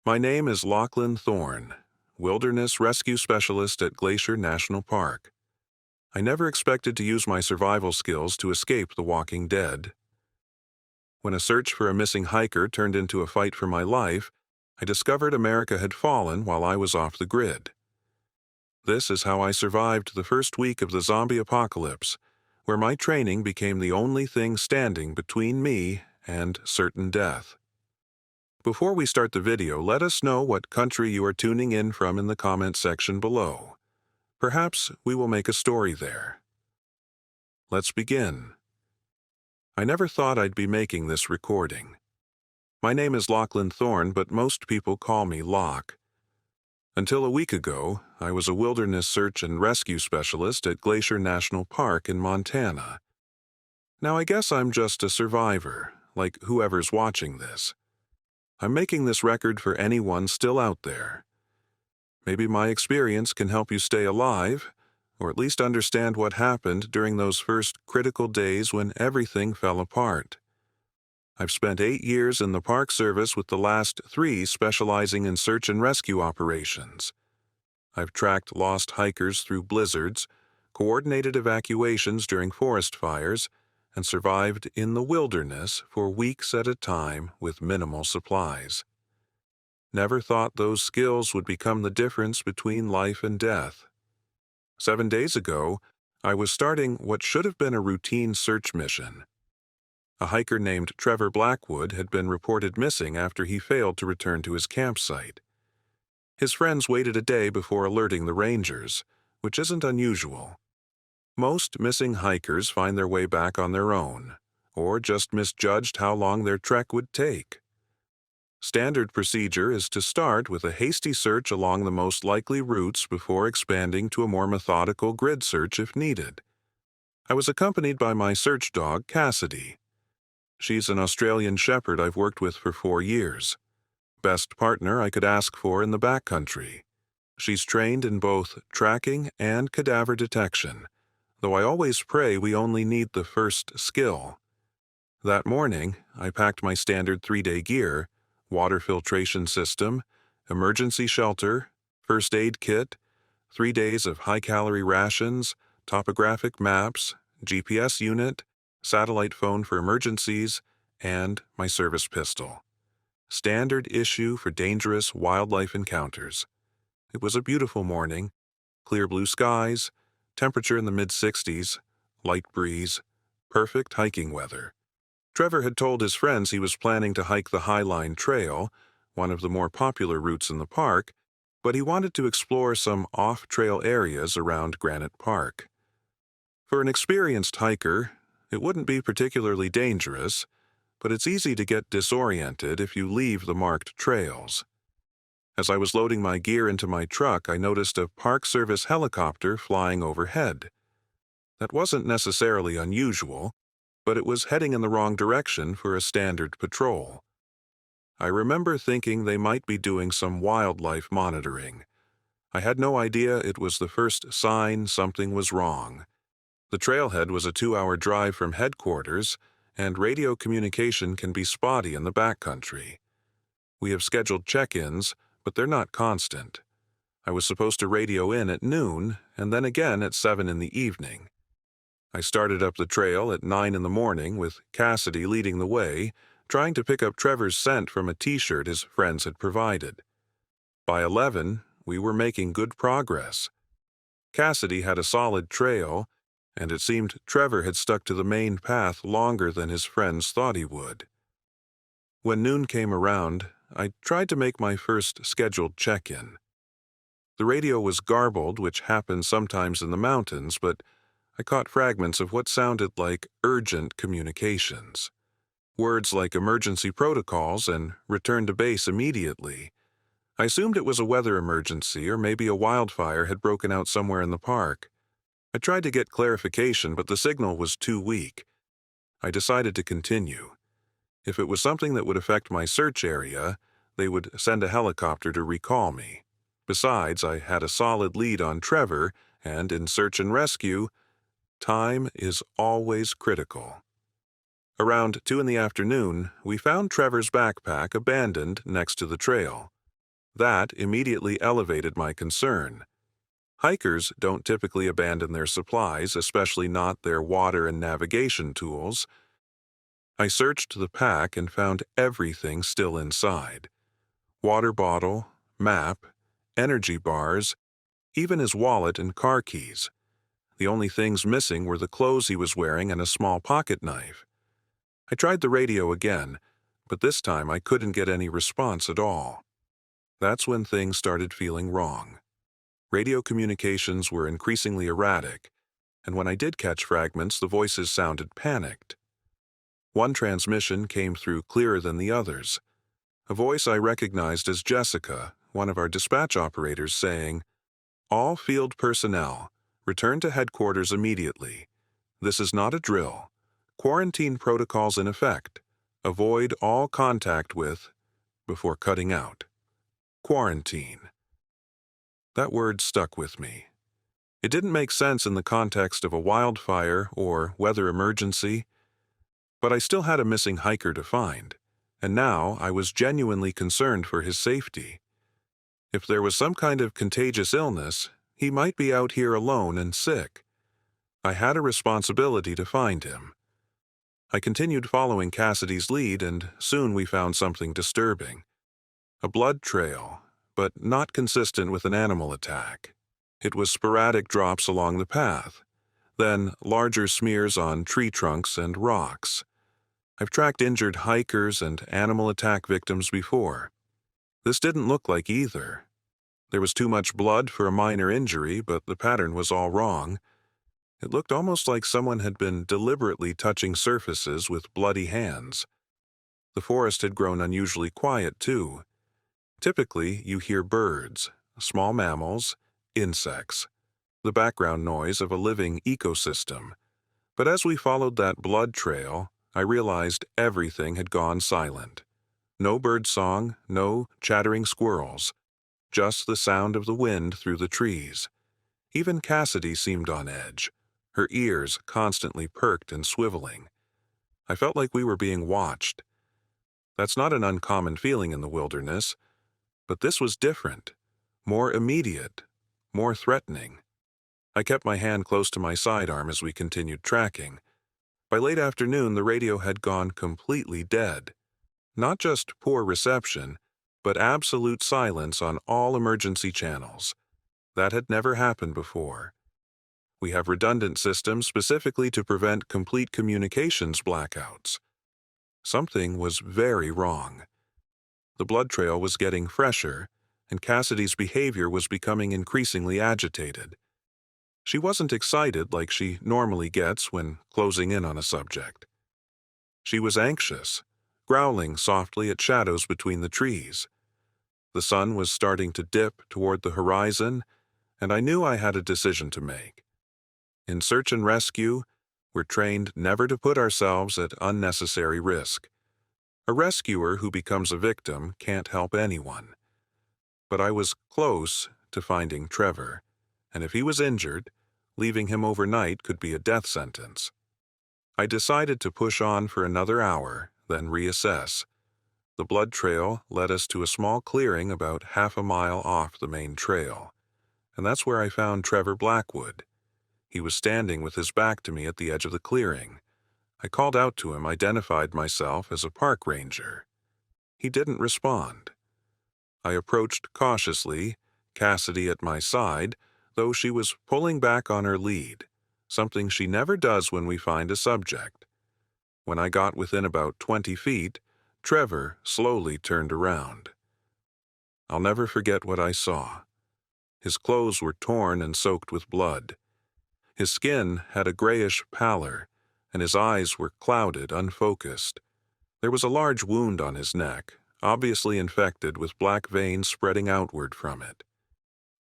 My name is Lachlan Thorne, Wilderness Rescue Specialist at Glacier National Park. I never expected to use my survival skills to escape the walking dead. When a search for a missing hiker turned into a fight for my life, I discovered America had fallen while I was off the grid. This is how I survived the first week of the zombie apocalypse, where my training became the only thing standing between me and certain death. Before we start the video, let us know what country you are tuning in from in the comment section below. Perhaps we will make a story there. Let's begin. I never thought I'd be making this recording. My name is Lachlan Thorne, but most people call me Locke. Until a week ago, I was a wilderness search and rescue specialist at Glacier National Park in Montana. Now I guess I'm just a survivor, like whoever's watching this. I'm making this record for anyone still out there. Maybe my experience can help you stay alive, or at least understand what happened during those first critical days when everything fell apart. I've spent 8 years in the Park Service, with the last 3 specializing in search and rescue operations. I've tracked lost hikers through blizzards, coordinated evacuations during forest fires, and survived in the wilderness for weeks at a time with minimal supplies. Never thought those skills would become the difference between life and death. 7 days ago, I was starting what should have been a routine search mission. A hiker named Trevor Blackwood had been reported missing after he failed to return to his campsite. His friends waited a day before alerting the rangers, which isn't unusual. Most missing hikers find their way back on their own, or just misjudged how long their trek would take. Standard procedure is to start with a hasty search along the most likely routes before expanding to a more methodical grid search if needed. I was accompanied by my search dog, Cassidy. She's an Australian Shepherd I've worked with for 4 years. Best partner I could ask for in the backcountry. She's trained in both tracking and cadaver detection, though I always pray we only need the first skill. That morning, I packed my standard 3-day gear: water filtration system, emergency shelter, first aid kit, 3 days of high-calorie rations, topographic maps, GPS unit, satellite phone for emergencies, and my service pistol. Standard issue for dangerous wildlife encounters. It was a beautiful morning, clear blue skies, temperature in the mid-60s, light breeze, perfect hiking weather. Trevor had told his friends he was planning to hike the Highline Trail, one of the more popular routes in the park, but he wanted to explore some off-trail areas around Granite Park. For an experienced hiker, it wouldn't be particularly dangerous, but it's easy to get disoriented if you leave the marked trails. As I was loading my gear into my truck, I noticed a Park Service helicopter flying overhead. That wasn't necessarily unusual, but it was heading in the wrong direction for a standard patrol. I remember thinking they might be doing some wildlife monitoring. I had no idea it was the first sign something was wrong. The trailhead was a 2-hour drive from headquarters, and radio communication can be spotty in the backcountry. We have scheduled check-ins, but they're not constant. I was supposed to radio in at noon, and then again at 7 in the evening. I started up the trail at 9 in the morning with Cassidy leading the way, trying to pick up Trevor's scent from a t-shirt his friends had provided. By 11, we were making good progress. Cassidy had a solid trail, and it seemed Trevor had stuck to the main path longer than his friends thought he would. When noon came around, I tried to make my first scheduled check-in. The radio was garbled, which happens sometimes in the mountains, but I caught fragments of what sounded like urgent communications. Words like emergency protocols and return to base immediately. I assumed it was a weather emergency, or maybe a wildfire had broken out somewhere in the park. I tried to get clarification, but the signal was too weak. I decided to continue. If it was something that would affect my search area, they would send a helicopter to recall me. Besides, I had a solid lead on Trevor, and in search and rescue, time is always critical. Around 2 in the afternoon, we found Trevor's backpack abandoned next to the trail. That immediately elevated my concern. Hikers don't typically abandon their supplies, especially not their water and navigation tools. I searched the pack and found everything still inside. Water bottle, map, energy bars, even his wallet and car keys. The only things missing were the clothes he was wearing and a small pocket knife. I tried the radio again, but this time I couldn't get any response at all. That's when things started feeling wrong. Radio communications were increasingly erratic, and when I did catch fragments, the voices sounded panicked. One transmission came through clearer than the others. A voice I recognized as Jessica, one of our dispatch operators, saying, "All field personnel, return to headquarters immediately. This is not a drill. Quarantine protocols in effect. Avoid all contact with," before cutting out. Quarantine. That word stuck with me. It didn't make sense in the context of a wildfire or weather emergency, but I still had a missing hiker to find, and now I was genuinely concerned for his safety. If there was some kind of contagious illness, he might be out here alone and sick. I had a responsibility to find him. I continued following Cassidy's lead, and soon we found something disturbing. A blood trail, but not consistent with an animal attack. It was sporadic drops along the path, then larger smears on tree trunks and rocks. I've tracked injured hikers and animal attack victims before. This didn't look like either. There was too much blood for a minor injury, but the pattern was all wrong. It looked almost like someone had been deliberately touching surfaces with bloody hands. The forest had grown unusually quiet, too. Typically, you hear birds, small mammals, insects, the background noise of a living ecosystem. But as we followed that blood trail, I realized everything had gone silent. No birdsong, no chattering squirrels, just the sound of the wind through the trees. Even Cassidy seemed on edge, her ears constantly perked and swiveling. I felt like we were being watched. That's not an uncommon feeling in the wilderness, but this was different, more immediate, more threatening. I kept my hand close to my sidearm as we continued tracking. By late afternoon, the radio had gone completely dead. Not just poor reception, but absolute silence on all emergency channels. That had never happened before. We have redundant systems specifically to prevent complete communications blackouts. Something was very wrong. The blood trail was getting fresher, and Cassidy's behavior was becoming increasingly agitated. She wasn't excited like she normally gets when closing in on a subject. She was anxious, growling softly at shadows between the trees. The sun was starting to dip toward the horizon, and I knew I had a decision to make. In search and rescue, we're trained never to put ourselves at unnecessary risk. A rescuer who becomes a victim can't help anyone. But I was close to finding Trevor, and if he was injured, leaving him overnight could be a death sentence. I decided to push on for another hour, then reassess. The blood trail led us to a small clearing about half a mile off the main trail, and that's where I found Trevor Blackwood. He was standing with his back to me at the edge of the clearing. I called out to him, identified myself as a park ranger. He didn't respond. I approached cautiously, Cassidy at my side, though she was pulling back on her lead, something she never does when we find a subject. When I got within about 20 feet, Trevor slowly turned around. I'll never forget what I saw. His clothes were torn and soaked with blood. His skin had a grayish pallor, and his eyes were clouded, unfocused. There was a large wound on his neck, obviously infected with black veins spreading outward from it.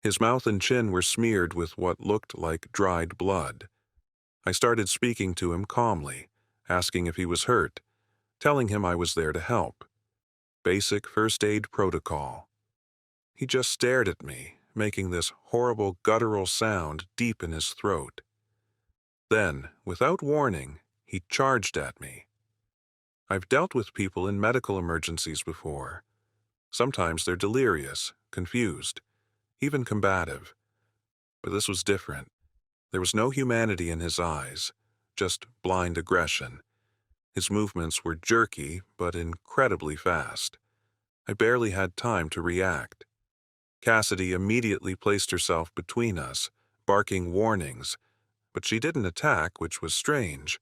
His mouth and chin were smeared with what looked like dried blood. I started speaking to him calmly, asking if he was hurt, telling him I was there to help. Basic first aid protocol. He just stared at me, making this horrible guttural sound deep in his throat. Then, without warning, he charged at me. I've dealt with people in medical emergencies before. Sometimes they're delirious, confused, even combative. But this was different. There was no humanity in his eyes, just blind aggression. His movements were jerky, but incredibly fast. I barely had time to react. Cassidy immediately placed herself between us, barking warnings, but she didn't attack, which was strange.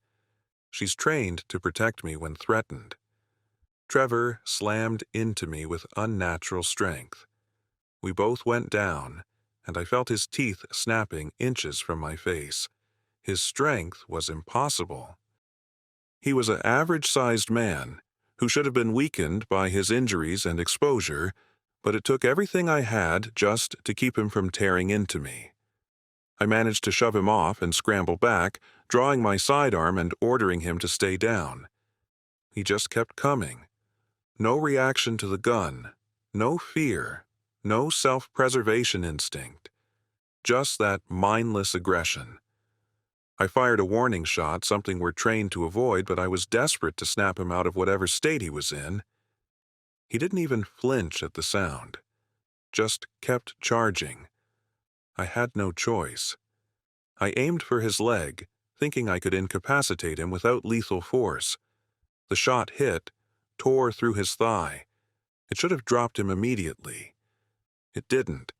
She's trained to protect me when threatened. Trevor slammed into me with unnatural strength. We both went down, and I felt his teeth snapping inches from my face. His strength was impossible. He was an average-sized man who should have been weakened by his injuries and exposure, but it took everything I had just to keep him from tearing into me. I managed to shove him off and scramble back, drawing my sidearm and ordering him to stay down. He just kept coming. No reaction to the gun, no fear, no self-preservation instinct. Just that mindless aggression. I fired a warning shot, something we're trained to avoid, but I was desperate to snap him out of whatever state he was in. He didn't even flinch at the sound, just kept charging. I had no choice. I aimed for his leg, thinking I could incapacitate him without lethal force. The shot hit, tore through his thigh. It should have dropped him immediately. It didn't.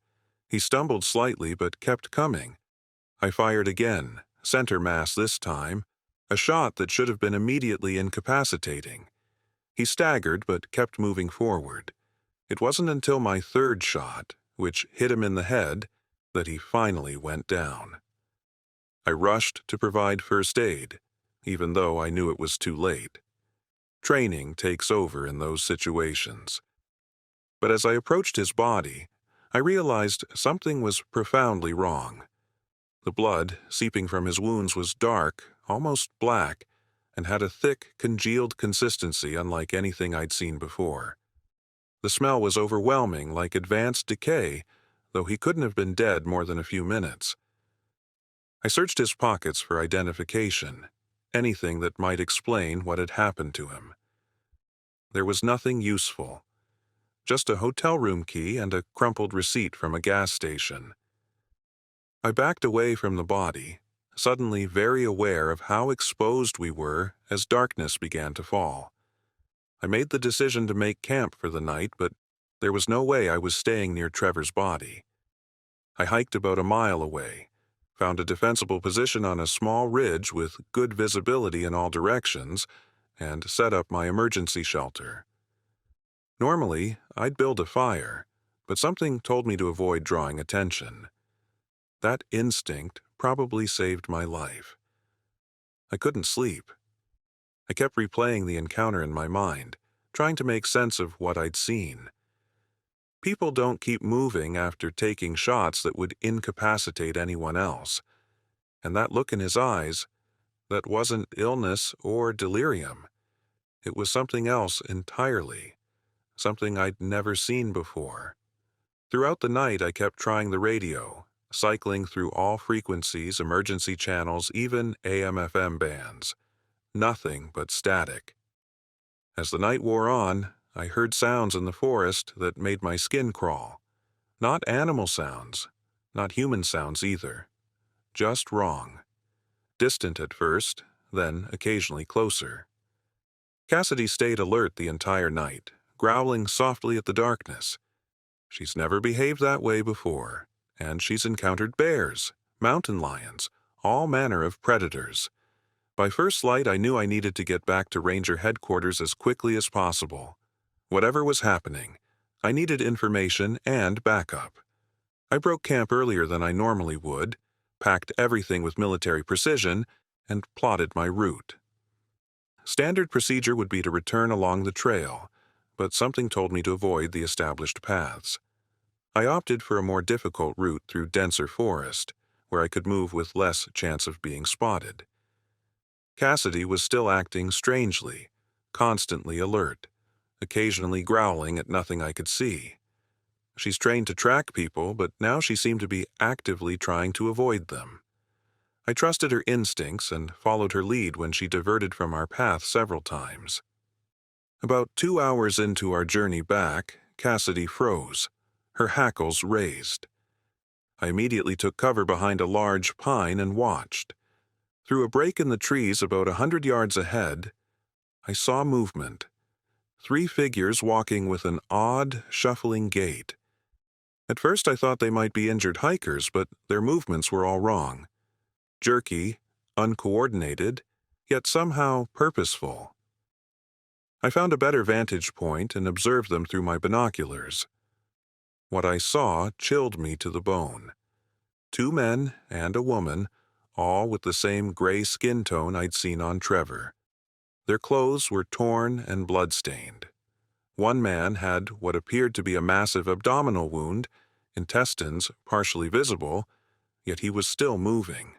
He stumbled slightly but kept coming. I fired again, center mass this time, a shot that should have been immediately incapacitating. He staggered but kept moving forward. It wasn't until my third shot, which hit him in the head, that he finally went down. I rushed to provide first aid, even though I knew it was too late. Training takes over in those situations. But as I approached his body, I realized something was profoundly wrong. The blood seeping from his wounds was dark, almost black, and had a thick, congealed consistency unlike anything I'd seen before. The smell was overwhelming, like advanced decay, though he couldn't have been dead more than a few minutes. I searched his pockets for identification, anything that might explain what had happened to him. There was nothing useful, just a hotel room key and a crumpled receipt from a gas station. I backed away from the body, suddenly very aware of how exposed we were as darkness began to fall. I made the decision to make camp for the night, but there was no way I was staying near Trevor's body. I hiked about a mile away, found a defensible position on a small ridge with good visibility in all directions, and set up my emergency shelter. Normally, I'd build a fire, but something told me to avoid drawing attention. That instinct probably saved my life. I couldn't sleep. I kept replaying the encounter in my mind, trying to make sense of what I'd seen. People don't keep moving after taking shots that would incapacitate anyone else. And that look in his eyes, that wasn't illness or delirium. It was something else entirely, something I'd never seen before. Throughout the night, I kept trying the radio, cycling through all frequencies, emergency channels, even AM/FM bands. Nothing but static. As the night wore on, I heard sounds in the forest that made my skin crawl. Not animal sounds, not human sounds either. Just wrong. Distant at first, then occasionally closer. Cassidy stayed alert the entire night, growling softly at the darkness. She's never behaved that way before, and she's encountered bears, mountain lions, all manner of predators. By first light, I knew I needed to get back to Ranger headquarters as quickly as possible. Whatever was happening, I needed information and backup. I broke camp earlier than I normally would, packed everything with military precision, and plotted my route. Standard procedure would be to return along the trail, but something told me to avoid the established paths. I opted for a more difficult route through denser forest, where I could move with less chance of being spotted. Cassidy was still acting strangely, constantly alert, occasionally growling at nothing I could see. She's trained to track people, but now she seemed to be actively trying to avoid them. I trusted her instincts and followed her lead when she diverted from our path several times. About 2 hours into our journey back, Cassidy froze, her hackles raised. I immediately took cover behind a large pine and watched. Through a break in the trees about 100 yards ahead, I saw movement. 3 figures walking with an odd, shuffling gait. At first I thought they might be injured hikers, but their movements were all wrong. Jerky, uncoordinated, yet somehow purposeful. I found a better vantage point and observed them through my binoculars. What I saw chilled me to the bone. 2 men and a woman, all with the same gray skin tone I'd seen on Trevor. Their clothes were torn and blood-stained. One man had what appeared to be a massive abdominal wound, intestines partially visible, yet he was still moving.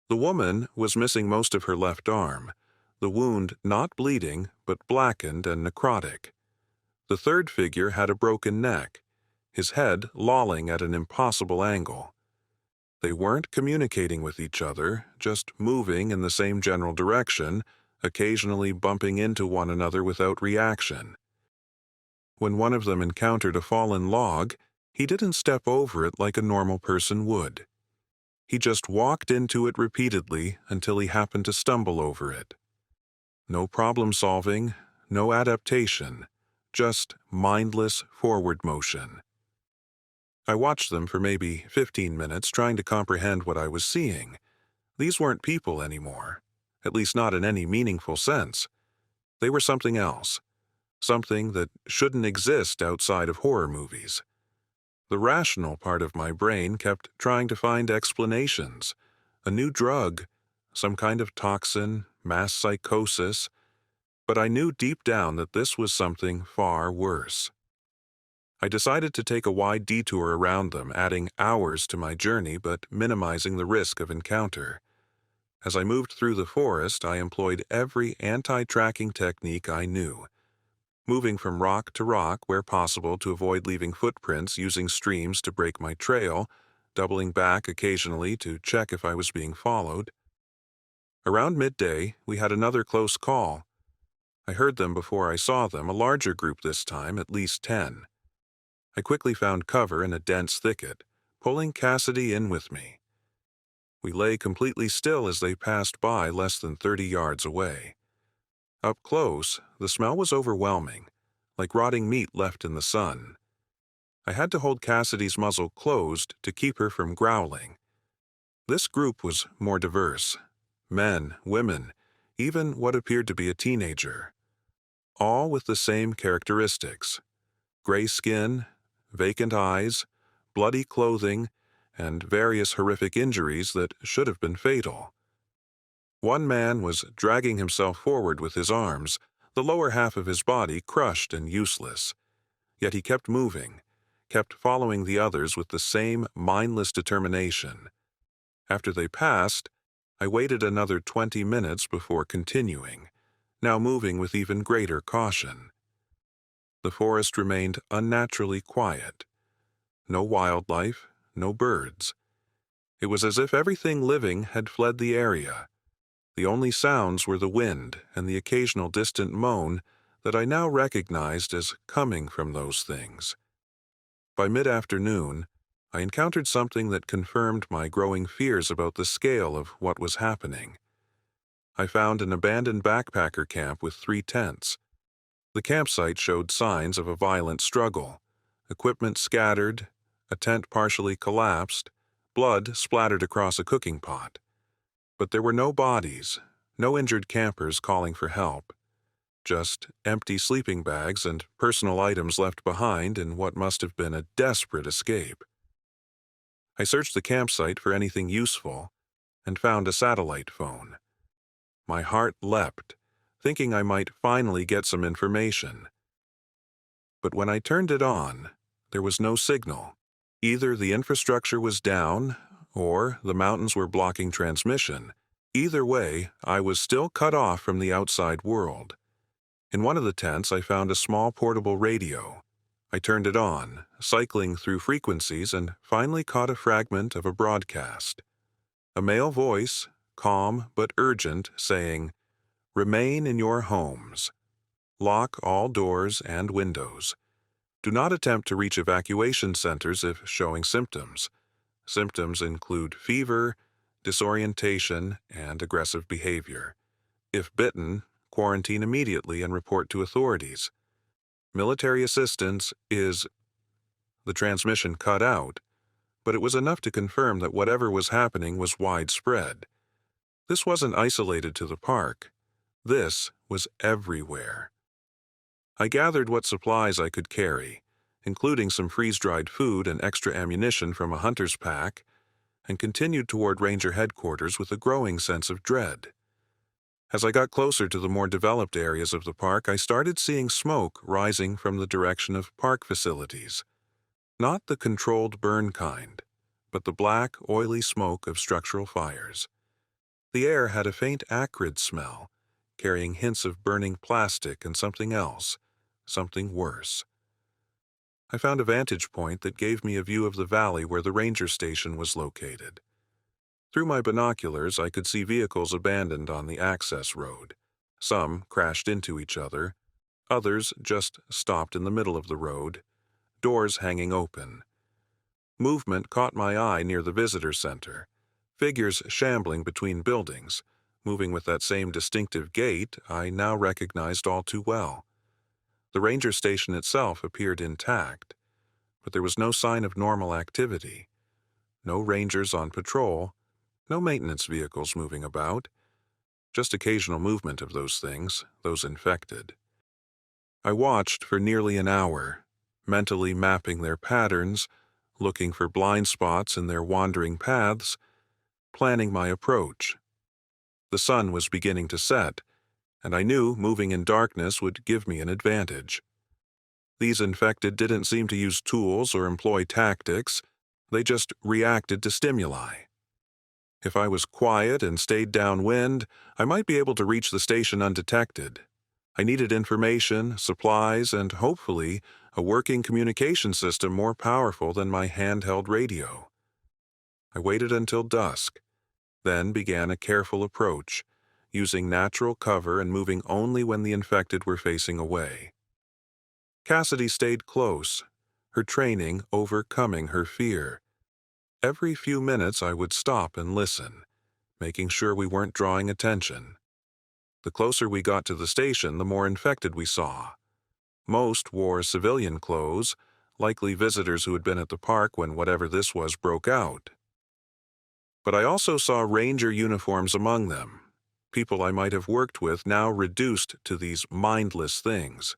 The woman was missing most of her left arm, the wound not bleeding but blackened and necrotic. The third figure had a broken neck, his head lolling at an impossible angle. They weren't communicating with each other, just moving in the same general direction, occasionally bumping into one another without reaction. When one of them encountered a fallen log, he didn't step over it like a normal person would. He just walked into it repeatedly until he happened to stumble over it. No problem-solving, no adaptation, just mindless forward motion. I watched them for maybe 15 minutes trying to comprehend what I was seeing. These weren't people anymore, at least not in any meaningful sense. They were something else, something that shouldn't exist outside of horror movies. The rational part of my brain kept trying to find explanations, a new drug, some kind of toxin, mass psychosis, but I knew deep down that this was something far worse. I decided to take a wide detour around them, adding hours to my journey but minimizing the risk of encounter. As I moved through the forest, I employed every anti-tracking technique I knew, moving from rock to rock where possible to avoid leaving footprints, using streams to break my trail, doubling back occasionally to check if I was being followed. Around midday, we had another close call. I heard them before I saw them, a larger group this time, at least 10. I quickly found cover in a dense thicket, pulling Cassidy in with me. We lay completely still as they passed by less than 30 yards away. Up close, the smell was overwhelming, like rotting meat left in the sun. I had to hold Cassidy's muzzle closed to keep her from growling. This group was more diverse. Men, women, even what appeared to be a teenager. All with the same characteristics: gray skin, vacant eyes, bloody clothing, and various horrific injuries that should have been fatal. One man was dragging himself forward with his arms, the lower half of his body crushed and useless. Yet he kept moving, kept following the others with the same mindless determination. After they passed, I waited another 20 minutes before continuing, now moving with even greater caution. The forest remained unnaturally quiet. No wildlife, no birds. It was as if everything living had fled the area. The only sounds were the wind and the occasional distant moan that I now recognized as coming from those things. By mid-afternoon, I encountered something that confirmed my growing fears about the scale of what was happening. I found an abandoned backpacker camp with 3 tents. The campsite showed signs of a violent struggle. Equipment scattered, a tent partially collapsed, blood splattered across a cooking pot. But there were no bodies, no injured campers calling for help. Just empty sleeping bags and personal items left behind in what must have been a desperate escape. I searched the campsite for anything useful and found a satellite phone. My heart leapt, thinking I might finally get some information. But when I turned it on, there was no signal. Either the infrastructure was down, or the mountains were blocking transmission. Either way, I was still cut off from the outside world. In one of the tents, I found a small portable radio. I turned it on, cycling through frequencies, and finally caught a fragment of a broadcast. A male voice, calm but urgent, saying, "Remain in your homes. Lock all doors and windows. Do not attempt to reach evacuation centers if showing symptoms. Symptoms include fever, disorientation, and aggressive behavior. If bitten, quarantine immediately and report to authorities. Military assistance is... The transmission cut out, but it was enough to confirm that whatever was happening was widespread. This wasn't isolated to the park. This was everywhere. I gathered what supplies I could carry, including some freeze-dried food and extra ammunition from a hunter's pack, and continued toward Ranger headquarters with a growing sense of dread. As I got closer to the more developed areas of the park, I started seeing smoke rising from the direction of park facilities. Not the controlled burn kind, but the black, oily smoke of structural fires. The air had a faint acrid smell, carrying hints of burning plastic and something else, something worse. I found a vantage point that gave me a view of the valley where the ranger station was located. Through my binoculars, I could see vehicles abandoned on the access road. Some crashed into each other, others just stopped in the middle of the road, doors hanging open. Movement caught my eye near the visitor center, figures shambling between buildings, moving with that same distinctive gait I now recognized all too well. The ranger station itself appeared intact, but there was no sign of normal activity. No rangers on patrol, no maintenance vehicles moving about, just occasional movement of those things, those infected. I watched for nearly an hour, mentally mapping their patterns, looking for blind spots in their wandering paths, planning my approach. The sun was beginning to set, and I knew moving in darkness would give me an advantage. These infected didn't seem to use tools or employ tactics, they just reacted to stimuli. If I was quiet and stayed downwind, I might be able to reach the station undetected. I needed information, supplies, and hopefully a working communication system more powerful than my handheld radio. I waited until dusk, then began a careful approach, using natural cover and moving only when the infected were facing away. Cassidy stayed close, her training overcoming her fear. Every few minutes I would stop and listen, making sure we weren't drawing attention. The closer we got to the station, the more infected we saw. Most wore civilian clothes, likely visitors who had been at the park when whatever this was broke out. But I also saw ranger uniforms among them, people I might have worked with now reduced to these mindless things.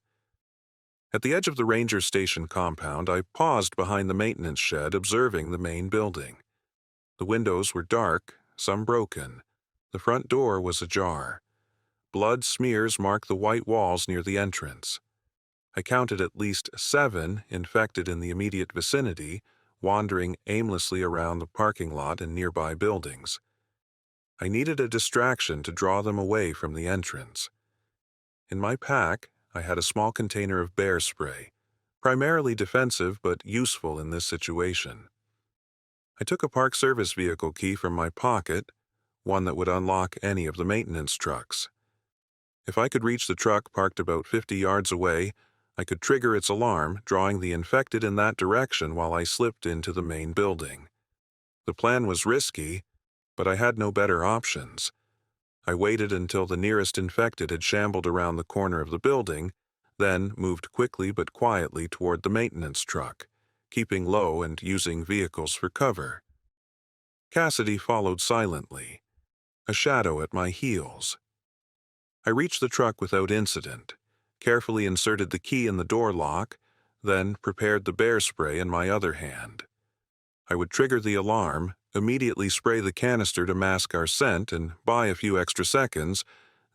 At the edge of the ranger station compound, I paused behind the maintenance shed, observing the main building. The windows were dark, some broken. The front door was ajar. Blood smears marked the white walls near the entrance. I counted at least 7 infected in the immediate vicinity, wandering aimlessly around the parking lot and nearby buildings. I needed a distraction to draw them away from the entrance. In my pack, I had a small container of bear spray, primarily defensive but useful in this situation. I took a park service vehicle key from my pocket, one that would unlock any of the maintenance trucks. If I could reach the truck parked about 50 yards away, I could trigger its alarm, drawing the infected in that direction while I slipped into the main building. The plan was risky, but I had no better options. I waited until the nearest infected had shambled around the corner of the building, then moved quickly but quietly toward the maintenance truck, keeping low and using vehicles for cover. Cassidy followed silently, a shadow at my heels. I reached the truck without incident, carefully inserted the key in the door lock, then prepared the bear spray in my other hand. I would trigger the alarm, immediately spray the canister to mask our scent and buy a few extra seconds,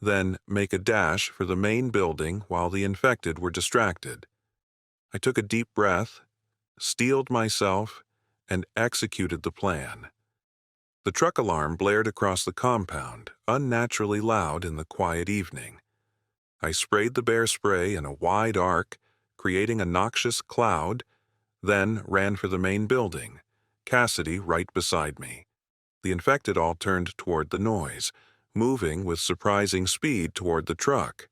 then make a dash for the main building while the infected were distracted. I took a deep breath, steeled myself, and executed the plan. The truck alarm blared across the compound, unnaturally loud in the quiet evening. I sprayed the bear spray in a wide arc, creating a noxious cloud, then ran for the main building, Cassidy right beside me. The infected all turned toward the noise, moving with surprising speed toward the truck.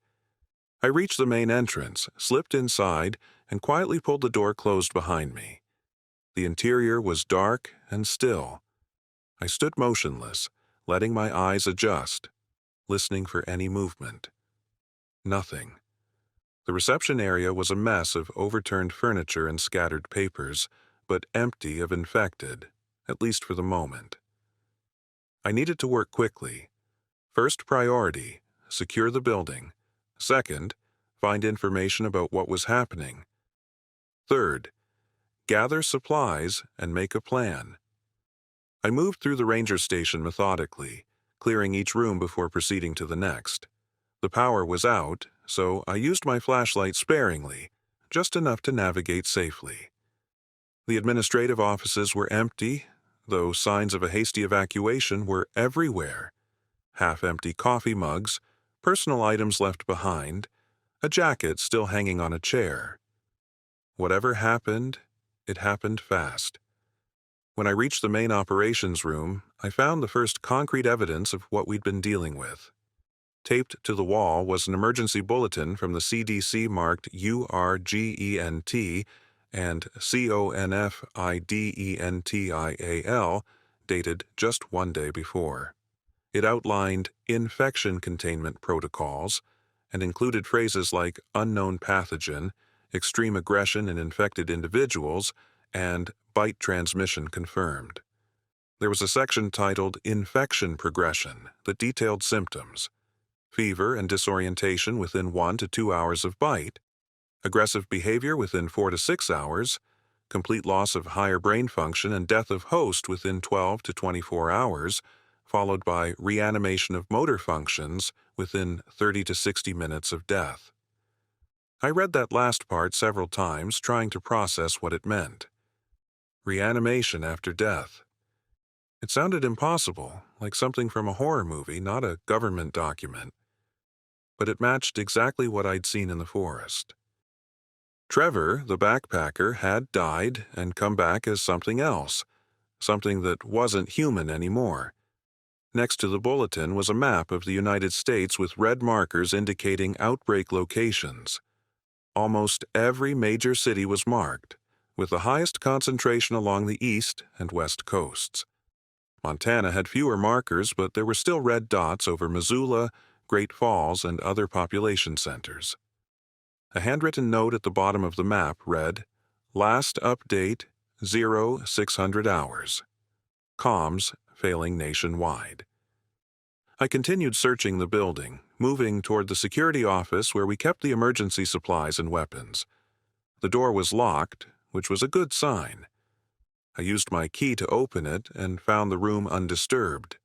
I reached the main entrance, slipped inside, and quietly pulled the door closed behind me. The interior was dark and still. I stood motionless, letting my eyes adjust, listening for any movement. Nothing. The reception area was a mess of overturned furniture and scattered papers, but empty of infected, at least for the moment. I needed to work quickly. First priority, secure the building. Second, find information about what was happening. Third, gather supplies and make a plan. I moved through the ranger station methodically, clearing each room before proceeding to the next. The power was out, so I used my flashlight sparingly, just enough to navigate safely. The administrative offices were empty, though signs of a hasty evacuation were everywhere. Half-empty coffee mugs, personal items left behind, a jacket still hanging on a chair. Whatever happened, it happened fast. When I reached the main operations room, I found the first concrete evidence of what we'd been dealing with. Taped to the wall was an emergency bulletin from the CDC marked URGENT and CONFIDENTIAL, dated just one day before. It outlined infection containment protocols and included phrases like unknown pathogen, extreme aggression in infected individuals, and bite transmission confirmed. There was a section titled Infection Progression that detailed symptoms: fever and disorientation within 1 to 2 hours of bite, aggressive behavior within 4 to 6 hours, complete loss of higher brain function and death of host within 12 to 24 hours, followed by reanimation of motor functions within 30 to 60 minutes of death. I read that last part several times, trying to process what it meant. Reanimation after death. It sounded impossible, like something from a horror movie, not a government document. But it matched exactly what I'd seen in the forest. Trevor, the backpacker, had died and come back as something else, something that wasn't human anymore. Next to the bulletin was a map of the United States with red markers indicating outbreak locations. Almost every major city was marked, with the highest concentration along the east and west coasts. Montana had fewer markers, but there were still red dots over Missoula, Great Falls, and other population centers. A handwritten note at the bottom of the map read, "Last update, 0600 hours. Comms failing nationwide." I continued searching the building, moving toward the security office where we kept the emergency supplies and weapons. The door was locked, which was a good sign. I used my key to open it and found the room undisturbed.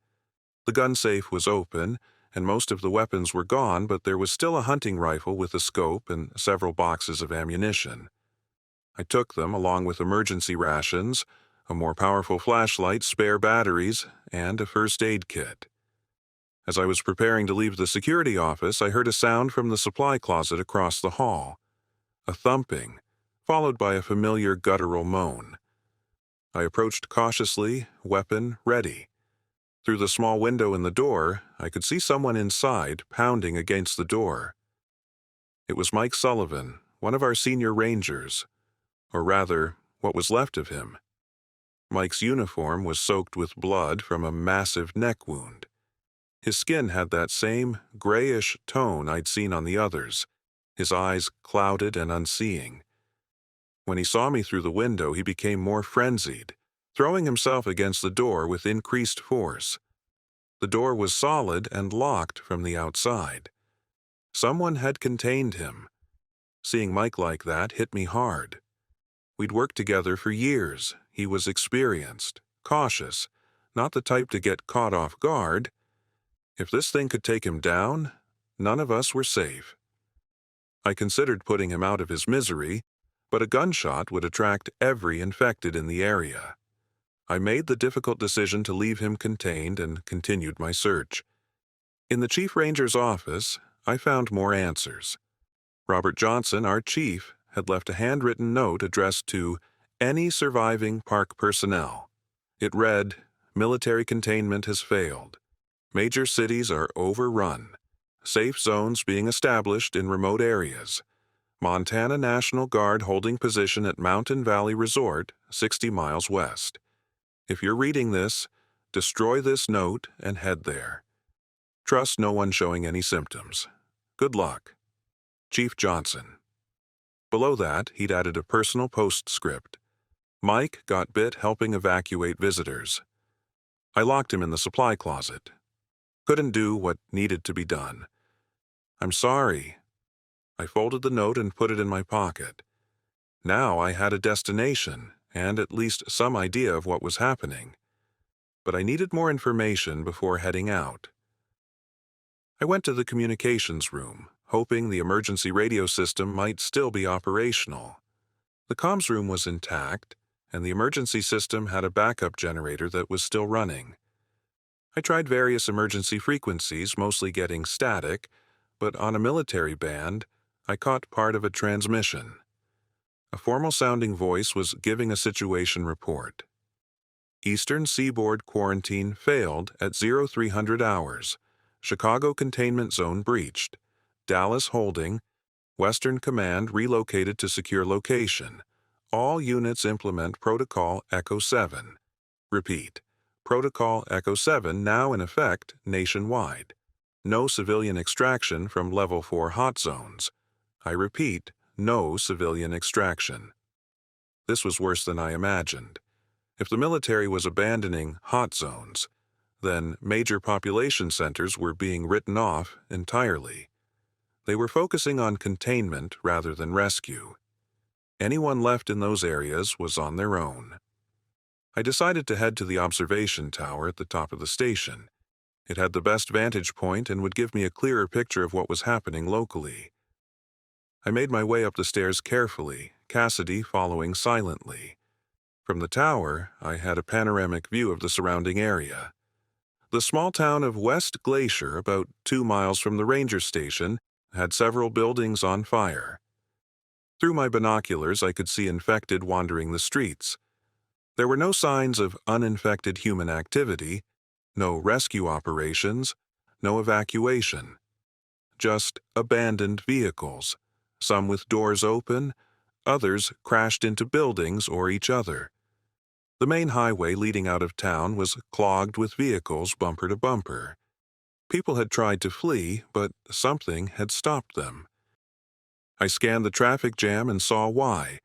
The gun safe was open, and most of the weapons were gone, but there was still a hunting rifle with a scope and several boxes of ammunition. I took them along with emergency rations, a more powerful flashlight, spare batteries, and a first aid kit. As I was preparing to leave the security office, I heard a sound from the supply closet across the hall. A thumping, followed by a familiar guttural moan. I approached cautiously, weapon ready. Through the small window in the door, I could see someone inside pounding against the door. It was Mike Sullivan, one of our senior rangers, or rather, what was left of him. Mike's uniform was soaked with blood from a massive neck wound. His skin had that same grayish tone I'd seen on the others, his eyes clouded and unseeing. When he saw me through the window, he became more frenzied, throwing himself against the door with increased force. The door was solid and locked from the outside. Someone had contained him. Seeing Mike like that hit me hard. We'd worked together for years. He was experienced, cautious, not the type to get caught off guard. If this thing could take him down, none of us were safe. I considered putting him out of his misery, but a gunshot would attract every infected in the area. I made the difficult decision to leave him contained and continued my search. In the Chief Ranger's office, I found more answers. Robert Johnson, our chief, had left a handwritten note addressed to any surviving park personnel. It read, "Military containment has failed. Major cities are overrun. Safe zones being established in remote areas. Montana National Guard holding position at Mountain Valley Resort, 60 miles west. If you're reading this, destroy this note and head there. Trust no one showing any symptoms. Good luck. Chief Johnson. Below that, he'd added a personal postscript. Mike got bit helping evacuate visitors. I locked him in the supply closet. Couldn't do what needed to be done. I'm sorry. I folded the note and put it in my pocket. Now I had a destination and at least some idea of what was happening. But I needed more information before heading out. I went to the communications room, hoping the emergency radio system might still be operational. The comms room was intact, and the emergency system had a backup generator that was still running. I tried various emergency frequencies, mostly getting static, but on a military band, I caught part of a transmission. A formal-sounding voice was giving a situation report. Eastern Seaboard quarantine failed at 0300 hours. Chicago containment zone breached. Dallas holding. Western Command relocated to secure location. All units implement Protocol Echo 7. Repeat. Protocol Echo 7 now in effect nationwide. No civilian extraction from Level 4 hot zones. I repeat, no civilian extraction. This was worse than I imagined. If the military was abandoning hot zones, then major population centers were being written off entirely. They were focusing on containment rather than rescue. Anyone left in those areas was on their own. I decided to head to the observation tower at the top of the station. It had the best vantage point and would give me a clearer picture of what was happening locally. I made my way up the stairs carefully, Cassidy following silently. From the tower, I had a panoramic view of the surrounding area. The small town of West Glacier, about 2 miles from the ranger station, had several buildings on fire. Through my binoculars, I could see infected wandering the streets. There were no signs of uninfected human activity, no rescue operations, no evacuation. Just abandoned vehicles, some with doors open, others crashed into buildings or each other. The main highway leading out of town was clogged with vehicles bumper to bumper. People had tried to flee, but something had stopped them. I scanned the traffic jam and saw why.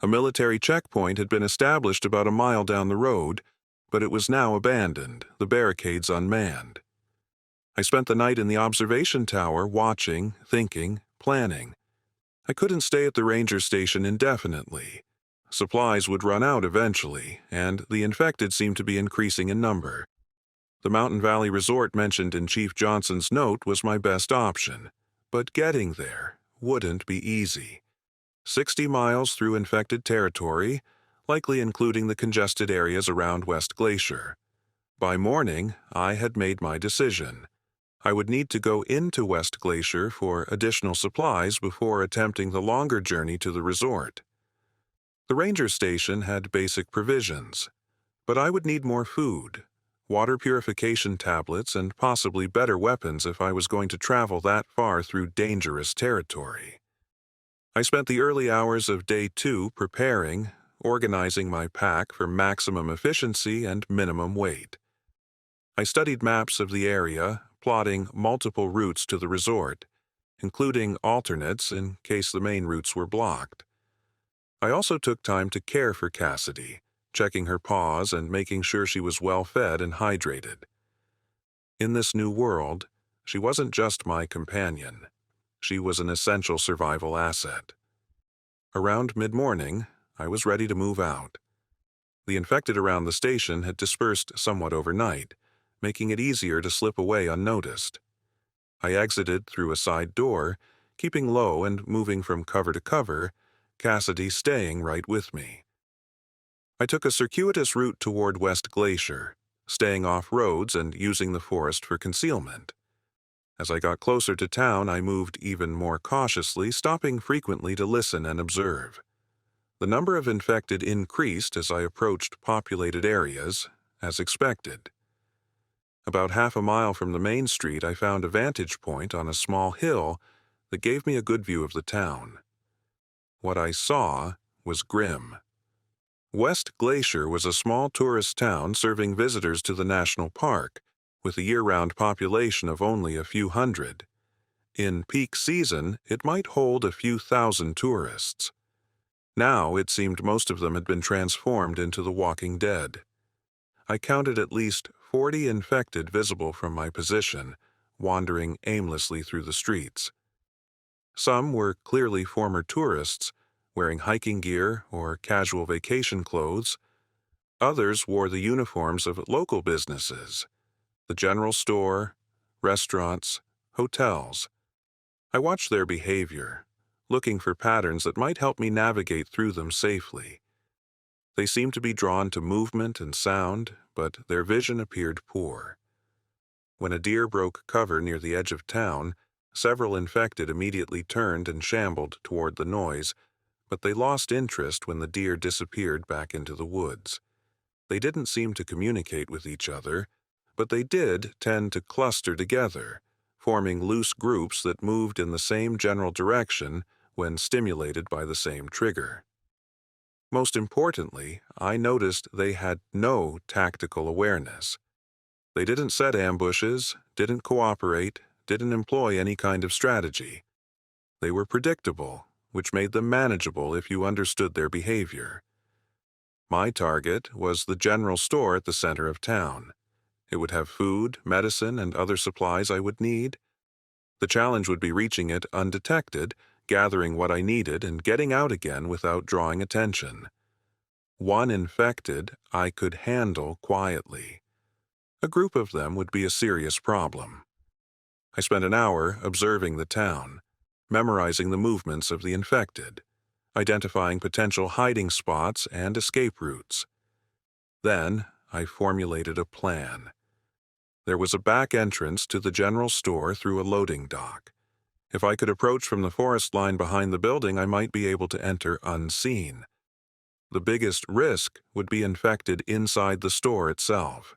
A military checkpoint had been established about a mile down the road, but it was now abandoned, the barricades unmanned. I spent the night in the observation tower watching, thinking, planning. I couldn't stay at the ranger station indefinitely. Supplies would run out eventually, and the infected seemed to be increasing in number. The Mountain Valley Resort mentioned in Chief Johnson's note was my best option, but getting there wouldn't be easy. 60 miles through infected territory, likely including the congested areas around West Glacier. By morning, I had made my decision. I would need to go into West Glacier for additional supplies before attempting the longer journey to the resort. The ranger station had basic provisions, but I would need more food, water purification tablets, and possibly better weapons if I was going to travel that far through dangerous territory. I spent the early hours of day 2 preparing, organizing my pack for maximum efficiency and minimum weight. I studied maps of the area, plotting multiple routes to the resort, including alternates in case the main routes were blocked. I also took time to care for Cassidy, checking her paws and making sure she was well fed and hydrated. In this new world, she wasn't just my companion. She was an essential survival asset. Around mid-morning, I was ready to move out. The infected around the station had dispersed somewhat overnight, making it easier to slip away unnoticed. I exited through a side door, keeping low and moving from cover to cover, Cassidy staying right with me. I took a circuitous route toward West Glacier, staying off roads and using the forest for concealment. As I got closer to town, I moved even more cautiously, stopping frequently to listen and observe. The number of infected increased as I approached populated areas, as expected. About half a mile from the main street, I found a vantage point on a small hill that gave me a good view of the town. What I saw was grim. West Glacier was a small tourist town serving visitors to the national park, with a year-round population of only a few hundred. In peak season, it might hold a few thousand tourists. Now it seemed most of them had been transformed into the walking dead. I counted at least 40 infected visible from my position, wandering aimlessly through the streets. Some were clearly former tourists, wearing hiking gear or casual vacation clothes. Others wore the uniforms of local businesses, the general store, restaurants, hotels. I watched their behavior, looking for patterns that might help me navigate through them safely. They seemed to be drawn to movement and sound, but their vision appeared poor. When a deer broke cover near the edge of town, several infected immediately turned and shambled toward the noise, but they lost interest when the deer disappeared back into the woods. They didn't seem to communicate with each other, but they did tend to cluster together, forming loose groups that moved in the same general direction when stimulated by the same trigger. Most importantly, I noticed they had no tactical awareness. They didn't set ambushes, didn't cooperate, didn't employ any kind of strategy. They were predictable, which made them manageable if you understood their behavior. My target was the general store at the center of town. It would have food, medicine, and other supplies I would need. The challenge would be reaching it undetected, gathering what I needed, and getting out again without drawing attention. One infected I could handle quietly. A group of them would be a serious problem. I spent an hour observing the town, memorizing the movements of the infected, identifying potential hiding spots and escape routes. Then I formulated a plan. There was a back entrance to the general store through a loading dock. If I could approach from the forest line behind the building, I might be able to enter unseen. The biggest risk would be infected inside the store itself.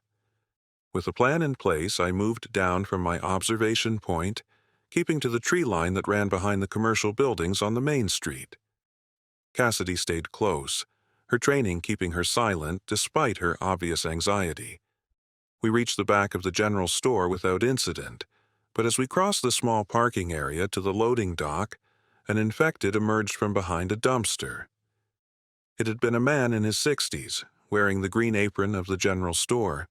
With a plan in place, I moved down from my observation point, keeping to the tree line that ran behind the commercial buildings on the main street. Cassidy stayed close, her training keeping her silent despite her obvious anxiety. We reached the back of the general store without incident, but as we crossed the small parking area to the loading dock, an infected emerged from behind a dumpster. It had been a man in his 60s, wearing the green apron of the general store.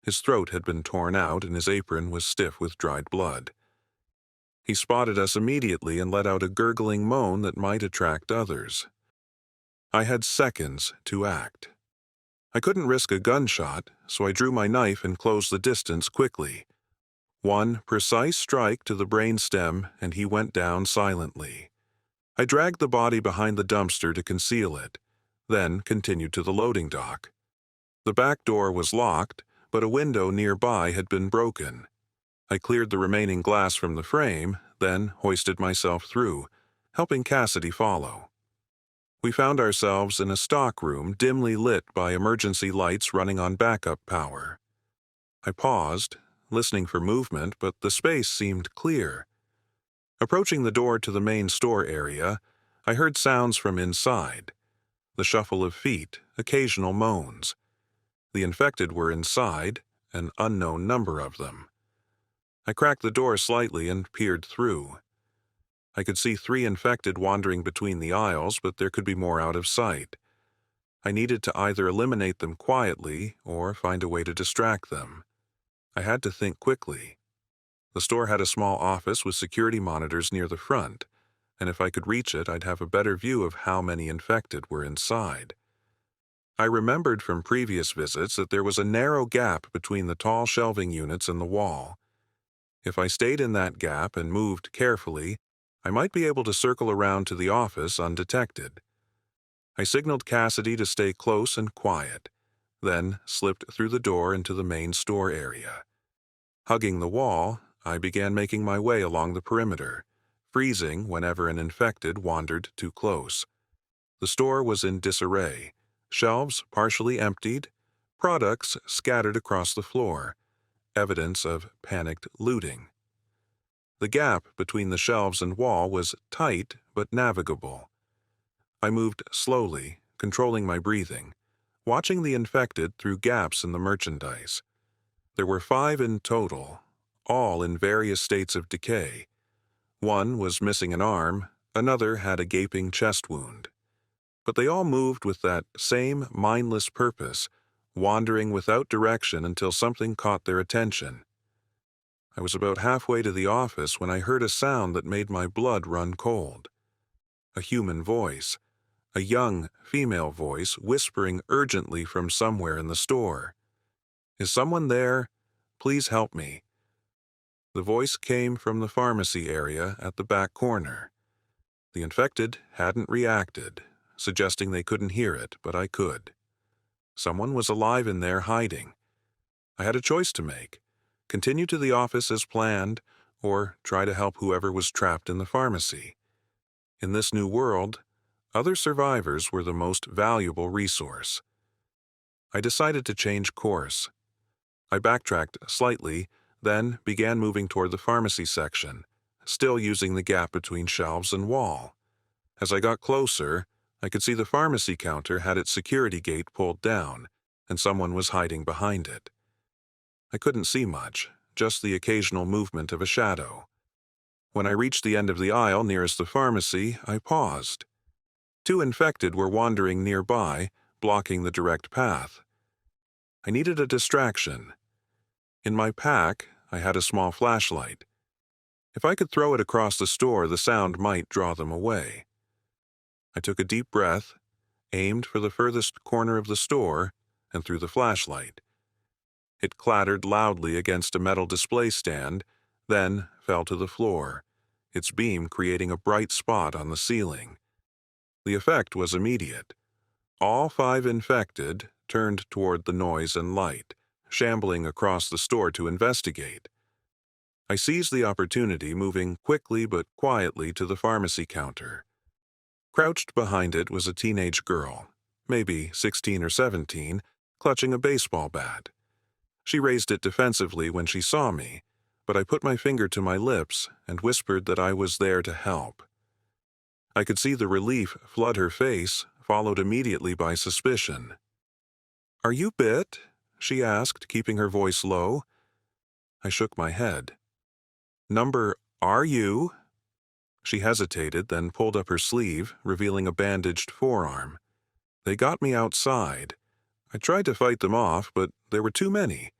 His throat had been torn out and his apron was stiff with dried blood. He spotted us immediately and let out a gurgling moan that might attract others. I had seconds to act. I couldn't risk a gunshot, so I drew my knife and closed the distance quickly. One precise strike to the brainstem and he went down silently. I dragged the body behind the dumpster to conceal it, then continued to the loading dock. The back door was locked, but a window nearby had been broken. I cleared the remaining glass from the frame, then hoisted myself through, helping Cassidy follow. We found ourselves in a stockroom dimly lit by emergency lights running on backup power. I paused, listening for movement, but the space seemed clear. Approaching the door to the main store area, I heard sounds from inside. The shuffle of feet, occasional moans. The infected were inside, an unknown number of them. I cracked the door slightly and peered through. I could see 3 infected wandering between the aisles, but there could be more out of sight. I needed to either eliminate them quietly or find a way to distract them. I had to think quickly. The store had a small office with security monitors near the front, and if I could reach it, I'd have a better view of how many infected were inside. I remembered from previous visits that there was a narrow gap between the tall shelving units and the wall. If I stayed in that gap and moved carefully, I might be able to circle around to the office undetected. I signaled Cassidy to stay close and quiet, then slipped through the door into the main store area. Hugging the wall, I began making my way along the perimeter, freezing whenever an infected wandered too close. The store was in disarray. Shelves partially emptied, products scattered across the floor, evidence of panicked looting. The gap between the shelves and wall was tight but navigable. I moved slowly, controlling my breathing, watching the infected through gaps in the merchandise. There were 5 in total, all in various states of decay. One was missing an arm, another had a gaping chest wound. But they all moved with that same mindless purpose, wandering without direction until something caught their attention. I was about halfway to the office when I heard a sound that made my blood run cold. A human voice, a young female voice whispering urgently from somewhere in the store. "Is someone there? Please help me." The voice came from the pharmacy area at the back corner. The infected hadn't reacted, suggesting they couldn't hear it, but I could. Someone was alive in there hiding. I had a choice to make: continue to the office as planned, or try to help whoever was trapped in the pharmacy. In this new world, other survivors were the most valuable resource. I decided to change course. I backtracked slightly, then began moving toward the pharmacy section, still using the gap between shelves and wall. As I got closer, I could see the pharmacy counter had its security gate pulled down, and someone was hiding behind it. I couldn't see much, just the occasional movement of a shadow. When I reached the end of the aisle nearest the pharmacy, I paused. 2 infected were wandering nearby, blocking the direct path. I needed a distraction. In my pack, I had a small flashlight. If I could throw it across the store, the sound might draw them away. I took a deep breath, aimed for the furthest corner of the store, and threw the flashlight. It clattered loudly against a metal display stand, then fell to the floor, its beam creating a bright spot on the ceiling. The effect was immediate. All 5 infected turned toward the noise and light, shambling across the store to investigate. I seized the opportunity, moving quickly but quietly to the pharmacy counter. Crouched behind it was a teenage girl, maybe 16 or 17, clutching a baseball bat. She raised it defensively when she saw me, but I put my finger to my lips and whispered that I was there to help. I could see the relief flood her face, followed immediately by suspicion. "Are you bit?" she asked, keeping her voice low. I shook my head. "Number, are you?" She hesitated, then pulled up her sleeve, revealing a bandaged forearm. "They got me outside. I tried to fight them off, but there were too many.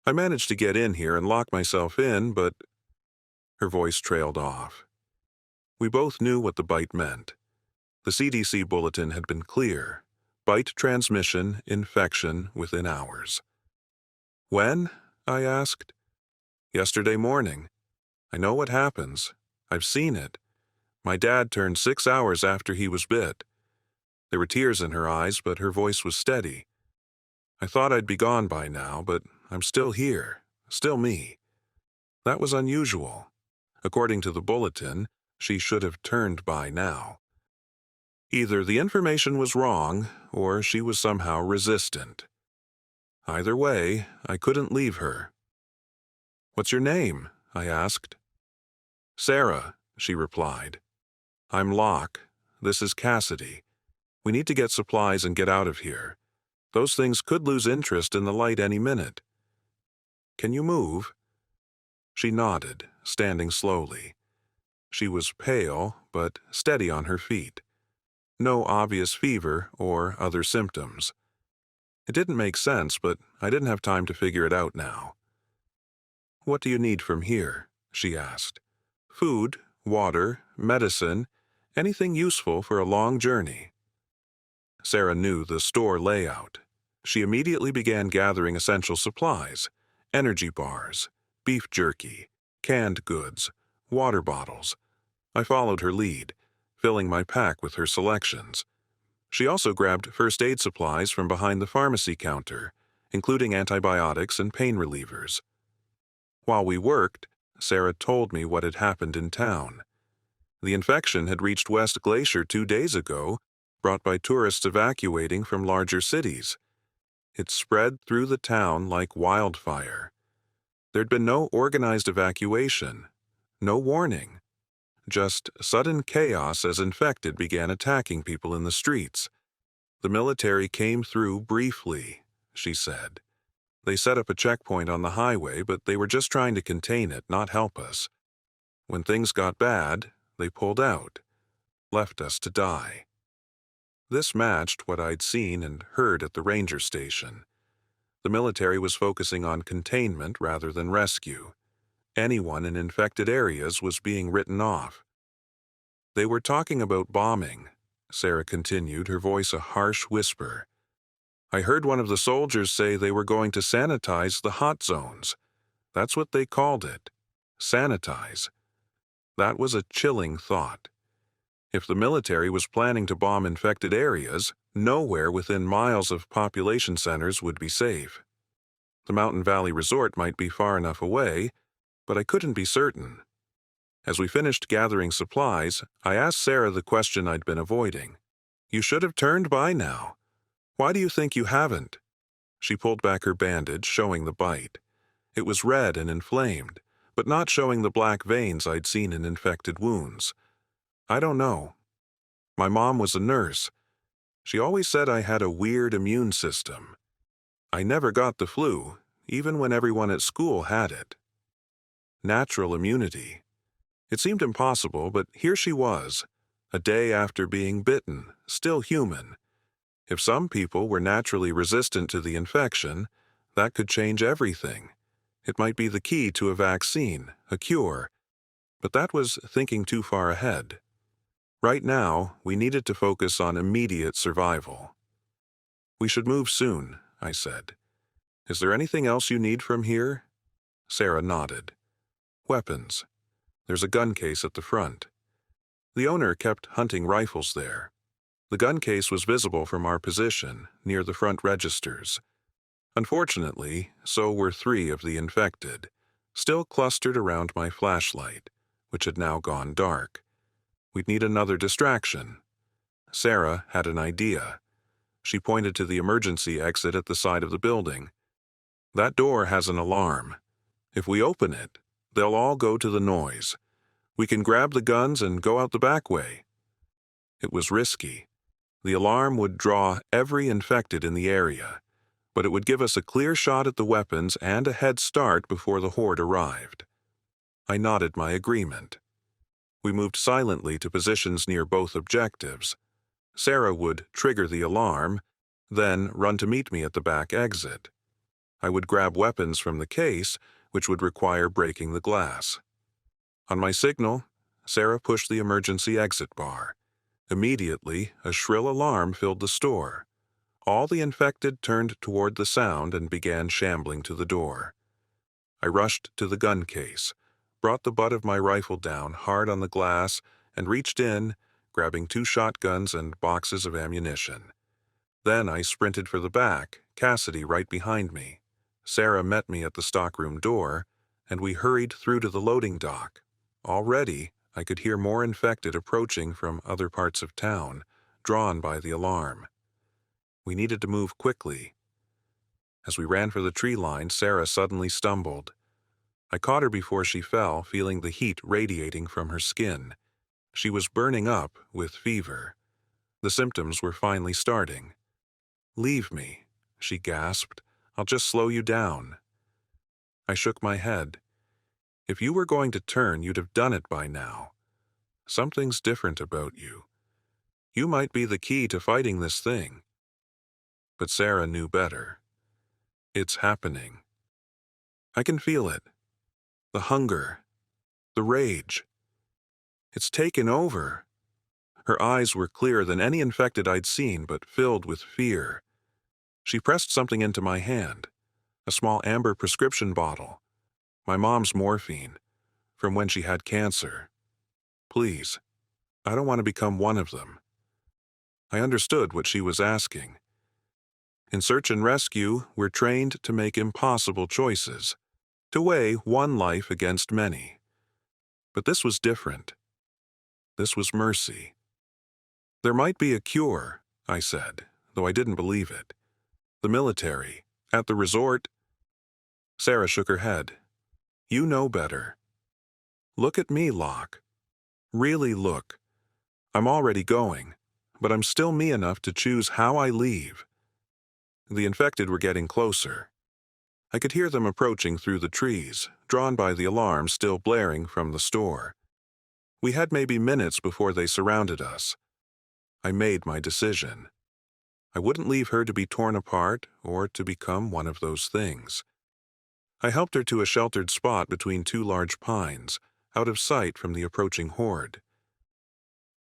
I managed to get in here and lock myself in, but—" Her voice trailed off. We both knew what the bite meant. The CDC bulletin had been clear: bite transmission, infection within hours. "When?" I asked. "Yesterday morning. I know what happens. I've seen it. My dad turned 6 hours after he was bit." There were tears in her eyes, but her voice was steady. "I thought I'd be gone by now, but I'm still here, still me." That was unusual. According to the bulletin, she should have turned by now. Either the information was wrong, or she was somehow resistant. Either way, I couldn't leave her. "What's your name?" I asked. "Sarah," she replied. "I'm Locke. This is Cassidy. We need to get supplies and get out of here. Those things could lose interest in the light any minute." "Can you move?" She nodded, standing slowly. She was pale, but steady on her feet. No obvious fever or other symptoms. It didn't make sense, but I didn't have time to figure it out now. "What do you need from here?" she asked. "Food, water, medicine, anything useful for a long journey." Sarah knew the store layout. She immediately began gathering essential supplies: energy bars, beef jerky, canned goods, water bottles. I followed her lead, filling my pack with her selections. She also grabbed first aid supplies from behind the pharmacy counter, including antibiotics and pain relievers. While we worked, Sarah told me what had happened in town. The infection had reached West Glacier 2 days ago, brought by tourists evacuating from larger cities. It spread through the town like wildfire. There'd been no organized evacuation, no warning, just sudden chaos as infected began attacking people in the streets. The military came through briefly, she said. They set up a checkpoint on the highway, but they were just trying to contain it, not help us. When things got bad, they pulled out, left us to die. This matched what I'd seen and heard at the ranger station. The military was focusing on containment rather than rescue. Anyone in infected areas was being written off. They were talking about bombing, Sarah continued, her voice a harsh whisper. I heard one of the soldiers say they were going to sanitize the hot zones. That's what they called it. Sanitize. That was a chilling thought. If the military was planning to bomb infected areas, nowhere within miles of population centers would be safe. The Mountain Valley Resort might be far enough away, but I couldn't be certain. As we finished gathering supplies, I asked Sarah the question I'd been avoiding. You should have turned by now. Why do you think you haven't? She pulled back her bandage, showing the bite. It was red and inflamed, but not showing the black veins I'd seen in infected wounds. I don't know. My mom was a nurse. She always said I had a weird immune system. I never got the flu, even when everyone at school had it. Natural immunity. It seemed impossible, but here she was, a day after being bitten, still human. If some people were naturally resistant to the infection, that could change everything. It might be the key to a vaccine, a cure, but that was thinking too far ahead. Right now, we needed to focus on immediate survival. We should move soon, I said. Is there anything else you need from here? Sarah nodded. Weapons. There's a gun case at the front. The owner kept hunting rifles there. The gun case was visible from our position, near the front registers. Unfortunately, so were 3 of the infected, still clustered around my flashlight, which had now gone dark. We'd need another distraction. Sarah had an idea. She pointed to the emergency exit at the side of the building. That door has an alarm. If we open it, they'll all go to the noise. We can grab the guns and go out the back way. It was risky. The alarm would draw every infected in the area, but it would give us a clear shot at the weapons and a head start before the horde arrived. I nodded my agreement. We moved silently to positions near both objectives. Sarah would trigger the alarm, then run to meet me at the back exit. I would grab weapons from the case, which would require breaking the glass. On my signal, Sarah pushed the emergency exit bar. Immediately, a shrill alarm filled the store. All the infected turned toward the sound and began shambling to the door. I rushed to the gun case, brought the butt of my rifle down hard on the glass, and reached in, grabbing 2 shotguns and boxes of ammunition. Then I sprinted for the back, Cassidy right behind me. Sarah met me at the stockroom door, and we hurried through to the loading dock. Already, I could hear more infected approaching from other parts of town, drawn by the alarm. We needed to move quickly. As we ran for the tree line, Sarah suddenly stumbled. I caught her before she fell, feeling the heat radiating from her skin. She was burning up with fever. The symptoms were finally starting. "Leave me," she gasped. "I'll just slow you down." I shook my head. "If you were going to turn, you'd have done it by now. Something's different about you. You might be the key to fighting this thing." But Sarah knew better. "It's happening. I can feel it. The hunger. The rage. It's taken over." Her eyes were clearer than any infected I'd seen, but filled with fear. She pressed something into my hand, a small amber prescription bottle, my mom's morphine, from when she had cancer. "Please, I don't want to become one of them." I understood what she was asking. In search and rescue, we're trained to make impossible choices, to weigh one life against many. But this was different. This was mercy. "There might be a cure," I said, though I didn't believe it. "The military, at the resort." Sarah shook her head. "You know better. Look at me, Locke. Really look. I'm already going, but I'm still me enough to choose how I leave. The infected were getting closer. I could hear them approaching through the trees, drawn by the alarm still blaring from the store. We had maybe minutes before they surrounded us. I made my decision. I wouldn't leave her to be torn apart or to become one of those things. I helped her to a sheltered spot between two large pines, out of sight from the approaching horde.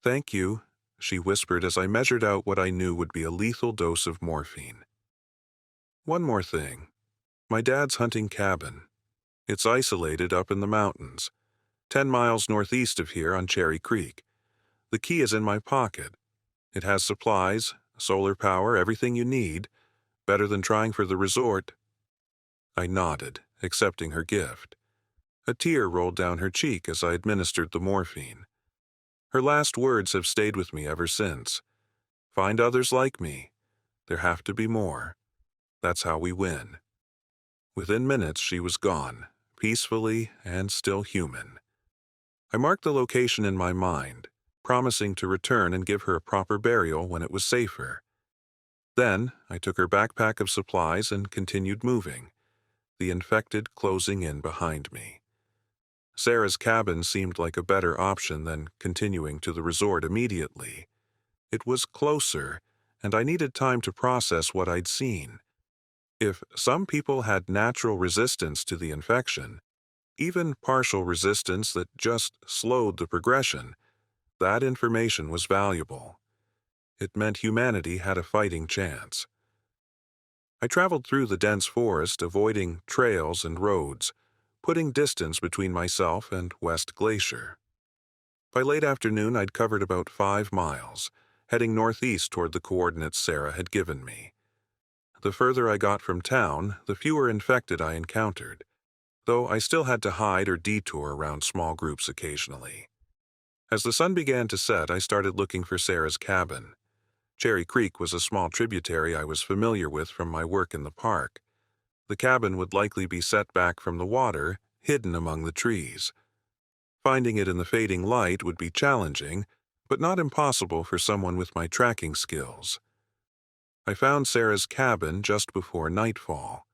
"Thank you," she whispered as I measured out what I knew would be a lethal dose of morphine. "One more thing. My dad's hunting cabin. It's isolated up in the mountains, 10 miles northeast of here on Cherry Creek. The key is in my pocket. It has supplies, solar power, everything you need. Better than trying for the resort." I nodded, accepting her gift. A tear rolled down her cheek as I administered the morphine. Her last words have stayed with me ever since. "Find others like me. There have to be more. That's how we win." Within minutes, she was gone, peacefully and still human. I marked the location in my mind, promising to return and give her a proper burial when it was safer. Then, I took her backpack of supplies and continued moving, the infected closing in behind me. Sarah's cabin seemed like a better option than continuing to the resort immediately. It was closer, and I needed time to process what I'd seen. If some people had natural resistance to the infection, even partial resistance that just slowed the progression, that information was valuable. It meant humanity had a fighting chance. I traveled through the dense forest, avoiding trails and roads, putting distance between myself and West Glacier. By late afternoon, I'd covered about 5 miles, heading northeast toward the coordinates Sarah had given me. The further I got from town, the fewer infected I encountered, though I still had to hide or detour around small groups occasionally. As the sun began to set, I started looking for Sarah's cabin. Cherry Creek was a small tributary I was familiar with from my work in the park. The cabin would likely be set back from the water, hidden among the trees. Finding it in the fading light would be challenging, but not impossible for someone with my tracking skills. I found Sarah's cabin just before nightfall.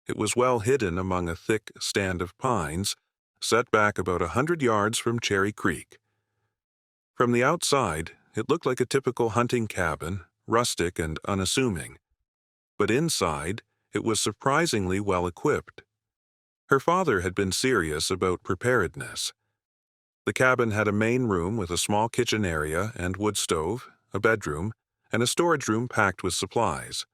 It was well hidden among a thick stand of pines, set back about 100 yards from Cherry Creek. From the outside, it looked like a typical hunting cabin, rustic and unassuming. But inside, it was surprisingly well equipped. Her father had been serious about preparedness. The cabin had a main room with a small kitchen area and wood stove, a bedroom, and a storage room packed with supplies.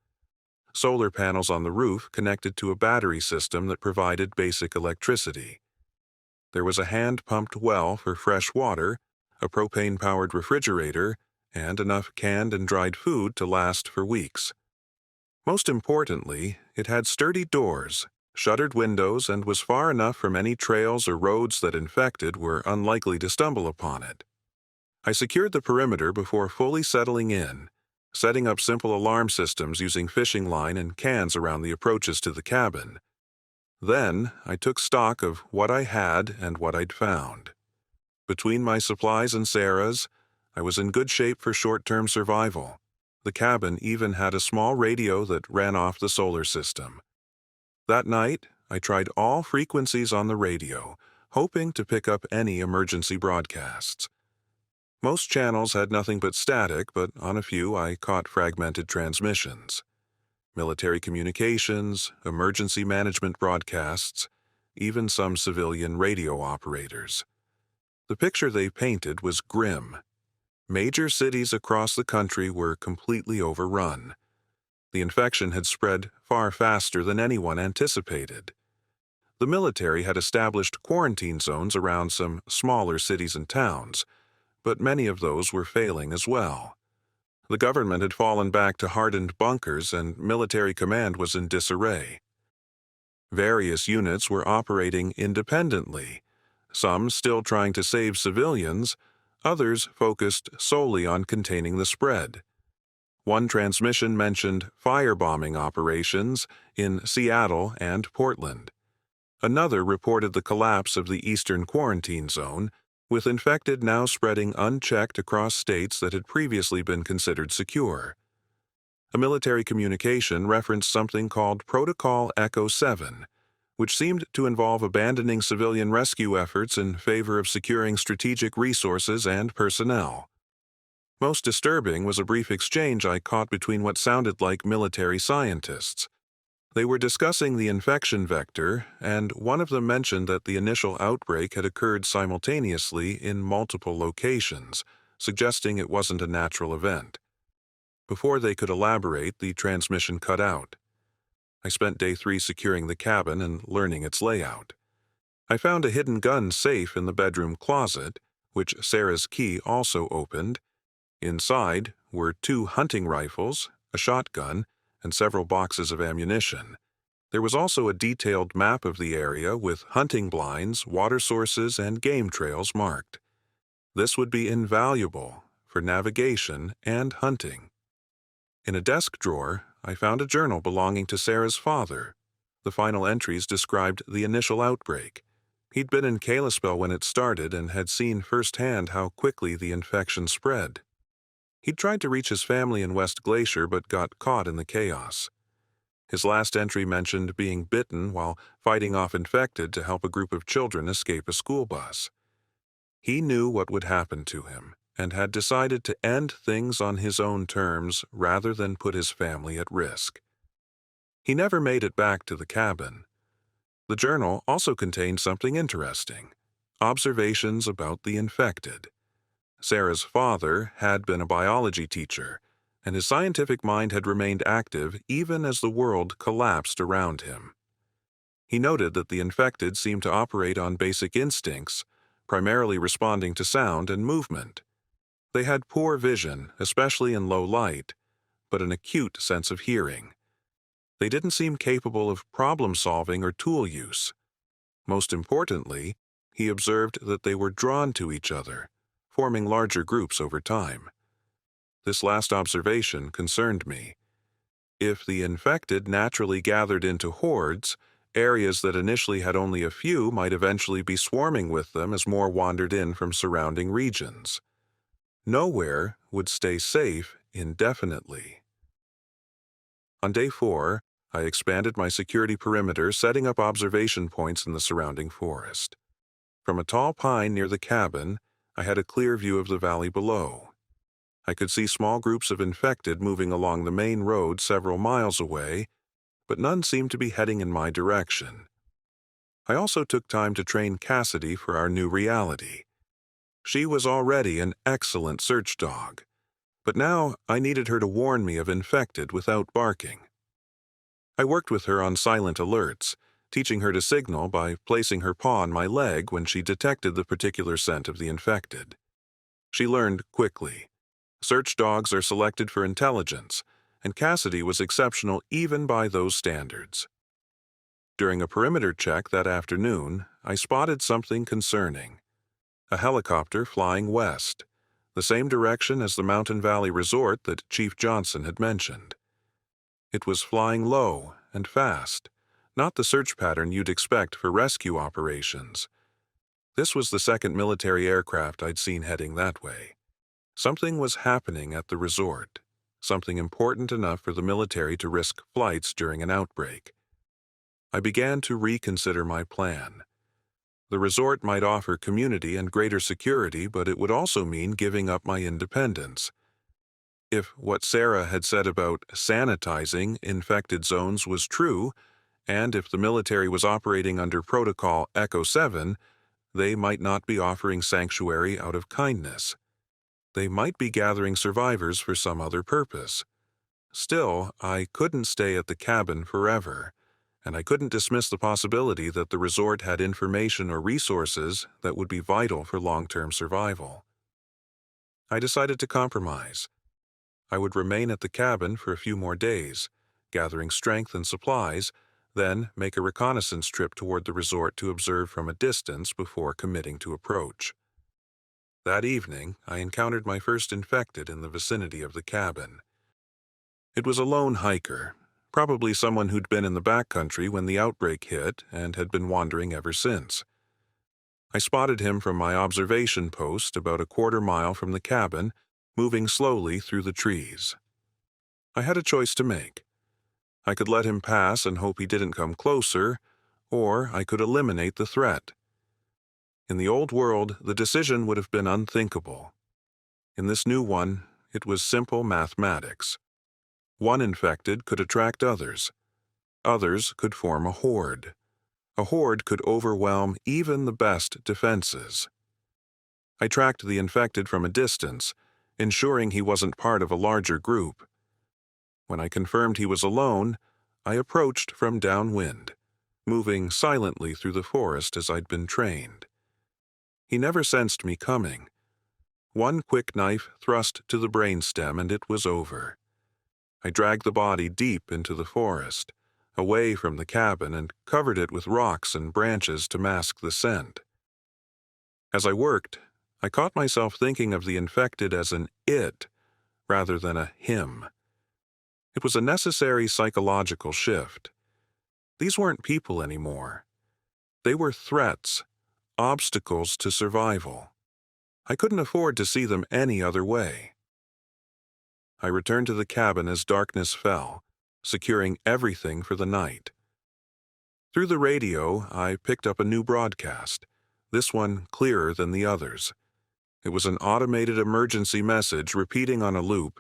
Solar panels on the roof connected to a battery system that provided basic electricity. There was a hand-pumped well for fresh water, a propane-powered refrigerator, and enough canned and dried food to last for weeks. Most importantly, it had sturdy doors, shuttered windows, and was far enough from any trails or roads that infected were unlikely to stumble upon it. I secured the perimeter before fully settling in, setting up simple alarm systems using fishing line and cans around the approaches to the cabin. Then, I took stock of what I had and what I'd found. Between my supplies and Sarah's, I was in good shape for short-term survival. The cabin even had a small radio that ran off the solar system. That night, I tried all frequencies on the radio, hoping to pick up any emergency broadcasts. Most channels had nothing but static, but on a few I caught fragmented transmissions. Military communications, emergency management broadcasts, even some civilian radio operators. The picture they painted was grim. Major cities across the country were completely overrun. The infection had spread far faster than anyone anticipated. The military had established quarantine zones around some smaller cities and towns, but many of those were failing as well. The government had fallen back to hardened bunkers and military command was in disarray. Various units were operating independently, some still trying to save civilians, others focused solely on containing the spread. One transmission mentioned firebombing operations in Seattle and Portland. Another reported the collapse of the Eastern Quarantine Zone, with infected now spreading unchecked across states that had previously been considered secure. A military communication referenced something called Protocol Echo 7, which seemed to involve abandoning civilian rescue efforts in favor of securing strategic resources and personnel. Most disturbing was a brief exchange I caught between what sounded like military scientists. They were discussing the infection vector, and one of them mentioned that the initial outbreak had occurred simultaneously in multiple locations, suggesting it wasn't a natural event. Before they could elaborate, the transmission cut out. I spent day 3 securing the cabin and learning its layout. I found a hidden gun safe in the bedroom closet, which Sarah's key also opened. Inside were 2 hunting rifles, a shotgun, and several boxes of ammunition. There was also a detailed map of the area with hunting blinds, water sources, and game trails marked. This would be invaluable for navigation and hunting. In a desk drawer, I found a journal belonging to Sarah's father. The final entries described the initial outbreak. He'd been in Kalispell when it started and had seen firsthand how quickly the infection spread. He'd tried to reach his family in West Glacier but got caught in the chaos. His last entry mentioned being bitten while fighting off infected to help a group of children escape a school bus. He knew what would happen to him and had decided to end things on his own terms rather than put his family at risk. He never made it back to the cabin. The journal also contained something interesting: observations about the infected. Sarah's father had been a biology teacher, and his scientific mind had remained active even as the world collapsed around him. He noted that the infected seemed to operate on basic instincts, primarily responding to sound and movement. They had poor vision, especially in low light, but an acute sense of hearing. They didn't seem capable of problem-solving or tool use. Most importantly, he observed that they were drawn to each other, forming larger groups over time. This last observation concerned me. If the infected naturally gathered into hordes, areas that initially had only a few might eventually be swarming with them as more wandered in from surrounding regions. Nowhere would stay safe indefinitely. On day 4, I expanded my security perimeter, setting up observation points in the surrounding forest. From a tall pine near the cabin, I had a clear view of the valley below. I could see small groups of infected moving along the main road several miles away, but none seemed to be heading in my direction. I also took time to train Cassidy for our new reality. She was already an excellent search dog, but now I needed her to warn me of infected without barking. I worked with her on silent alerts, teaching her to signal by placing her paw on my leg when she detected the particular scent of the infected. She learned quickly. Search dogs are selected for intelligence, and Cassidy was exceptional even by those standards. During a perimeter check that afternoon, I spotted something concerning. A helicopter flying west, the same direction as the Mountain Valley Resort that Chief Johnson had mentioned. It was flying low and fast, not the search pattern you'd expect for rescue operations. This was the second military aircraft I'd seen heading that way. Something was happening at the resort, something important enough for the military to risk flights during an outbreak. I began to reconsider my plan. The resort might offer community and greater security, but it would also mean giving up my independence. If what Sarah had said about sanitizing infected zones was true, and if the military was operating under Protocol Echo 7, they might not be offering sanctuary out of kindness. They might be gathering survivors for some other purpose. Still, I couldn't stay at the cabin forever, and I couldn't dismiss the possibility that the resort had information or resources that would be vital for long-term survival. I decided to compromise. I would remain at the cabin for a few more days, gathering strength and supplies, then make a reconnaissance trip toward the resort to observe from a distance before committing to approach. That evening, I encountered my first infected in the vicinity of the cabin. It was a lone hiker, probably someone who'd been in the backcountry when the outbreak hit and had been wandering ever since. I spotted him from my observation post about a quarter-mile from the cabin, moving slowly through the trees. I had a choice to make. I could let him pass and hope he didn't come closer, or I could eliminate the threat. In the old world, the decision would have been unthinkable. In this new one, it was simple mathematics. One infected could attract others. Others could form a horde. A horde could overwhelm even the best defenses. I tracked the infected from a distance, ensuring he wasn't part of a larger group. When I confirmed he was alone, I approached from downwind, moving silently through the forest as I'd been trained. He never sensed me coming. One quick knife thrust to the brainstem and it was over. I dragged the body deep into the forest, away from the cabin, and covered it with rocks and branches to mask the scent. As I worked, I caught myself thinking of the infected as an it rather than a him. It was a necessary psychological shift. These weren't people anymore. They were threats, obstacles to survival. I couldn't afford to see them any other way. I returned to the cabin as darkness fell, securing everything for the night. Through the radio, I picked up a new broadcast, this one clearer than the others. It was an automated emergency message repeating on a loop,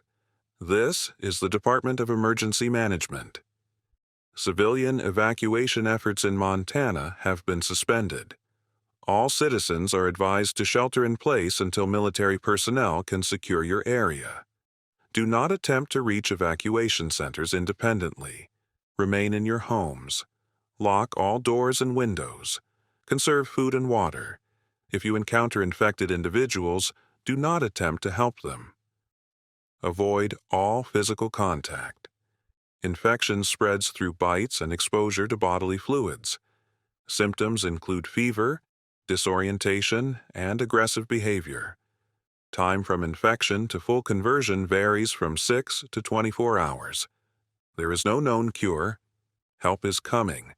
"This is the Department of Emergency Management. Civilian evacuation efforts in Montana have been suspended. All citizens are advised to shelter in place until military personnel can secure your area. Do not attempt to reach evacuation centers independently. Remain in your homes. Lock all doors and windows. Conserve food and water. If you encounter infected individuals, do not attempt to help them. Avoid all physical contact. Infection spreads through bites and exposure to bodily fluids. Symptoms include fever, disorientation, and aggressive behavior. Time from infection to full conversion varies from 6 to 24 hours. There is no known cure. Help is coming.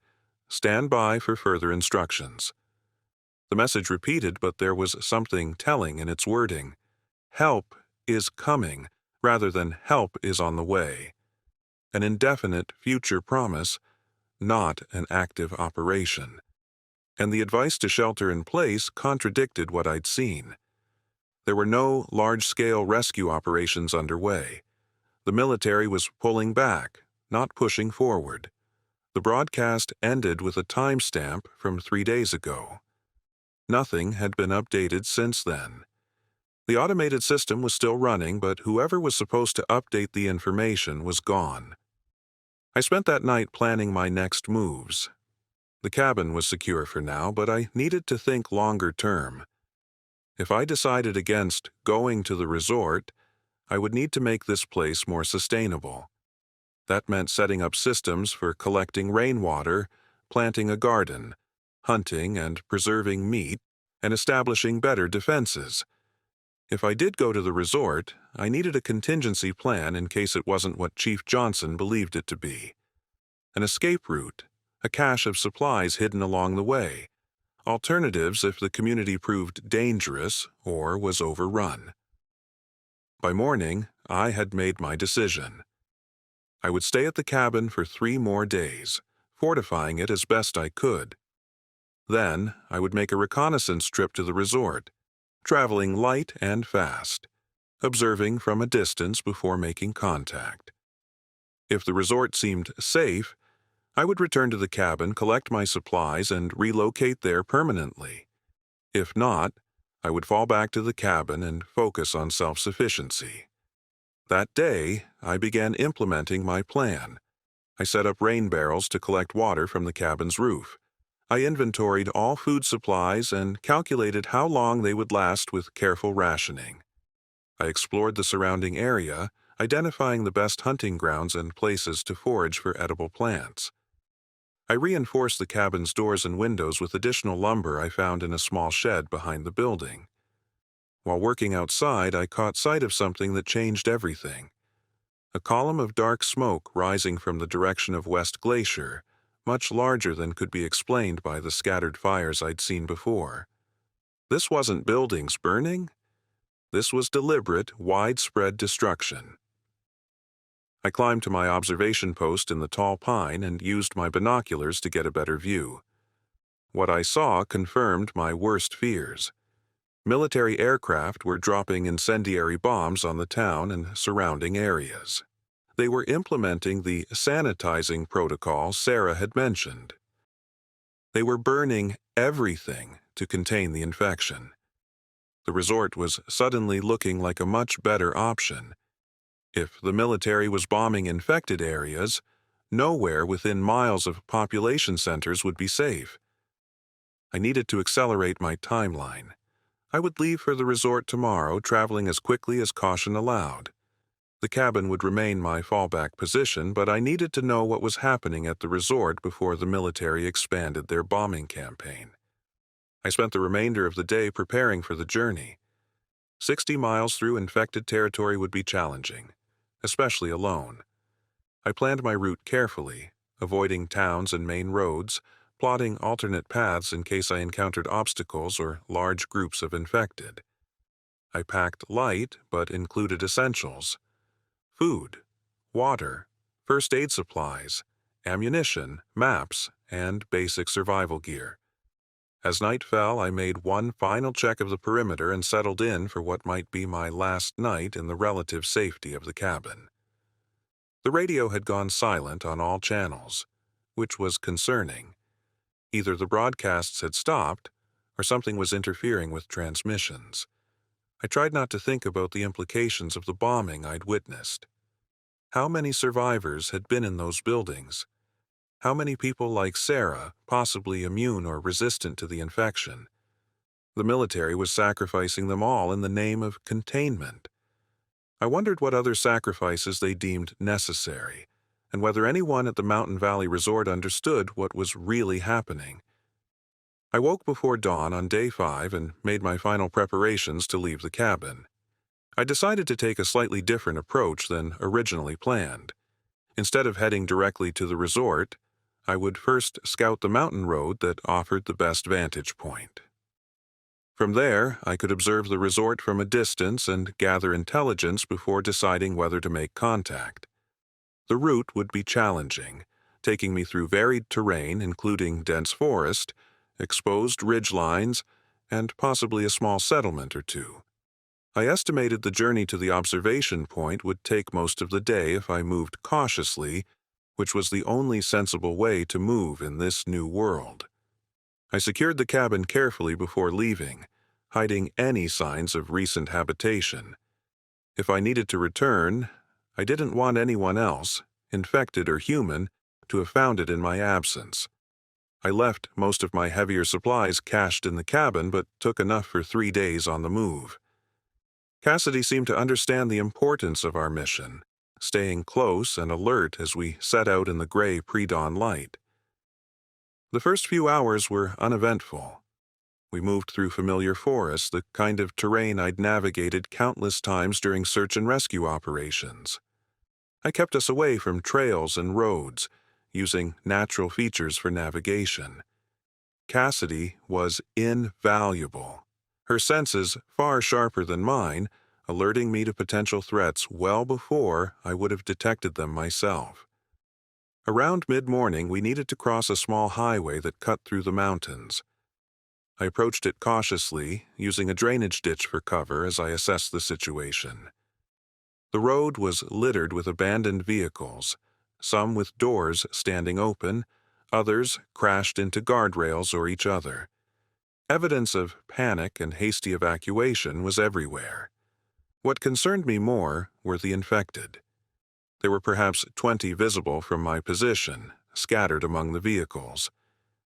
Stand by for further instructions." The message repeated, but there was something telling in its wording. Help is coming, rather than help is on the way. An indefinite future promise, not an active operation. And the advice to shelter in place contradicted what I'd seen. There were no large-scale rescue operations underway. The military was pulling back, not pushing forward. The broadcast ended with a timestamp from 3 days ago. Nothing had been updated since then. The automated system was still running, but whoever was supposed to update the information was gone. I spent that night planning my next moves. The cabin was secure for now, but I needed to think longer term. If I decided against going to the resort, I would need to make this place more sustainable. That meant setting up systems for collecting rainwater, planting a garden, hunting and preserving meat, and establishing better defenses. If I did go to the resort, I needed a contingency plan in case it wasn't what Chief Johnson believed it to be. An escape route, a cache of supplies hidden along the way, alternatives if the community proved dangerous or was overrun. By morning, I had made my decision. I would stay at the cabin for 3 more days, fortifying it as best I could. Then, I would make a reconnaissance trip to the resort, traveling light and fast, observing from a distance before making contact. If the resort seemed safe, I would return to the cabin, collect my supplies, and relocate there permanently. If not, I would fall back to the cabin and focus on self-sufficiency. That day, I began implementing my plan. I set up rain barrels to collect water from the cabin's roof. I inventoried all food supplies and calculated how long they would last with careful rationing. I explored the surrounding area, identifying the best hunting grounds and places to forage for edible plants. I reinforced the cabin's doors and windows with additional lumber I found in a small shed behind the building. While working outside, I caught sight of something that changed everything. A column of dark smoke rising from the direction of West Glacier, much larger than could be explained by the scattered fires I'd seen before. This wasn't buildings burning. This was deliberate, widespread destruction. I climbed to my observation post in the tall pine and used my binoculars to get a better view. What I saw confirmed my worst fears. Military aircraft were dropping incendiary bombs on the town and surrounding areas. They were implementing the sanitizing protocol Sarah had mentioned. They were burning everything to contain the infection. The resort was suddenly looking like a much better option. If the military was bombing infected areas, nowhere within miles of population centers would be safe. I needed to accelerate my timeline. I would leave for the resort tomorrow, traveling as quickly as caution allowed. The cabin would remain my fallback position, but I needed to know what was happening at the resort before the military expanded their bombing campaign. I spent the remainder of the day preparing for the journey. 60 miles through infected territory would be challenging, especially alone. I planned my route carefully, avoiding towns and main roads, plotting alternate paths in case I encountered obstacles or large groups of infected. I packed light but included essentials: food, water, first aid supplies, ammunition, maps, and basic survival gear. As night fell, I made one final check of the perimeter and settled in for what might be my last night in the relative safety of the cabin. The radio had gone silent on all channels, which was concerning. Either the broadcasts had stopped, or something was interfering with transmissions. I tried not to think about the implications of the bombing I'd witnessed. How many survivors had been in those buildings? How many people like Sarah, possibly immune or resistant to the infection? The military was sacrificing them all in the name of containment. I wondered what other sacrifices they deemed necessary, and whether anyone at the Mountain Valley Resort understood what was really happening. I woke before dawn on day 5 and made my final preparations to leave the cabin. I decided to take a slightly different approach than originally planned. Instead of heading directly to the resort, I would first scout the mountain road that offered the best vantage point. From there, I could observe the resort from a distance and gather intelligence before deciding whether to make contact. The route would be challenging, taking me through varied terrain including dense forest, exposed ridgelines, and possibly a small settlement or two. I estimated the journey to the observation point would take most of the day if I moved cautiously, which was the only sensible way to move in this new world. I secured the cabin carefully before leaving, hiding any signs of recent habitation. If I needed to return, I didn't want anyone else, infected or human, to have found it in my absence. I left most of my heavier supplies cached in the cabin, but took enough for 3 days on the move. Cassidy seemed to understand the importance of our mission, staying close and alert as we set out in the gray pre-dawn light. The first few hours were uneventful. We moved through familiar forests, the kind of terrain I'd navigated countless times during search and rescue operations. I kept us away from trails and roads, using natural features for navigation. Cassidy was invaluable, her senses far sharper than mine, alerting me to potential threats well before I would have detected them myself. Around mid-morning, we needed to cross a small highway that cut through the mountains. I approached it cautiously, using a drainage ditch for cover as I assessed the situation. The road was littered with abandoned vehicles, some with doors standing open, others crashed into guardrails or each other. Evidence of panic and hasty evacuation was everywhere. What concerned me more were the infected. There were perhaps 20 visible from my position, scattered among the vehicles.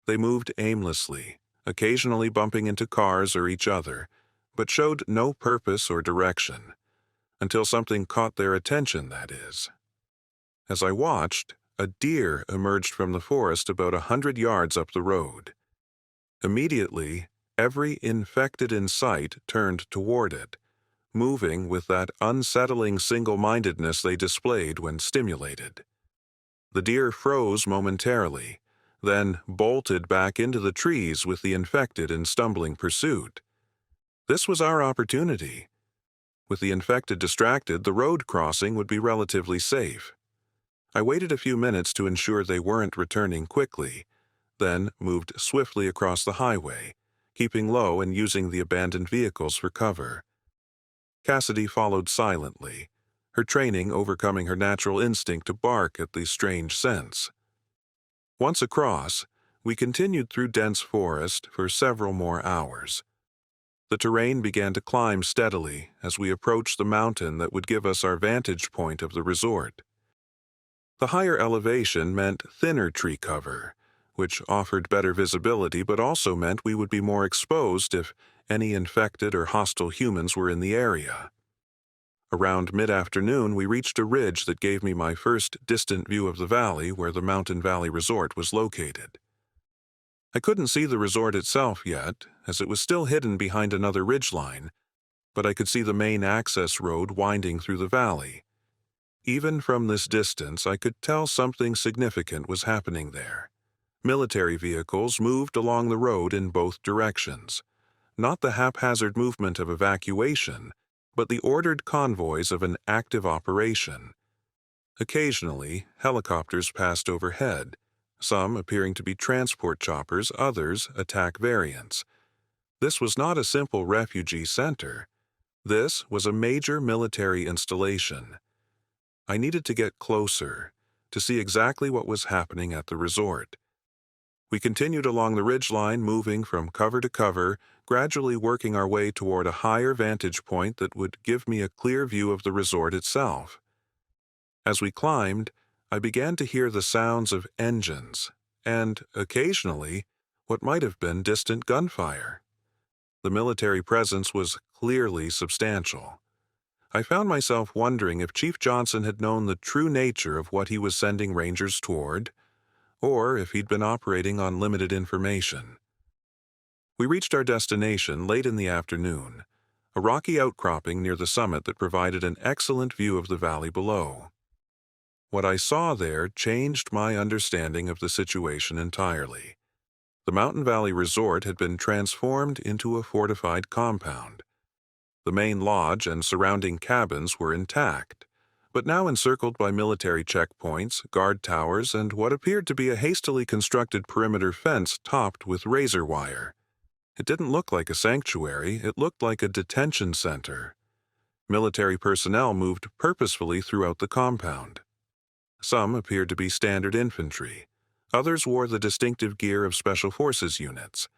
They moved aimlessly, occasionally bumping into cars or each other, but showed no purpose or direction, until something caught their attention, that is. As I watched, a deer emerged from the forest about 100 yards up the road. Immediately, every infected in sight turned toward it, moving with that unsettling single-mindedness they displayed when stimulated. The deer froze momentarily, then bolted back into the trees with the infected in stumbling pursuit. This was our opportunity. With the infected distracted, the road crossing would be relatively safe. I waited a few minutes to ensure they weren't returning quickly, then moved swiftly across the highway, keeping low and using the abandoned vehicles for cover. Cassidy followed silently, her training overcoming her natural instinct to bark at the strange scents. Once across, we continued through dense forest for several more hours. The terrain began to climb steadily as we approached the mountain that would give us our vantage point of the resort. The higher elevation meant thinner tree cover, which offered better visibility but also meant we would be more exposed if any infected or hostile humans were in the area. Around mid-afternoon, we reached a ridge that gave me my first distant view of the valley where the Mountain Valley Resort was located. I couldn't see the resort itself yet, as it was still hidden behind another ridgeline, but I could see the main access road winding through the valley. Even from this distance, I could tell something significant was happening there. Military vehicles moved along the road in both directions, not the haphazard movement of evacuation, but the ordered convoys of an active operation. Occasionally, helicopters passed overhead, some appearing to be transport choppers, others attack variants. This was not a simple refugee center. This was a major military installation. I needed to get closer to see exactly what was happening at the resort. We continued along the ridgeline, moving from cover to cover, gradually working our way toward a higher vantage point that would give me a clear view of the resort itself. As we climbed, I began to hear the sounds of engines and, occasionally, what might have been distant gunfire. The military presence was clearly substantial. I found myself wondering if Chief Johnson had known the true nature of what he was sending Rangers toward, or if he'd been operating on limited information. We reached our destination late in the afternoon, a rocky outcropping near the summit that provided an excellent view of the valley below. What I saw there changed my understanding of the situation entirely. The Mountain Valley Resort had been transformed into a fortified compound. The main lodge and surrounding cabins were intact, but now encircled by military checkpoints, guard towers, and what appeared to be a hastily constructed perimeter fence topped with razor wire. It didn't look like a sanctuary, it looked like a detention center. Military personnel moved purposefully throughout the compound. Some appeared to be standard infantry. Others wore the distinctive gear of Special Forces units.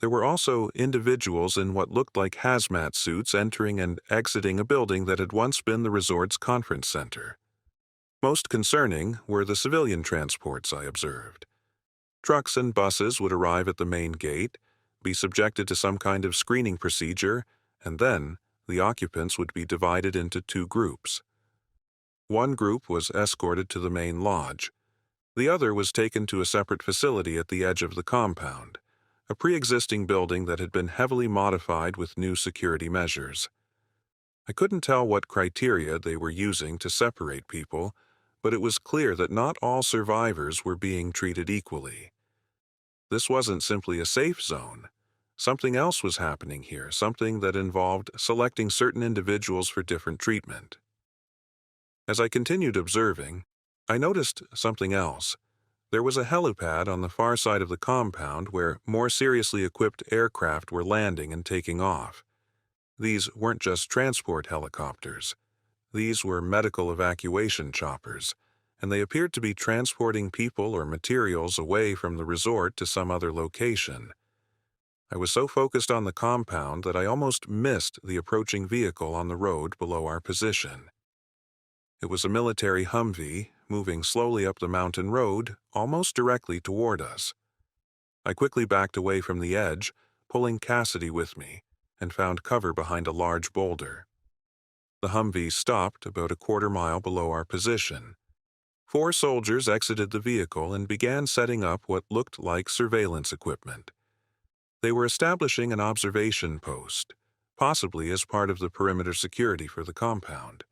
There were also individuals in what looked like hazmat suits entering and exiting a building that had once been the resort's conference center. Most concerning were the civilian transports I observed. Trucks and buses would arrive at the main gate, be subjected to some kind of screening procedure, and then the occupants would be divided into two groups. One group was escorted to the main lodge. The other was taken to a separate facility at the edge of the compound, a pre-existing building that had been heavily modified with new security measures. I couldn't tell what criteria they were using to separate people, but it was clear that not all survivors were being treated equally. This wasn't simply a safe zone. Something else was happening here, something that involved selecting certain individuals for different treatment. As I continued observing, I noticed something else. There was a helipad on the far side of the compound where more seriously equipped aircraft were landing and taking off. These weren't just transport helicopters. These were medical evacuation choppers, and they appeared to be transporting people or materials away from the resort to some other location. I was so focused on the compound that I almost missed the approaching vehicle on the road below our position. It was a military Humvee, moving slowly up the mountain road, almost directly toward us. I quickly backed away from the edge, pulling Cassidy with me, and found cover behind a large boulder. The Humvee stopped about a quarter-mile below our position. 4 soldiers exited the vehicle and began setting up what looked like surveillance equipment. They were establishing an observation post, possibly as part of the perimeter security for the compound.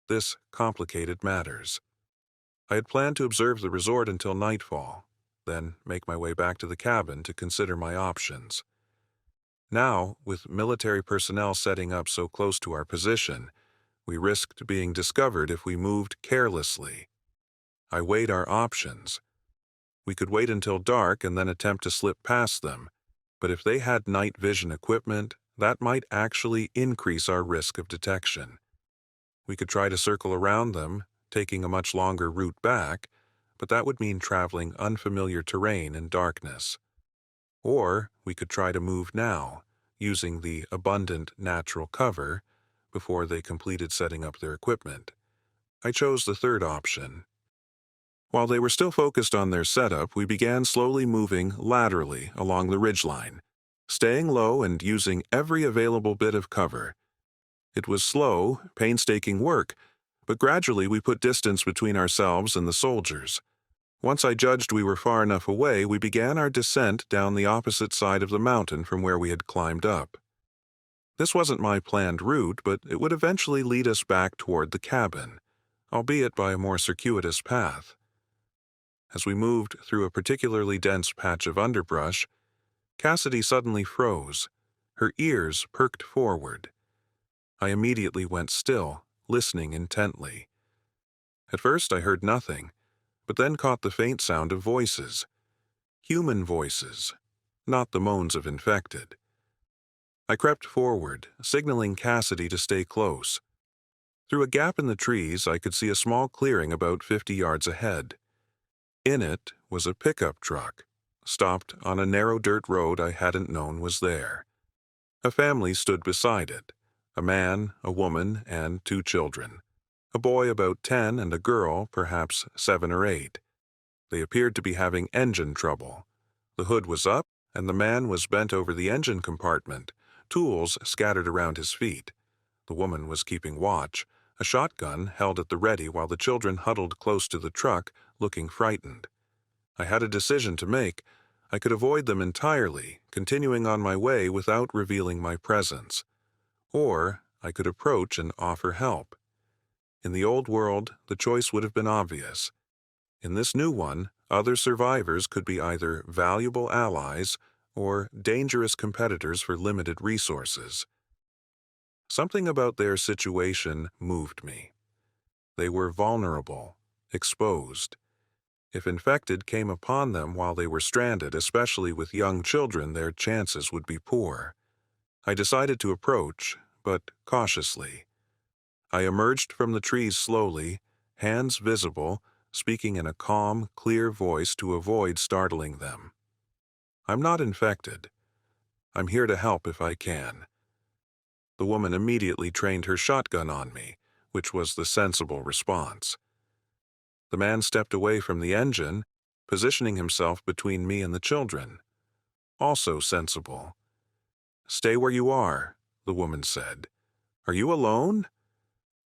This complicated matters. I had planned to observe the resort until nightfall, then make my way back to the cabin to consider my options. Now, with military personnel setting up so close to our position, we risked being discovered if we moved carelessly. I weighed our options. We could wait until dark and then attempt to slip past them, but if they had night vision equipment, that might actually increase our risk of detection. We could try to circle around them, taking a much longer route back, but that would mean traveling unfamiliar terrain in darkness. Or we could try to move now, using the abundant natural cover, before they completed setting up their equipment. I chose the third option. While they were still focused on their setup, we began slowly moving laterally along the ridgeline, staying low and using every available bit of cover. It was slow, painstaking work, but gradually we put distance between ourselves and the soldiers. Once I judged we were far enough away, we began our descent down the opposite side of the mountain from where we had climbed up. This wasn't my planned route, but it would eventually lead us back toward the cabin, albeit by a more circuitous path. As we moved through a particularly dense patch of underbrush, Cassidy suddenly froze. Her ears perked forward. I immediately went still, listening intently. At first I heard nothing, but then caught the faint sound of voices. Human voices, not the moans of infected. I crept forward, signaling Cassidy to stay close. Through a gap in the trees, I could see a small clearing about 50 yards ahead. In it was a pickup truck, stopped on a narrow dirt road I hadn't known was there. A family stood beside it, a man, a woman, and 2 children, a boy about 10 and a girl perhaps 7 or 8. They appeared to be having engine trouble. The hood was up, and the man was bent over the engine compartment, tools scattered around his feet. The woman was keeping watch, a shotgun held at the ready while the children huddled close to the truck, looking frightened. I had a decision to make. I could avoid them entirely, continuing on my way without revealing my presence. Or I could approach and offer help. In the old world, the choice would have been obvious. In this new one, other survivors could be either valuable allies or dangerous competitors for limited resources. Something about their situation moved me. They were vulnerable, exposed. If infected came upon them while they were stranded, especially with young children, their chances would be poor. I decided to approach, but cautiously. I emerged from the trees slowly, hands visible, speaking in a calm, clear voice to avoid startling them. I'm not infected. I'm here to help if I can. The woman immediately trained her shotgun on me, which was the sensible response. The man stepped away from the engine, positioning himself between me and the children. Also sensible. "Stay where you are," the woman said. "Are you alone?"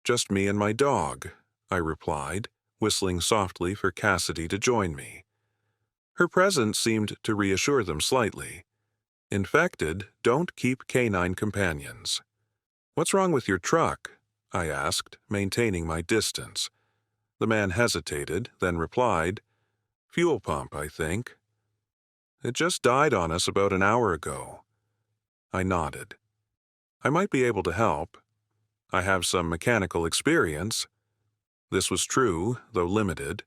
"Just me and my dog," I replied, whistling softly for Cassidy to join me. Her presence seemed to reassure them slightly. Infected don't keep canine companions. "What's wrong with your truck?" I asked, maintaining my distance. The man hesitated, then replied, "Fuel pump, I think. It just died on us about an hour ago." I nodded. I might be able to help. I have some mechanical experience. This was true, though limited.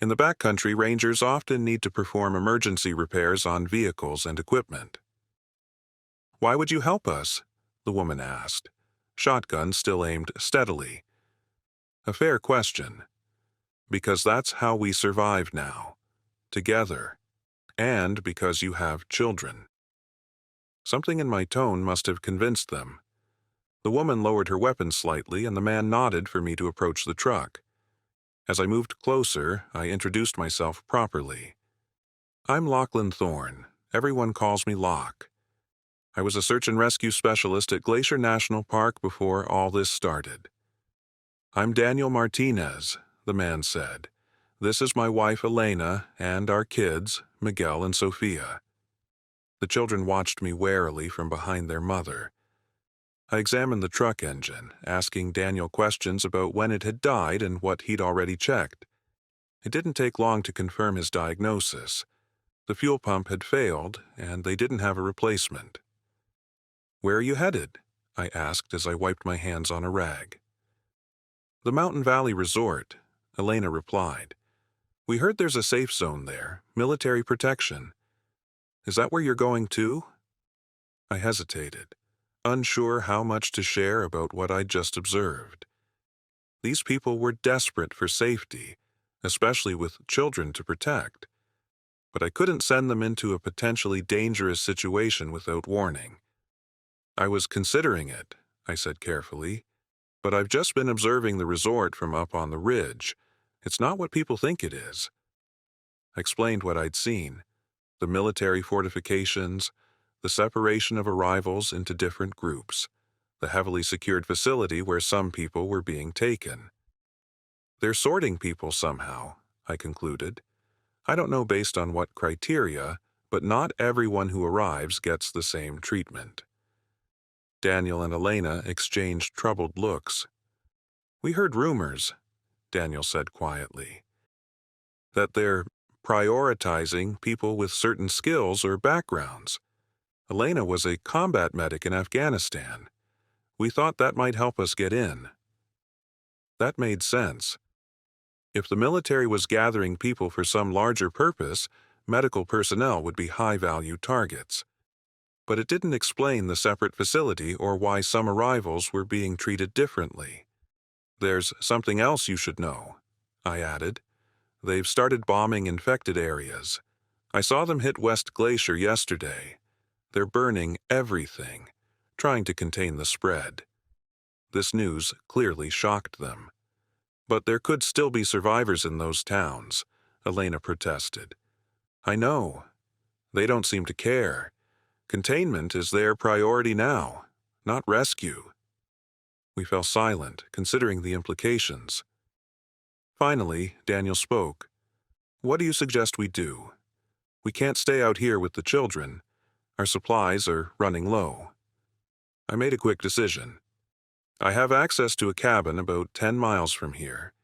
In the backcountry, rangers often need to perform emergency repairs on vehicles and equipment. "Why would you help us?" the woman asked, shotgun still aimed steadily. A fair question. Because that's how we survive now, together, and because you have children. Something in my tone must have convinced them. The woman lowered her weapon slightly, and the man nodded for me to approach the truck. As I moved closer, I introduced myself properly. "I'm Lachlan Thorne. Everyone calls me Locke. I was a search and rescue specialist at Glacier National Park before all this started." "I'm Daniel Martinez," the man said. "This is my wife Elena and our kids, Miguel and Sophia." The children watched me warily from behind their mother. I examined the truck engine, asking Daniel questions about when it had died and what he'd already checked. It didn't take long to confirm his diagnosis. The fuel pump had failed, and they didn't have a replacement. "Where are you headed?" I asked as I wiped my hands on a rag. "The Mountain Valley Resort," Elena replied. "We heard there's a safe zone there, military protection. Is that where you're going too?" I hesitated, unsure how much to share about what I'd just observed. These people were desperate for safety, especially with children to protect. But I couldn't send them into a potentially dangerous situation without warning. "I was considering it," I said carefully, "but I've just been observing the resort from up on the ridge. It's not what people think it is." I explained what I'd seen: the military fortifications, the separation of arrivals into different groups, the heavily secured facility where some people were being taken. "They're sorting people somehow," I concluded. "I don't know based on what criteria, but not everyone who arrives gets the same treatment." Daniel and Elena exchanged troubled looks. "We heard rumors," Daniel said quietly, "that they're prioritizing people with certain skills or backgrounds. Elena was a combat medic in Afghanistan. We thought that might help us get in." That made sense. If the military was gathering people for some larger purpose, medical personnel would be high-value targets. But it didn't explain the separate facility or why some arrivals were being treated differently. "There's something else you should know," I added. "They've started bombing infected areas. I saw them hit West Glacier yesterday. They're burning everything, trying to contain the spread." This news clearly shocked them. "But there could still be survivors in those towns," Elena protested. "I know. They don't seem to care. Containment is their priority now, not rescue." We fell silent, considering the implications. Finally, Daniel spoke. "What do you suggest we do? We can't stay out here with the children. Our supplies are running low." I made a quick decision. "I have access to a cabin about 10 miles from here.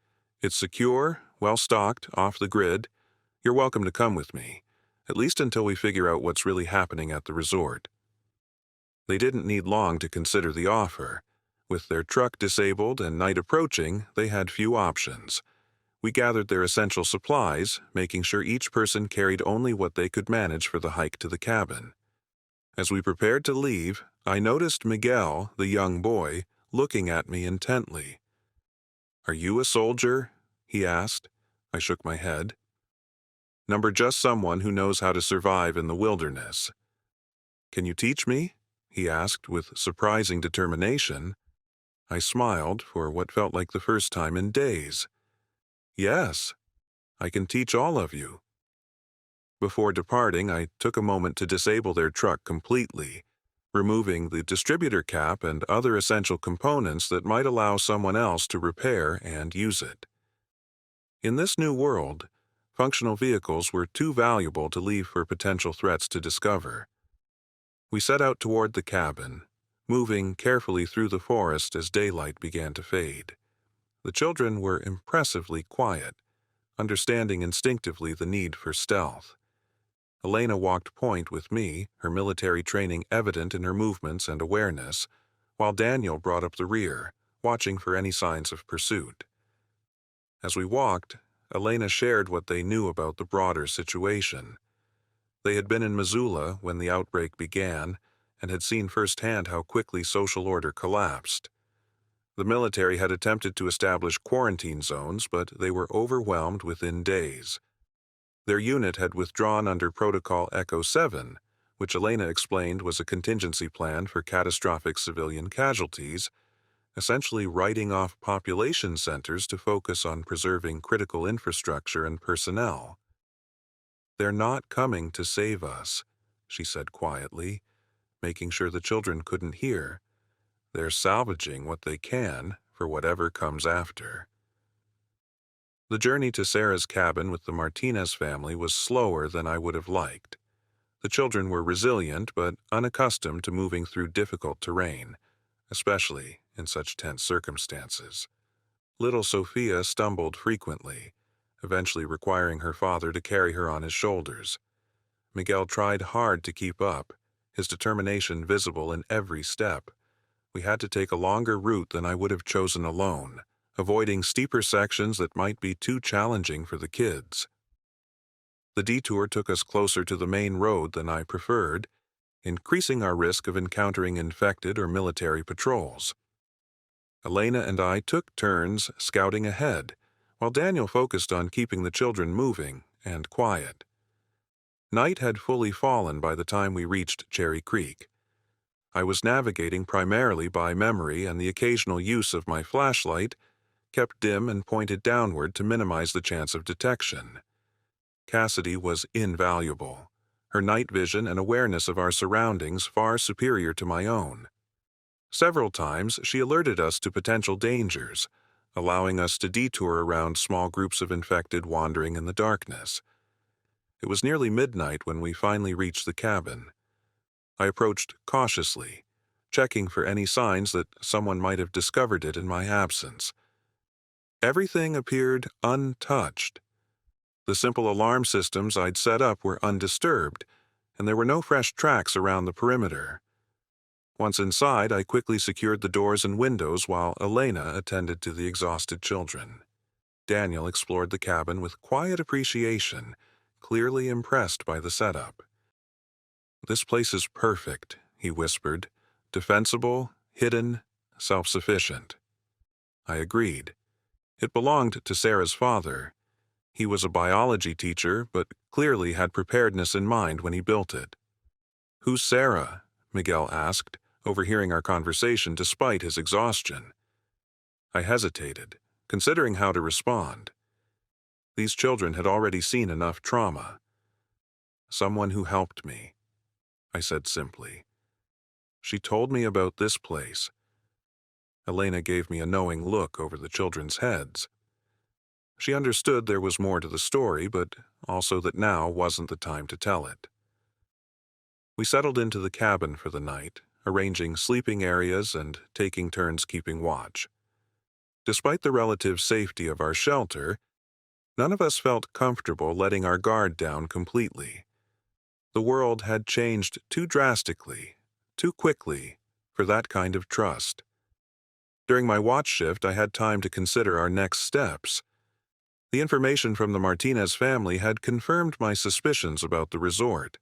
It's secure, well-stocked, off the grid. You're welcome to come with me, at least until we figure out what's really happening at the resort." They didn't need long to consider the offer. With their truck disabled and night approaching, they had few options. We gathered their essential supplies, making sure each person carried only what they could manage for the hike to the cabin. As we prepared to leave, I noticed Miguel, the young boy, looking at me intently. "Are you a soldier?" he asked. I shook my head. "Number just someone who knows how to survive in the wilderness." "Can you teach me?" he asked with surprising determination. I smiled for what felt like the first time in days. "Yes, I can teach all of you." Before departing, I took a moment to disable their truck completely, removing the distributor cap and other essential components that might allow someone else to repair and use it. In this new world, functional vehicles were too valuable to leave for potential threats to discover. We set out toward the cabin, moving carefully through the forest as daylight began to fade. The children were impressively quiet, understanding instinctively the need for stealth. Elena walked point with me, her military training evident in her movements and awareness, while Daniel brought up the rear, watching for any signs of pursuit. As we walked, Elena shared what they knew about the broader situation. They had been in Missoula when the outbreak began and had seen firsthand how quickly social order collapsed. The military had attempted to establish quarantine zones, but they were overwhelmed within days. Their unit had withdrawn under Protocol Echo 7, which Elena explained was a contingency plan for catastrophic civilian casualties, essentially writing off population centers to focus on preserving critical infrastructure and personnel. "They're not coming to save us," she said quietly, making sure the children couldn't hear. "They're salvaging what they can for whatever comes after." The journey to Sarah's cabin with the Martinez family was slower than I would have liked. The children were resilient but unaccustomed to moving through difficult terrain, especially in such tense circumstances. Little Sophia stumbled frequently, eventually requiring her father to carry her on his shoulders. Miguel tried hard to keep up, his determination visible in every step. We had to take a longer route than I would have chosen alone, avoiding steeper sections that might be too challenging for the kids. The detour took us closer to the main road than I preferred, increasing our risk of encountering infected or military patrols. Elena and I took turns scouting ahead, while Daniel focused on keeping the children moving and quiet. Night had fully fallen by the time we reached Cherry Creek. I was navigating primarily by memory, and the occasional use of my flashlight kept dim and pointed downward to minimize the chance of detection. Cassidy was invaluable, her night vision and awareness of our surroundings far superior to my own. Several times she alerted us to potential dangers, allowing us to detour around small groups of infected wandering in the darkness. It was nearly midnight when we finally reached the cabin. I approached cautiously, checking for any signs that someone might have discovered it in my absence. Everything appeared untouched. The simple alarm systems I'd set up were undisturbed, and there were no fresh tracks around the perimeter. Once inside, I quickly secured the doors and windows while Elena attended to the exhausted children. Daniel explored the cabin with quiet appreciation, clearly impressed by the setup. "This place is perfect," he whispered. "Defensible, hidden, self-sufficient." I agreed. It belonged to Sarah's father. He was a biology teacher, but clearly had preparedness in mind when he built it. "Who's Sarah?" Miguel asked, overhearing our conversation despite his exhaustion. I hesitated, considering how to respond. These children had already seen enough trauma. "Someone who helped me," I said simply. "She told me about this place." Elena gave me a knowing look over the children's heads. She understood there was more to the story, but also that now wasn't the time to tell it. We settled into the cabin for the night, arranging sleeping areas and taking turns keeping watch. Despite the relative safety of our shelter, none of us felt comfortable letting our guard down completely. The world had changed too drastically, too quickly, for that kind of trust. During my watch shift, I had time to consider our next steps. The information from the Martinez family had confirmed my suspicions about the resort.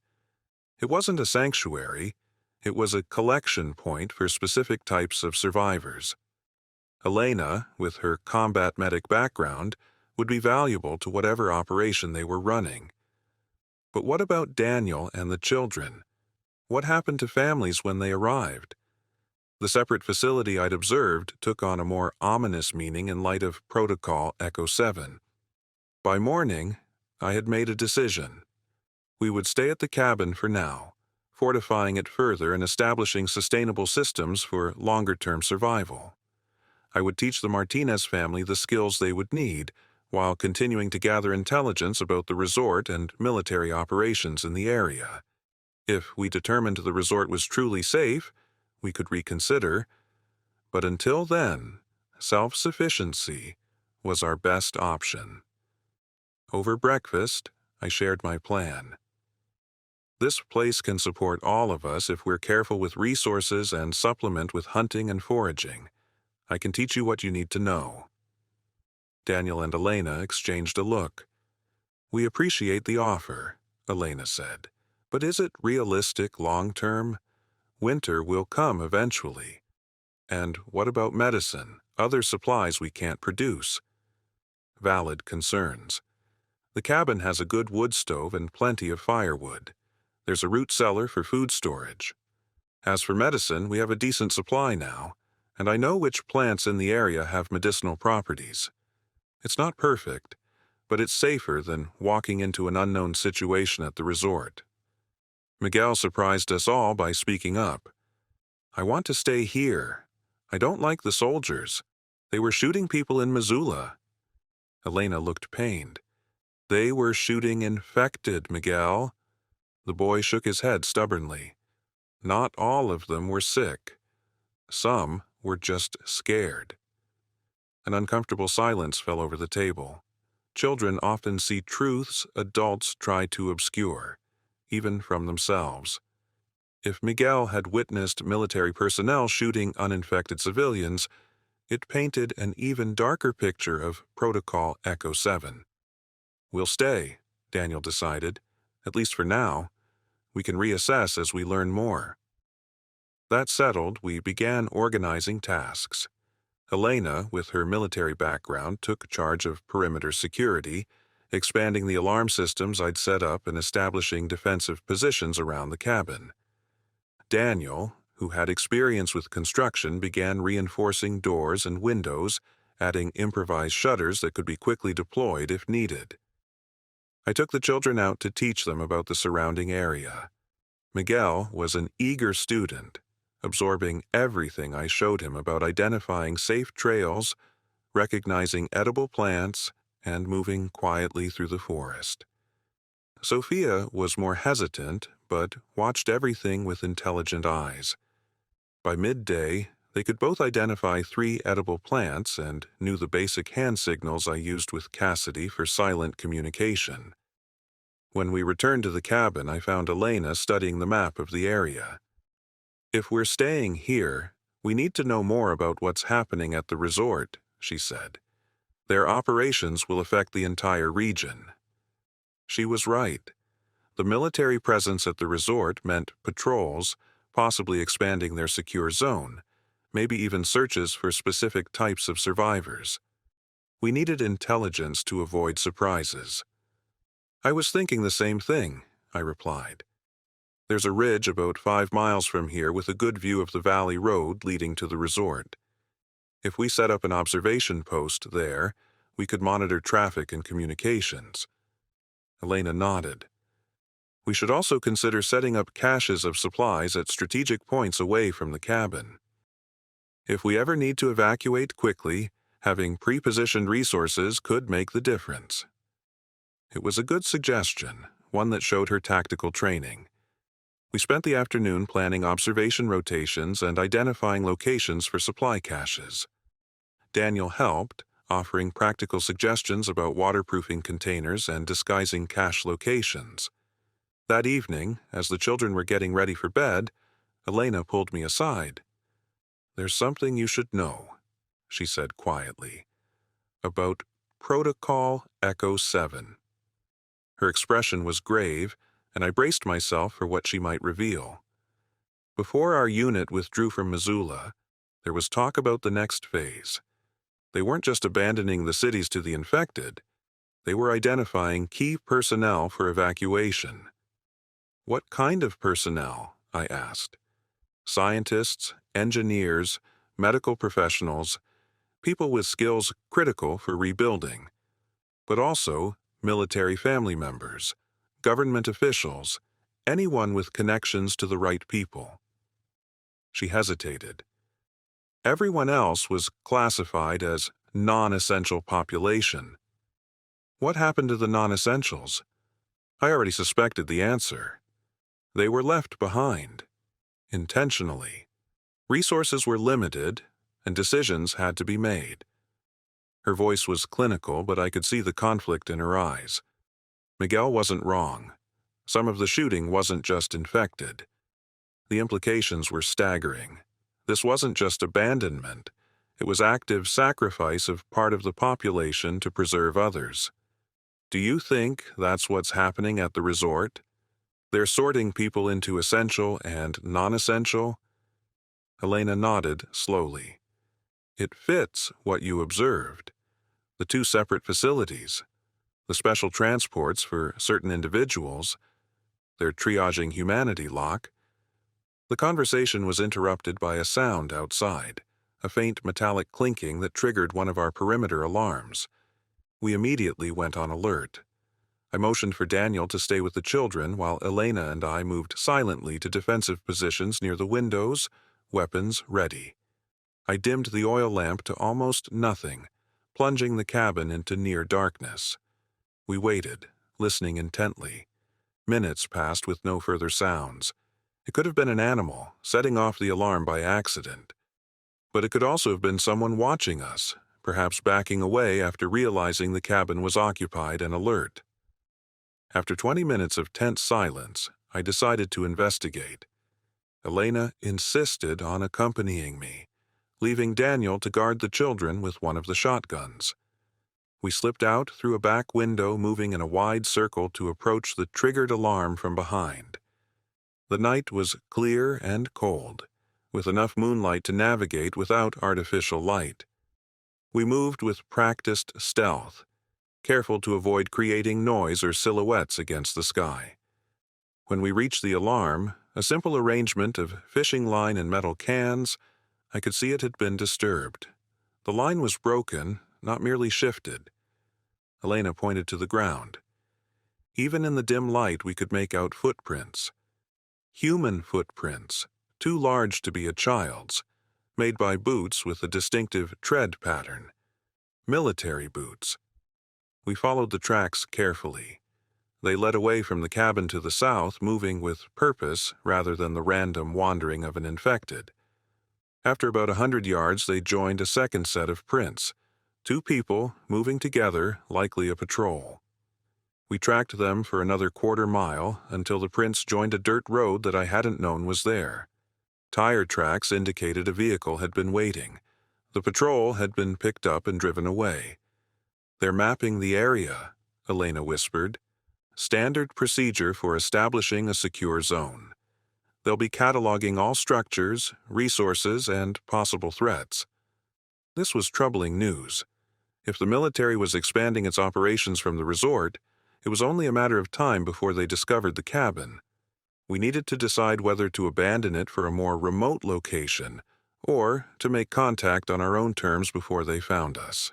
It wasn't a sanctuary. It was a collection point for specific types of survivors. Elena, with her combat medic background, would be valuable to whatever operation they were running. But what about Daniel and the children? What happened to families when they arrived? The separate facility I'd observed took on a more ominous meaning in light of Protocol Echo 7. By morning, I had made a decision. We would stay at the cabin for now, fortifying it further and establishing sustainable systems for longer-term survival. I would teach the Martinez family the skills they would need, while continuing to gather intelligence about the resort and military operations in the area. If we determined the resort was truly safe, we could reconsider, but until then, self-sufficiency was our best option. Over breakfast, I shared my plan. "This place can support all of us if we're careful with resources and supplement with hunting and foraging. I can teach you what you need to know." Daniel and Elena exchanged a look. "We appreciate the offer," Elena said, "but is it realistic long-term? Winter will come eventually. And what about medicine, other supplies we can't produce?" Valid concerns. The cabin has a good wood stove and plenty of firewood. There's a root cellar for food storage. As for medicine, we have a decent supply now, and I know which plants in the area have medicinal properties. It's not perfect, but it's safer than walking into an unknown situation at the resort. Miguel surprised us all by speaking up. "I want to stay here. I don't like the soldiers. They were shooting people in Missoula." Elena looked pained. "They were shooting infected, Miguel." The boy shook his head stubbornly. "Not all of them were sick. Some were just scared." An uncomfortable silence fell over the table. Children often see truths adults try to obscure, even from themselves. If Miguel had witnessed military personnel shooting uninfected civilians, it painted an even darker picture of Protocol Echo 7. "We'll stay," Daniel decided, "at least for now. We can reassess as we learn more." That settled, we began organizing tasks. Elena, with her military background, took charge of perimeter security, expanding the alarm systems I'd set up and establishing defensive positions around the cabin. Daniel, who had experience with construction, began reinforcing doors and windows, adding improvised shutters that could be quickly deployed if needed. I took the children out to teach them about the surrounding area. Miguel was an eager student, absorbing everything I showed him about identifying safe trails, recognizing edible plants, and moving quietly through the forest. Sophia was more hesitant, but watched everything with intelligent eyes. By midday, they could both identify 3 edible plants and knew the basic hand signals I used with Cassidy for silent communication. When we returned to the cabin, I found Elena studying the map of the area. "If we're staying here, we need to know more about what's happening at the resort," she said. "Their operations will affect the entire region." She was right. The military presence at the resort meant patrols, possibly expanding their secure zone, maybe even searches for specific types of survivors. We needed intelligence to avoid surprises. "I was thinking the same thing," I replied. "There's a ridge about 5 miles from here with a good view of the valley road leading to the resort. If we set up an observation post there, we could monitor traffic and communications." Elena nodded. "We should also consider setting up caches of supplies at strategic points away from the cabin. If we ever need to evacuate quickly, having pre-positioned resources could make the difference." It was a good suggestion, one that showed her tactical training. We spent the afternoon planning observation rotations and identifying locations for supply caches. Daniel helped, offering practical suggestions about waterproofing containers and disguising cache locations. That evening, as the children were getting ready for bed, Elena pulled me aside. "There's something you should know," she said quietly, "about Protocol Echo 7. Her expression was grave, and I braced myself for what she might reveal. Before our unit withdrew from Missoula, there was talk about the next phase. They weren't just abandoning the cities to the infected, they were identifying key personnel for evacuation. "What kind of personnel?" I asked. "Scientists, engineers, medical professionals, people with skills critical for rebuilding, but also military family members, government officials, anyone with connections to the right people." She hesitated. Everyone else was classified as non-essential population. What happened to the non-essentials? I already suspected the answer. They were left behind. Intentionally. Resources were limited, and decisions had to be made. Her voice was clinical, but I could see the conflict in her eyes. Miguel wasn't wrong. Some of the shooting wasn't just infected. The implications were staggering. This wasn't just abandonment. It was active sacrifice of part of the population to preserve others. "Do you think that's what's happening at the resort? They're sorting people into essential and non-essential?" Elena nodded slowly. "It fits what you observed. The 2 separate facilities, the special transports for certain individuals, their triaging humanity lock." The conversation was interrupted by a sound outside, a faint metallic clinking that triggered one of our perimeter alarms. We immediately went on alert. I motioned for Daniel to stay with the children while Elena and I moved silently to defensive positions near the windows, weapons ready. I dimmed the oil lamp to almost nothing, plunging the cabin into near darkness. We waited, listening intently. Minutes passed with no further sounds. It could have been an animal, setting off the alarm by accident. But it could also have been someone watching us, perhaps backing away after realizing the cabin was occupied and alert. After 20 minutes of tense silence, I decided to investigate. Elena insisted on accompanying me, leaving Daniel to guard the children with one of the shotguns. We slipped out through a back window, moving in a wide circle to approach the triggered alarm from behind. The night was clear and cold, with enough moonlight to navigate without artificial light. We moved with practiced stealth, careful to avoid creating noise or silhouettes against the sky. When we reached the alarm, a simple arrangement of fishing line and metal cans, I could see it had been disturbed. The line was broken, not merely shifted. Elena pointed to the ground. Even in the dim light, we could make out footprints. Human footprints, too large to be a child's, made by boots with a distinctive tread pattern. Military boots. We followed the tracks carefully. They led away from the cabin to the south, moving with purpose rather than the random wandering of an infected. After about 100 yards, they joined a second set of prints. 2 people moving together, likely a patrol. We tracked them for another quarter-mile until the prints joined a dirt road that I hadn't known was there. Tire tracks indicated a vehicle had been waiting. The patrol had been picked up and driven away. "They're mapping the area," Elena whispered. "Standard procedure for establishing a secure zone. They'll be cataloging all structures, resources, and possible threats." This was troubling news. If the military was expanding its operations from the resort, it was only a matter of time before they discovered the cabin. We needed to decide whether to abandon it for a more remote location or to make contact on our own terms before they found us.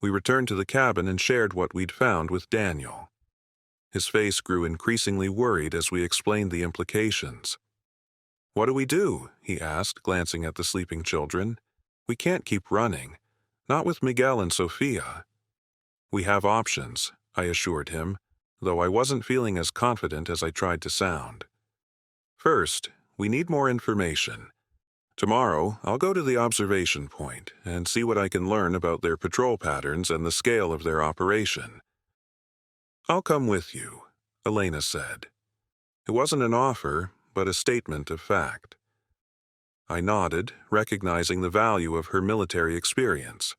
We returned to the cabin and shared what we'd found with Daniel. His face grew increasingly worried as we explained the implications. "What do we do?" he asked, glancing at the sleeping children. "We can't keep running. Not with Miguel and Sophia." "We have options," I assured him, though I wasn't feeling as confident as I tried to sound. "First, we need more information. Tomorrow, I'll go to the observation point and see what I can learn about their patrol patterns and the scale of their operation." "I'll come with you," Elena said. It wasn't an offer, but a statement of fact. I nodded, recognizing the value of her military experience.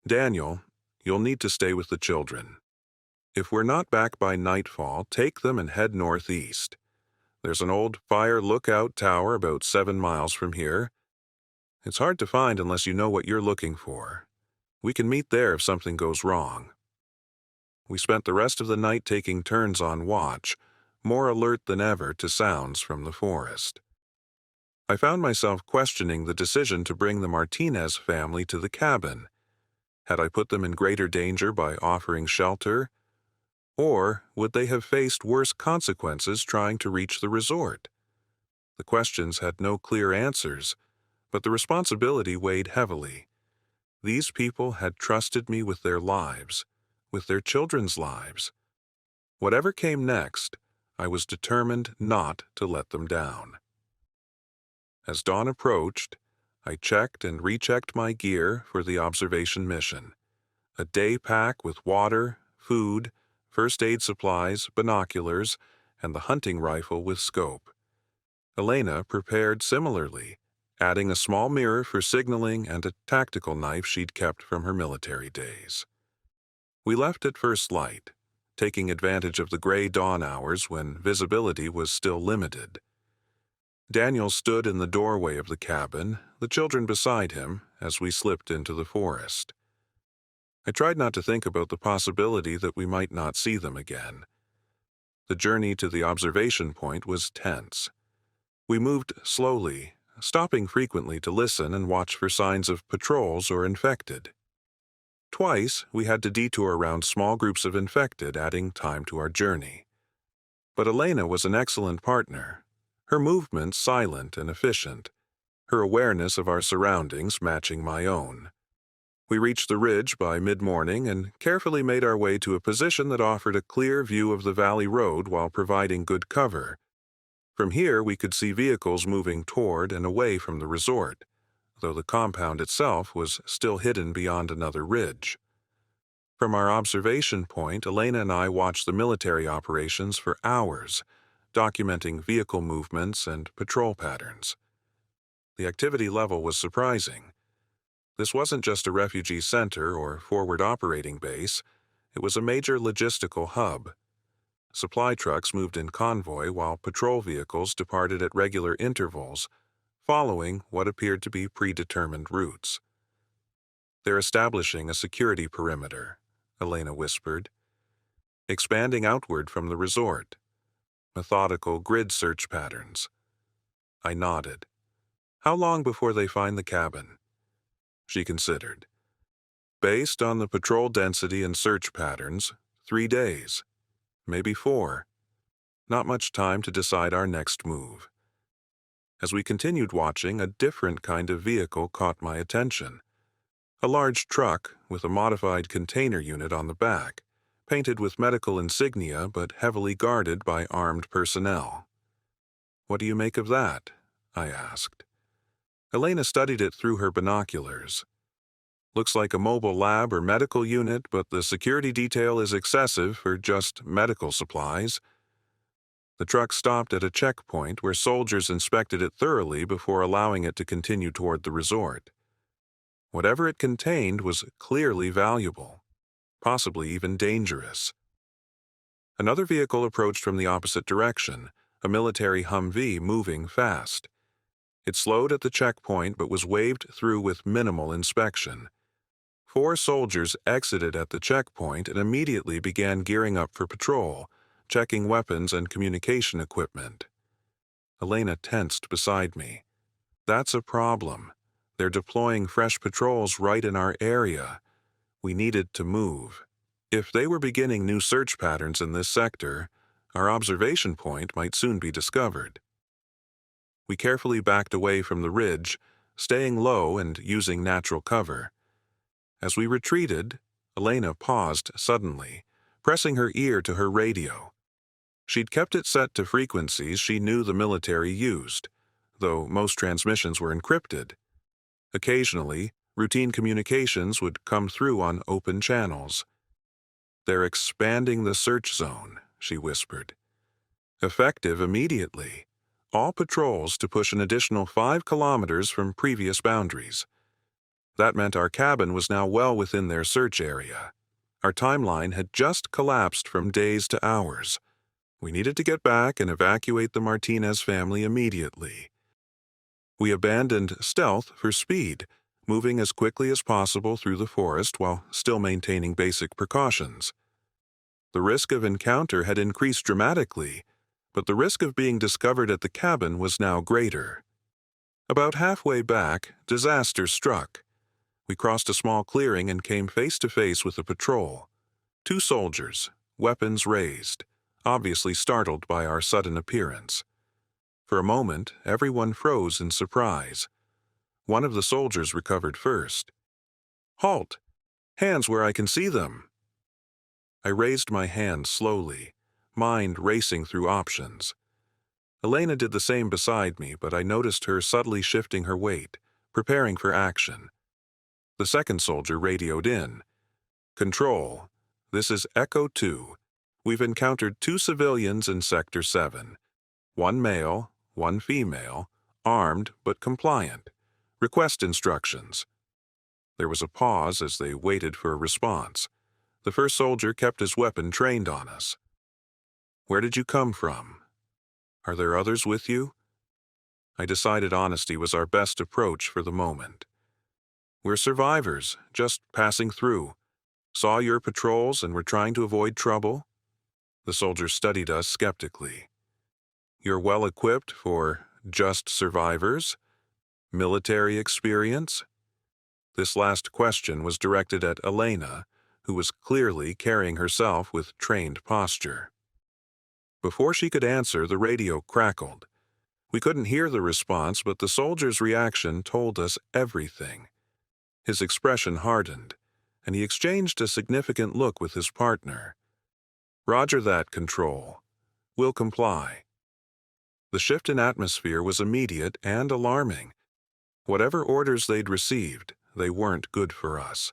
"Daniel, you'll need to stay with the children. If we're not back by nightfall, take them and head northeast. There's an old fire lookout tower about 7 miles from here. It's hard to find unless you know what you're looking for. We can meet there if something goes wrong." We spent the rest of the night taking turns on watch, more alert than ever to sounds from the forest. I found myself questioning the decision to bring the Martinez family to the cabin. Had I put them in greater danger by offering shelter? Or would they have faced worse consequences trying to reach the resort? The questions had no clear answers, but the responsibility weighed heavily. These people had trusted me with their lives, with their children's lives. Whatever came next, I was determined not to let them down. As dawn approached, I checked and rechecked my gear for the observation mission. A day pack with water, food, first aid supplies, binoculars, and the hunting rifle with scope. Elena prepared similarly, adding a small mirror for signaling and a tactical knife she'd kept from her military days. We left at first light, taking advantage of the gray dawn hours when visibility was still limited. Daniel stood in the doorway of the cabin, the children beside him, as we slipped into the forest. I tried not to think about the possibility that we might not see them again. The journey to the observation point was tense. We moved slowly, stopping frequently to listen and watch for signs of patrols or infected. Twice, we had to detour around small groups of infected, adding time to our journey. But Elena was an excellent partner, her movements silent and efficient, her awareness of our surroundings matching my own. We reached the ridge by mid-morning and carefully made our way to a position that offered a clear view of the valley road while providing good cover. From here, we could see vehicles moving toward and away from the resort, though the compound itself was still hidden beyond another ridge. From our observation point, Elena and I watched the military operations for hours, documenting vehicle movements and patrol patterns. The activity level was surprising. This wasn't just a refugee center or forward operating base, it was a major logistical hub. Supply trucks moved in convoy while patrol vehicles departed at regular intervals, following what appeared to be predetermined routes. "They're establishing a security perimeter," Elena whispered, "expanding outward from the resort. Methodical grid search patterns." I nodded. "How long before they find the cabin?" She considered. "Based on the patrol density and search patterns, 3 days. Maybe 4. Not much time to decide our next move." As we continued watching, a different kind of vehicle caught my attention. A large truck with a modified container unit on the back, painted with medical insignia but heavily guarded by armed personnel. "What do you make of that?" I asked. Elena studied it through her binoculars. "Looks like a mobile lab or medical unit, but the security detail is excessive for just medical supplies." The truck stopped at a checkpoint where soldiers inspected it thoroughly before allowing it to continue toward the resort. Whatever it contained was clearly valuable, possibly even dangerous. Another vehicle approached from the opposite direction, a military Humvee moving fast. It slowed at the checkpoint but was waved through with minimal inspection. 4 soldiers exited at the checkpoint and immediately began gearing up for patrol, checking weapons and communication equipment. Elena tensed beside me. "That's a problem. They're deploying fresh patrols right in our area. We needed to move. If they were beginning new search patterns in this sector, our observation point might soon be discovered." We carefully backed away from the ridge, staying low and using natural cover. As we retreated, Elena paused suddenly, pressing her ear to her radio. She'd kept it set to frequencies she knew the military used, though most transmissions were encrypted. Occasionally, routine communications would come through on open channels. "They're expanding the search zone," she whispered. "Effective immediately. All patrols to push an additional 5 kilometers from previous boundaries." That meant our cabin was now well within their search area. Our timeline had just collapsed from days to hours. We needed to get back and evacuate the Martinez family immediately. We abandoned stealth for speed, moving as quickly as possible through the forest while still maintaining basic precautions. The risk of encounter had increased dramatically, but the risk of being discovered at the cabin was now greater. About halfway back, disaster struck. We crossed a small clearing and came face to face with a patrol. 2 soldiers, weapons raised, obviously startled by our sudden appearance. For a moment, everyone froze in surprise. One of the soldiers recovered first. "Halt! Hands where I can see them!" I raised my hand slowly, mind racing through options. Elena did the same beside me, but I noticed her subtly shifting her weight, preparing for action. The second soldier radioed in. "Control, this is Echo 2. We've encountered 2 civilians in Sector 7. 1 male, 1 female, armed but compliant. Request instructions." There was a pause as they waited for a response. The first soldier kept his weapon trained on us. "Where did you come from? Are there others with you?" I decided honesty was our best approach for the moment. "We're survivors, just passing through. Saw your patrols and were trying to avoid trouble." The soldier studied us skeptically. "You're well equipped for just survivors? Military experience?" This last question was directed at Elena, who was clearly carrying herself with trained posture. Before she could answer, the radio crackled. We couldn't hear the response, but the soldier's reaction told us everything. His expression hardened, and he exchanged a significant look with his partner. "Roger that, Control. We'll comply." The shift in atmosphere was immediate and alarming. Whatever orders they'd received, they weren't good for us.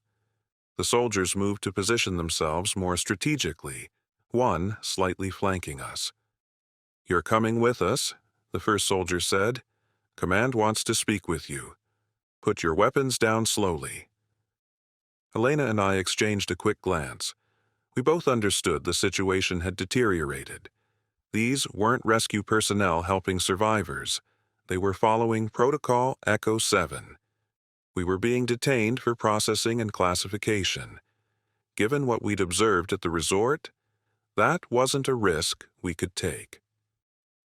The soldiers moved to position themselves more strategically, one slightly flanking us. "You're coming with us," the first soldier said. "Command wants to speak with you. Put your weapons down slowly." Elena and I exchanged a quick glance. We both understood the situation had deteriorated. These weren't rescue personnel helping survivors. They were following Protocol Echo 7. We were being detained for processing and classification. Given what we'd observed at the resort, that wasn't a risk we could take.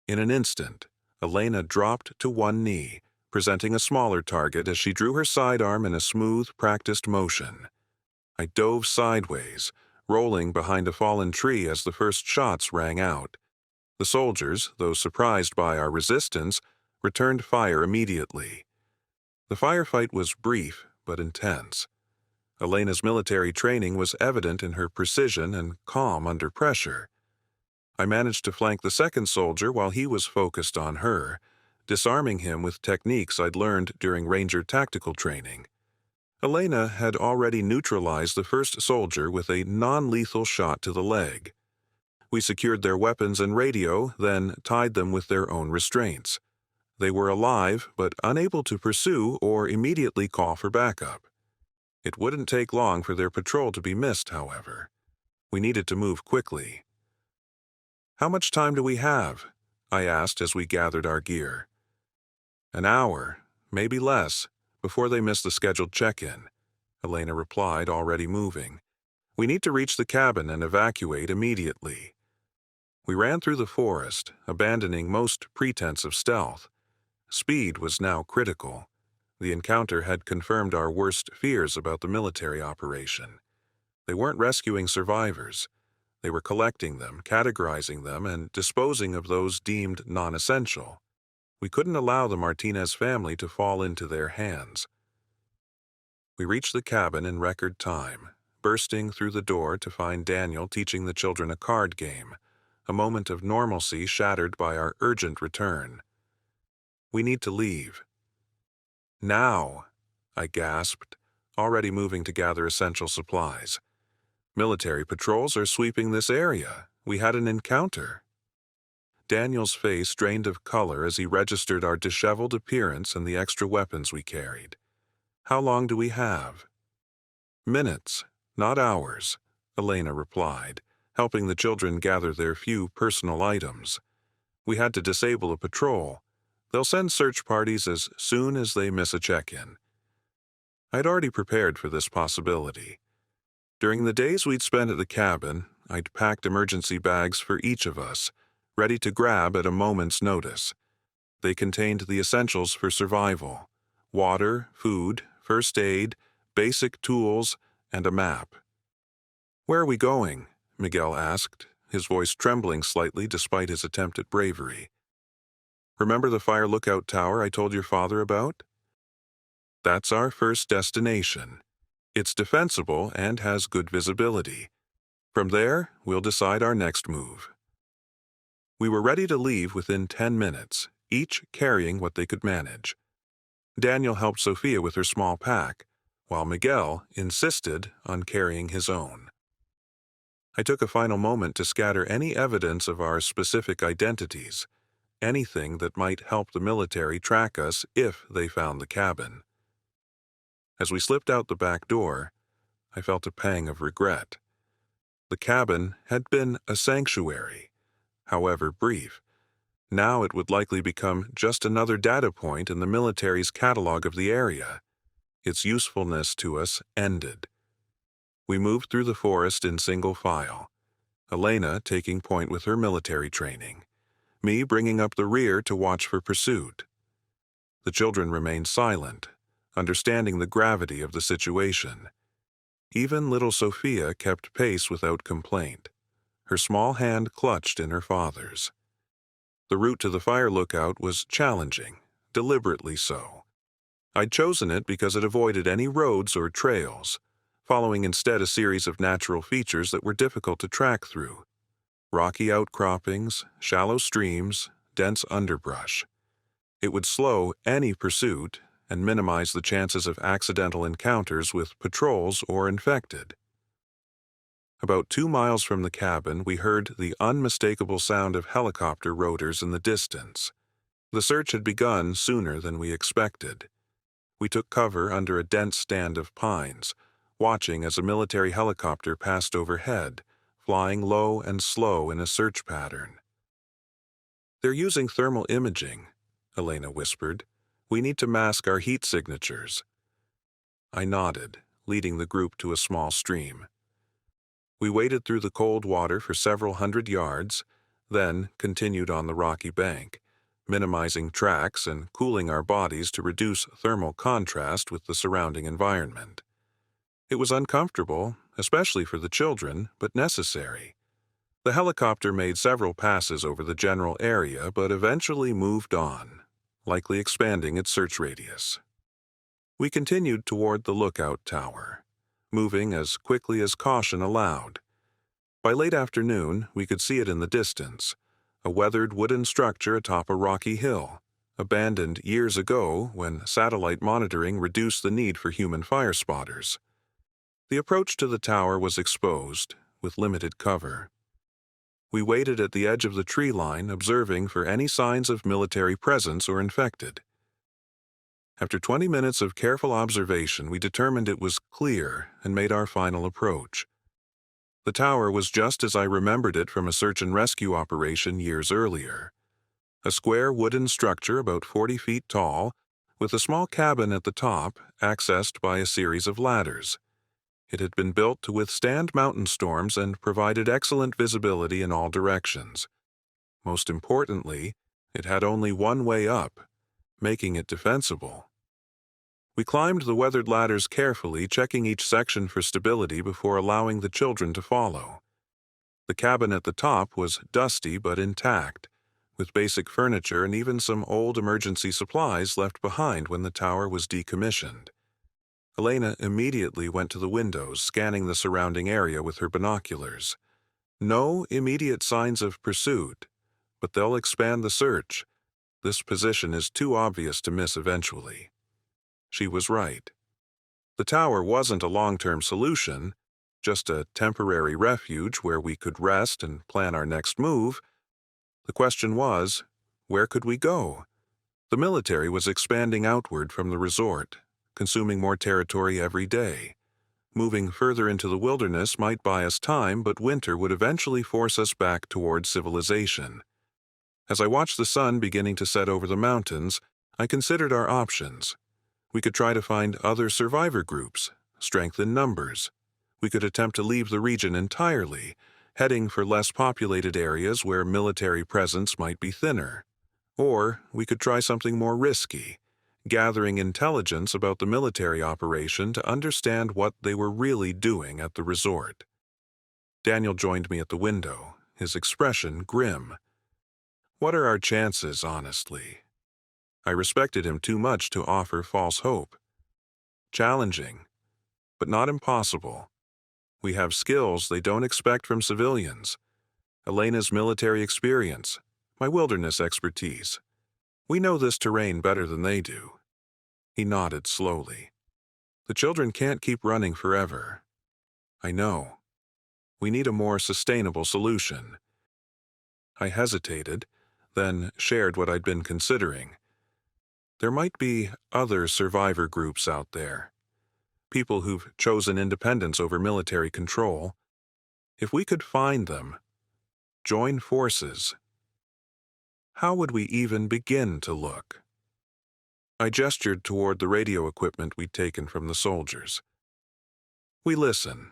In an instant, Elena dropped to one knee, presenting a smaller target as she drew her sidearm in a smooth, practiced motion. I dove sideways, rolling behind a fallen tree as the first shots rang out. The soldiers, though surprised by our resistance, returned fire immediately. The firefight was brief but intense. Elena's military training was evident in her precision and calm under pressure. I managed to flank the second soldier while he was focused on her, disarming him with techniques I'd learned during Ranger tactical training. Elena had already neutralized the first soldier with a non-lethal shot to the leg. We secured their weapons and radio, then tied them with their own restraints. They were alive, but unable to pursue or immediately call for backup. It wouldn't take long for their patrol to be missed, however. We needed to move quickly. "How much time do we have?" I asked as we gathered our gear. "An hour, maybe less, before they miss the scheduled check-in," Elena replied, already moving. "We need to reach the cabin and evacuate immediately." We ran through the forest, abandoning most pretense of stealth. Speed was now critical. The encounter had confirmed our worst fears about the military operation. They weren't rescuing survivors. They were collecting them, categorizing them, and disposing of those deemed non-essential. We couldn't allow the Martinez family to fall into their hands. We reached the cabin in record time, bursting through the door to find Daniel teaching the children a card game, a moment of normalcy shattered by our urgent return. "We need to leave." "Now," I gasped, already moving to gather essential supplies. "Military patrols are sweeping this area. We had an encounter." Daniel's face drained of color as he registered our disheveled appearance and the extra weapons we carried. "How long do we have?" "Minutes, not hours," Elena replied, helping the children gather their few personal items. "We had to disable a patrol. They'll send search parties as soon as they miss a check-in." I'd already prepared for this possibility. During the days we'd spent at the cabin, I'd packed emergency bags for each of us, ready to grab at a moment's notice. They contained the essentials for survival: water, food, first aid, basic tools, and a map. "Where are we going?" Miguel asked, his voice trembling slightly despite his attempt at bravery. "Remember the fire lookout tower I told your father about? That's our first destination. It's defensible and has good visibility. From there, we'll decide our next move." We were ready to leave within 10 minutes, each carrying what they could manage. Daniel helped Sophia with her small pack, while Miguel insisted on carrying his own. I took a final moment to scatter any evidence of our specific identities, anything that might help the military track us if they found the cabin. As we slipped out the back door, I felt a pang of regret. The cabin had been a sanctuary, however brief. Now it would likely become just another data point in the military's catalog of the area. Its usefulness to us ended. We moved through the forest in single file, Elena taking point with her military training, me bringing up the rear to watch for pursuit. The children remained silent, understanding the gravity of the situation. Even little Sophia kept pace without complaint, her small hand clutched in her father's. The route to the fire lookout was challenging, deliberately so. I'd chosen it because it avoided any roads or trails, following instead a series of natural features that were difficult to track through: rocky outcroppings, shallow streams, dense underbrush. It would slow any pursuit and minimize the chances of accidental encounters with patrols or infected. About 2 miles from the cabin, we heard the unmistakable sound of helicopter rotors in the distance. The search had begun sooner than we expected. We took cover under a dense stand of pines, watching as a military helicopter passed overhead, flying low and slow in a search pattern. "They're using thermal imaging," Elena whispered. "We need to mask our heat signatures." I nodded, leading the group to a small stream. We waded through the cold water for several hundred yards, then continued on the rocky bank, minimizing tracks and cooling our bodies to reduce thermal contrast with the surrounding environment. It was uncomfortable, especially for the children, but necessary. The helicopter made several passes over the general area, but eventually moved on, likely expanding its search radius. We continued toward the lookout tower, moving as quickly as caution allowed. By late afternoon, we could see it in the distance, a weathered wooden structure atop a rocky hill, abandoned years ago when satellite monitoring reduced the need for human fire spotters. The approach to the tower was exposed, with limited cover. We waited at the edge of the tree line, observing for any signs of military presence or infected. After 20 minutes of careful observation, we determined it was clear and made our final approach. The tower was just as I remembered it from a search and rescue operation years earlier. A square wooden structure about 40 feet tall, with a small cabin at the top, accessed by a series of ladders. It had been built to withstand mountain storms and provided excellent visibility in all directions. Most importantly, it had only one way up, making it defensible. We climbed the weathered ladders carefully, checking each section for stability before allowing the children to follow. The cabin at the top was dusty but intact, with basic furniture and even some old emergency supplies left behind when the tower was decommissioned. Elena immediately went to the windows, scanning the surrounding area with her binoculars. No immediate signs of pursuit, but they'll expand the search. This position is too obvious to miss eventually. She was right. The tower wasn't a long-term solution, just a temporary refuge where we could rest and plan our next move. The question was, where could we go? The military was expanding outward from the resort, consuming more territory every day. Moving further into the wilderness might buy us time, but winter would eventually force us back towards civilization. As I watched the sun beginning to set over the mountains, I considered our options. We could try to find other survivor groups, strengthen numbers. We could attempt to leave the region entirely, heading for less populated areas where military presence might be thinner. Or we could try something more risky, gathering intelligence about the military operation to understand what they were really doing at the resort. Daniel joined me at the window, his expression grim. What are our chances, honestly? I respected him too much to offer false hope. Challenging, but not impossible. We have skills they don't expect from civilians. Elena's military experience, my wilderness expertise. We know this terrain better than they do. He nodded slowly. The children can't keep running forever. I know. We need a more sustainable solution. I hesitated, then shared what I'd been considering. There might be other survivor groups out there. People who've chosen independence over military control. If we could find them, join forces, how would we even begin to look? I gestured toward the radio equipment we'd taken from the soldiers. We listen.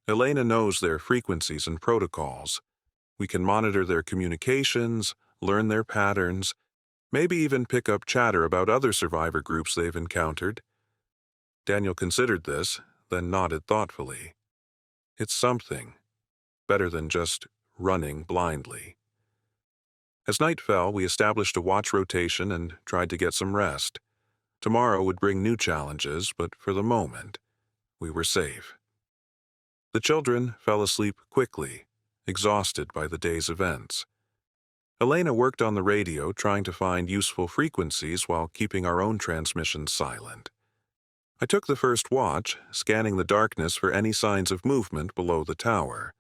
Elena knows their frequencies and protocols. We can monitor their communications, learn their patterns, maybe even pick up chatter about other survivor groups they've encountered. Daniel considered this, then nodded thoughtfully. It's something, better than just running blindly. As night fell, we established a watch rotation and tried to get some rest. Tomorrow would bring new challenges, but for the moment, we were safe. The children fell asleep quickly, exhausted by the day's events. Elena worked on the radio, trying to find useful frequencies while keeping our own transmissions silent. I took the first watch, scanning the darkness for any signs of movement below the tower.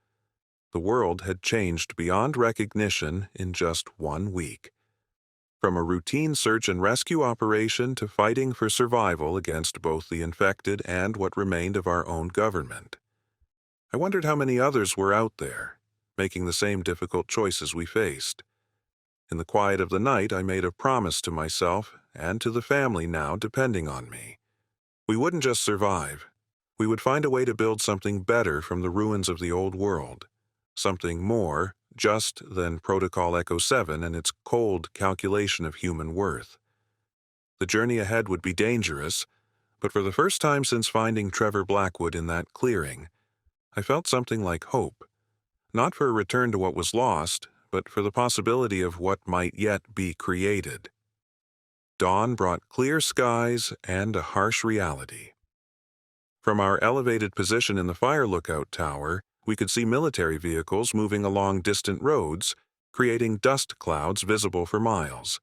The world had changed beyond recognition in just 1 week. From a routine search and rescue operation to fighting for survival against both the infected and what remained of our own government. I wondered how many others were out there, making the same difficult choices we faced. In the quiet of the night, I made a promise to myself and to the family now depending on me. We wouldn't just survive. We would find a way to build something better from the ruins of the old world. Something more just than Protocol Echo 7 and its cold calculation of human worth. The journey ahead would be dangerous, but for the first time since finding Trevor Blackwood in that clearing, I felt something like hope. Not for a return to what was lost, but for the possibility of what might yet be created. Dawn brought clear skies and a harsh reality. From our elevated position in the fire lookout tower, we could see military vehicles moving along distant roads, creating dust clouds visible for miles.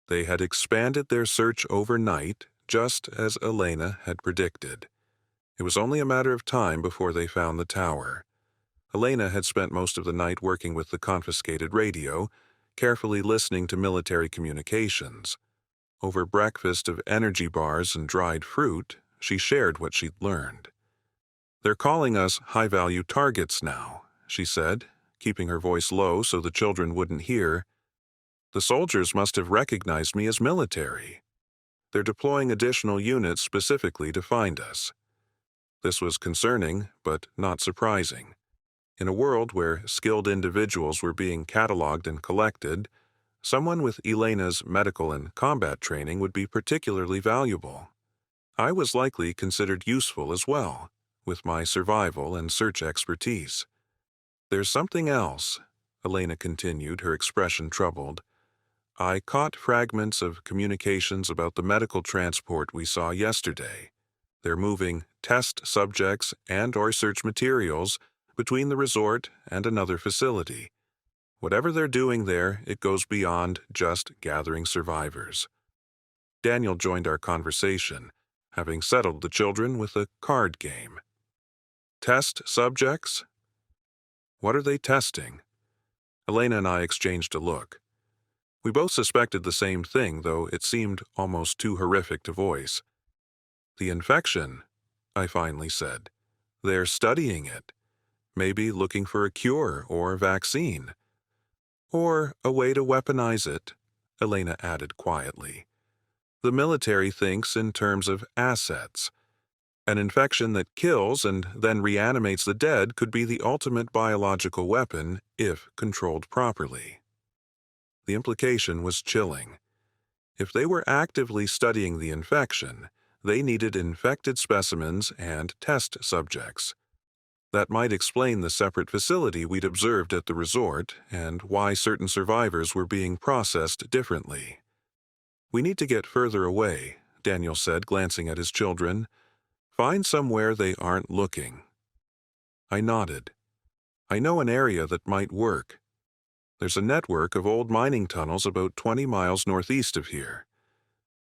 They had expanded their search overnight, just as Elena had predicted. It was only a matter of time before they found the tower. Elena had spent most of the night working with the confiscated radio, carefully listening to military communications. Over breakfast of energy bars and dried fruit, she shared what she'd learned. "They're calling us high-value targets now," she said, keeping her voice low so the children wouldn't hear. "The soldiers must have recognized me as military. They're deploying additional units specifically to find us." This was concerning, but not surprising. In a world where skilled individuals were being cataloged and collected, someone with Elena's medical and combat training would be particularly valuable. I was likely considered useful as well, with my survival and search expertise. "There's something else," Elena continued, her expression troubled. "I caught fragments of communications about the medical transport we saw yesterday. They're moving test subjects and/or search materials between the resort and another facility. Whatever they're doing there, it goes beyond just gathering survivors." Daniel joined our conversation, having settled the children with a card game. "Test subjects? What are they testing?" Elena and I exchanged a look. We both suspected the same thing, though it seemed almost too horrific to voice. "The infection," I finally said. "They're studying it. Maybe looking for a cure or vaccine. Or a way to weaponize it," Elena added quietly. "The military thinks in terms of assets. An infection that kills and then reanimates the dead could be the ultimate biological weapon if controlled properly." The implication was chilling. If they were actively studying the infection, they needed infected specimens and test subjects. That might explain the separate facility we'd observed at the resort and why certain survivors were being processed differently. "We need to get further away," Daniel said, glancing at his children. "Find somewhere they aren't looking." I nodded. "I know an area that might work. There's a network of old mining tunnels about 20 miles northeast of here.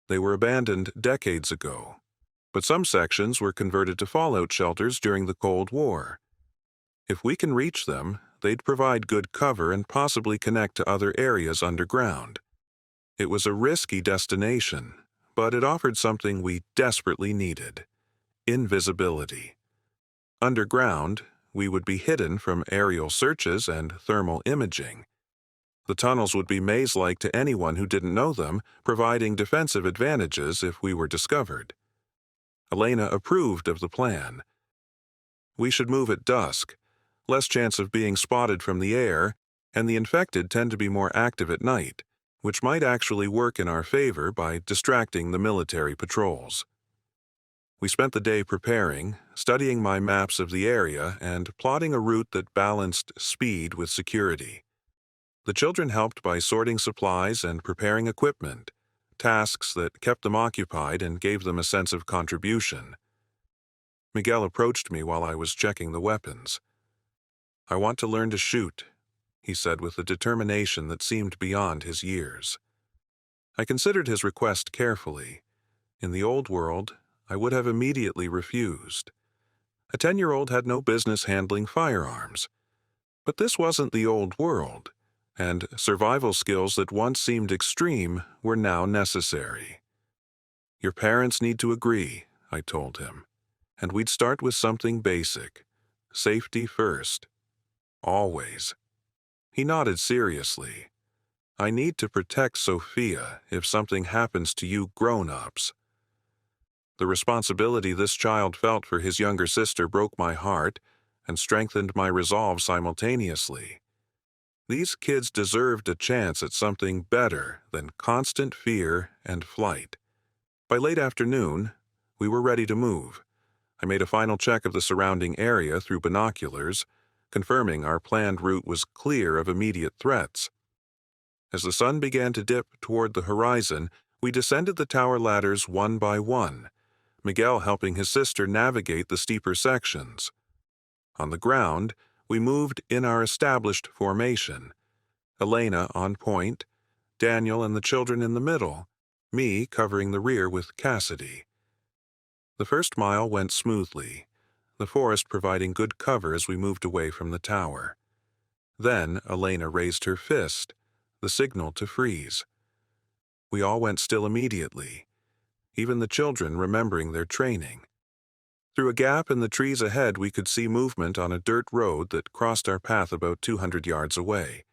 They were abandoned decades ago, but some sections were converted to fallout shelters during the Cold War. If we can reach them, they'd provide good cover and possibly connect to other areas underground. It was a risky destination, but it offered something we desperately needed: invisibility. Underground, we would be hidden from aerial searches and thermal imaging. The tunnels would be maze-like to anyone who didn't know them, providing defensive advantages if we were discovered. Elena approved of the plan. "We should move at dusk. Less chance of being spotted from the air, and the infected tend to be more active at night, which might actually work in our favor by distracting the military patrols." We spent the day preparing, studying my maps of the area and plotting a route that balanced speed with security. The children helped by sorting supplies and preparing equipment, tasks that kept them occupied and gave them a sense of contribution. Miguel approached me while I was checking the weapons. "I want to learn to shoot," he said with a determination that seemed beyond his years. I considered his request carefully. In the old world, I would have immediately refused. A 10-year-old had no business handling firearms. But this wasn't the old world, and survival skills that once seemed extreme were now necessary. Your parents need to agree, I told him, and we'd start with something basic. Safety first. Always. He nodded seriously. I need to protect Sophia if something happens to you grown-ups. The responsibility this child felt for his younger sister broke my heart and strengthened my resolve simultaneously. These kids deserved a chance at something better than constant fear and flight. By late afternoon, we were ready to move. I made a final check of the surrounding area through binoculars, confirming our planned route was clear of immediate threats. As the sun began to dip toward the horizon, we descended the tower ladders one by one, Miguel helping his sister navigate the steeper sections. On the ground, we moved in our established formation. Elena on point, Daniel and the children in the middle, me covering the rear with Cassidy. The first mile went smoothly, the forest providing good cover as we moved away from the tower. Then Elena raised her fist, the signal to freeze. We all went still immediately, even the children remembering their training. Through a gap in the trees ahead, we could see movement on a dirt road that crossed our path about 200 yards away.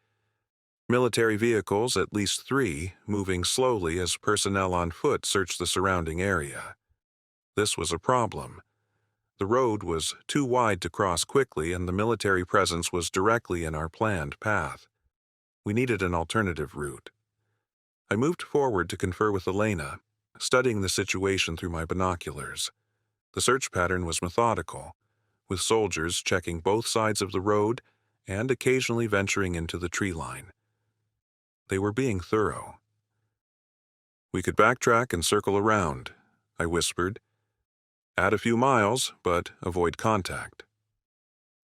Military vehicles, at least 3, moving slowly as personnel on foot searched the surrounding area. This was a problem. The road was too wide to cross quickly, and the military presence was directly in our planned path. We needed an alternative route. I moved forward to confer with Elena, studying the situation through my binoculars. The search pattern was methodical, with soldiers checking both sides of the road and occasionally venturing into the tree line. They were being thorough. We could backtrack and circle around, I whispered. Add a few miles, but avoid contact.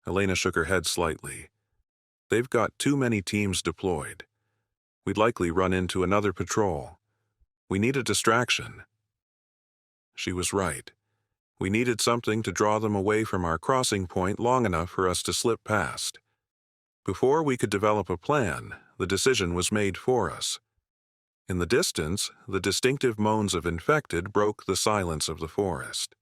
Elena shook her head slightly. They've got too many teams deployed. We'd likely run into another patrol. We need a distraction. She was right. We needed something to draw them away from our crossing point long enough for us to slip past. Before we could develop a plan, the decision was made for us. In the distance, the distinctive moans of infected broke the silence of the forest.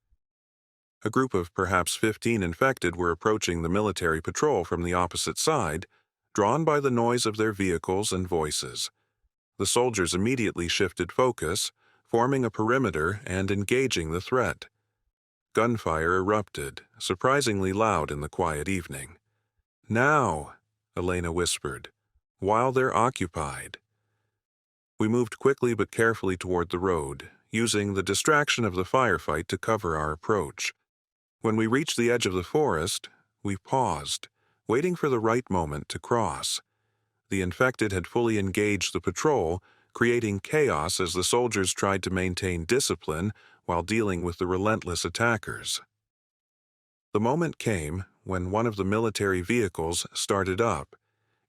A group of perhaps 15 infected were approaching the military patrol from the opposite side, drawn by the noise of their vehicles and voices. The soldiers immediately shifted focus, forming a perimeter and engaging the threat. Gunfire erupted, surprisingly loud in the quiet evening. Now, Elena whispered, while they're occupied. We moved quickly but carefully toward the road, using the distraction of the firefight to cover our approach. When we reached the edge of the forest, we paused, waiting for the right moment to cross. The infected had fully engaged the patrol, creating chaos as the soldiers tried to maintain discipline while dealing with the relentless attackers. The moment came when one of the military vehicles started up,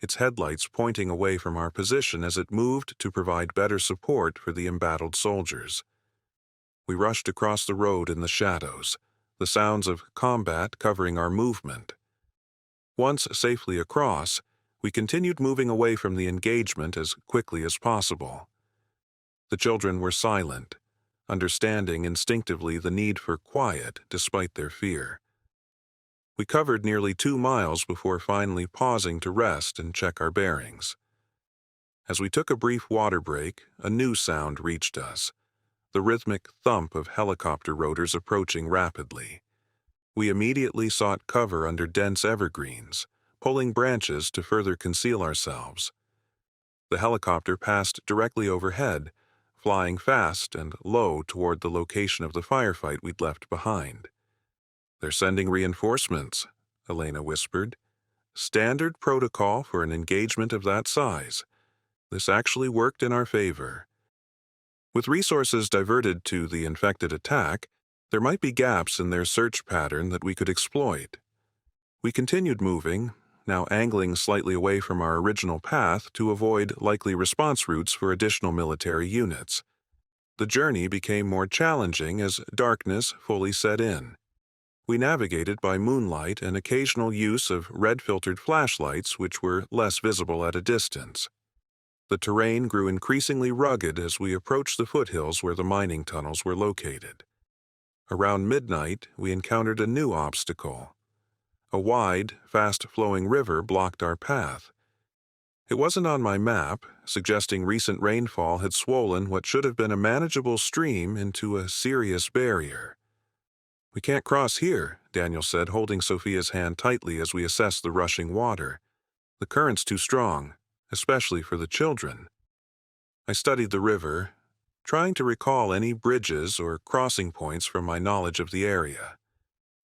its headlights pointing away from our position as it moved to provide better support for the embattled soldiers. We rushed across the road in the shadows, the sounds of combat covering our movement. Once safely across, we continued moving away from the engagement as quickly as possible. The children were silent, understanding instinctively the need for quiet despite their fear. We covered nearly 2 miles before finally pausing to rest and check our bearings. As we took a brief water break, a new sound reached us, the rhythmic thump of helicopter rotors approaching rapidly. We immediately sought cover under dense evergreens, pulling branches to further conceal ourselves. The helicopter passed directly overhead, flying fast and low toward the location of the firefight we'd left behind. They're sending reinforcements, Elena whispered. Standard protocol for an engagement of that size. This actually worked in our favor. With resources diverted to the infected attack, there might be gaps in their search pattern that we could exploit. We continued moving, now angling slightly away from our original path to avoid likely response routes for additional military units. The journey became more challenging as darkness fully set in. We navigated by moonlight and occasional use of red-filtered flashlights which were less visible at a distance. The terrain grew increasingly rugged as we approached the foothills where the mining tunnels were located. Around midnight, we encountered a new obstacle. A wide, fast-flowing river blocked our path. It wasn't on my map, suggesting recent rainfall had swollen what should have been a manageable stream into a serious barrier. "We can't cross here," Daniel said, holding Sophia's hand tightly as we assessed the rushing water. "The current's too strong, especially for the children." I studied the river, trying to recall any bridges or crossing points from my knowledge of the area.